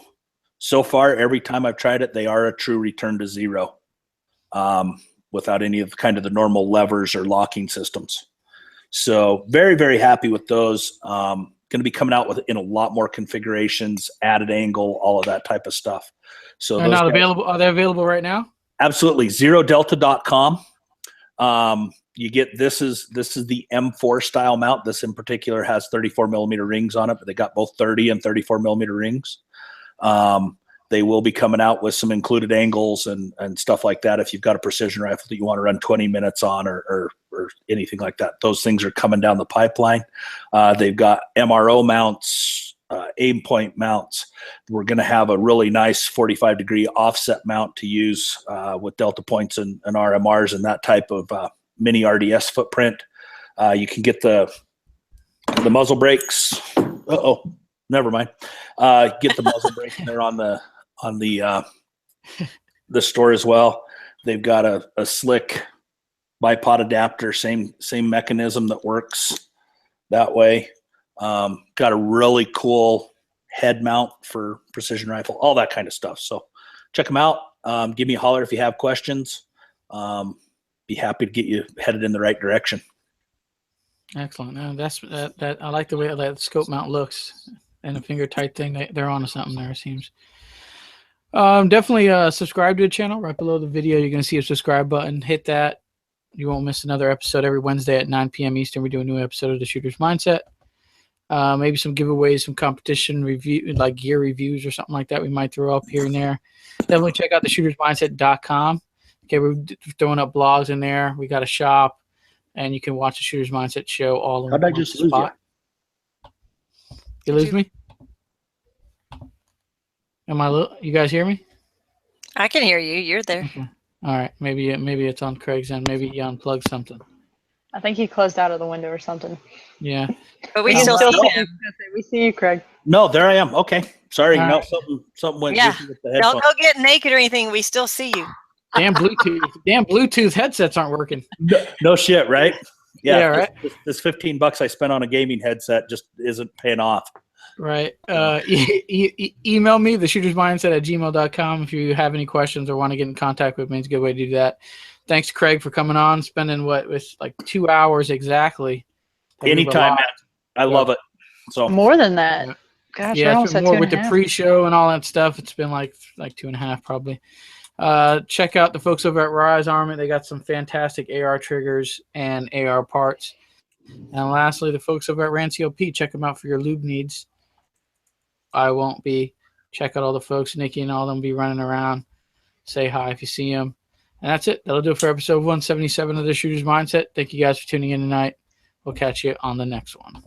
So far, every time I've tried it, they are a true return to zero, without any of kind of the normal levers or locking systems. So very, very happy with those. Going to be coming out in a lot more configurations, added angle, all of that type of stuff. So They're not available. Are they available right now? Absolutely. ZeroDelta.com. You get this is the M4 style mount. This in particular has 34 millimeter rings on it, but they got both 30 and 34 millimeter rings. They will be coming out with some included angles and stuff like that. If you've got a precision rifle that you want to run 20 minutes on or anything like that, those things are coming down the pipeline. They've got MRO mounts, aim point mounts. We're going to have a really nice 45-degree offset mount to use with delta points and RMRs and that type of mini RDS footprint. You can get the muzzle brakes. Never mind. Get the muzzle brakes there on the store as well. They've got a slick bipod adapter, same mechanism that works that way. Got a really cool head mount for precision rifle, all that kind of stuff. So check them out. Give me a holler if you have questions. Be happy to get you headed in the right direction. Excellent. No, that I like the way that scope mount looks and a finger tight thing. They're onto something there, it seems. Definitely subscribe to the channel. Right below the video, you're going to see a subscribe button. Hit that. You won't miss another episode every Wednesday at 9 p.m. Eastern. We do a new episode of The Shooter's Mindset. Maybe some giveaways, some competition review, like gear reviews or something like that we might throw up here and there. Definitely check out theshootersmindset.com. Okay, we're throwing up blogs in there. We got a shop, and you can watch the Shooter's Mindset show all in one spot. How'd I just lose you? You lose me? You guys hear me? I can hear you. You're there. Okay. All right. Maybe it's on Craig's end. Maybe he unplugged something. I think he closed out of the window or something. Yeah. But we still see him. We see you, Craig. No, there I am. Okay. Sorry. All no, right. something went Yeah. with the headphones. Don't go get naked or anything. We still see you. Damn Bluetooth headsets aren't working. No shit, right? Yeah, right. This $15 I spent on a gaming headset just isn't paying off. Right. Email me, theshootersmindset@gmail.com, if you have any questions or want to get in contact with me. It's a good way to do that. Thanks, Craig, for coming on, spending with like 2 hours exactly. Anytime, man. I love it. So more than that. Gosh, yeah, it's been more with the 2.5. pre-show and all that stuff. It's been like 2.5 probably. Check out the folks over at Rise Armament. They got some fantastic AR triggers and AR parts. And lastly, the folks over at RANCOP, check them out for your lube needs. I won't be. Check out all the folks. Nikki and all them be running around. Say hi if you see them. And that's it. That'll do it for episode 177 of The Shooter's Mindset. Thank you guys for tuning in tonight. We'll catch you on the next one.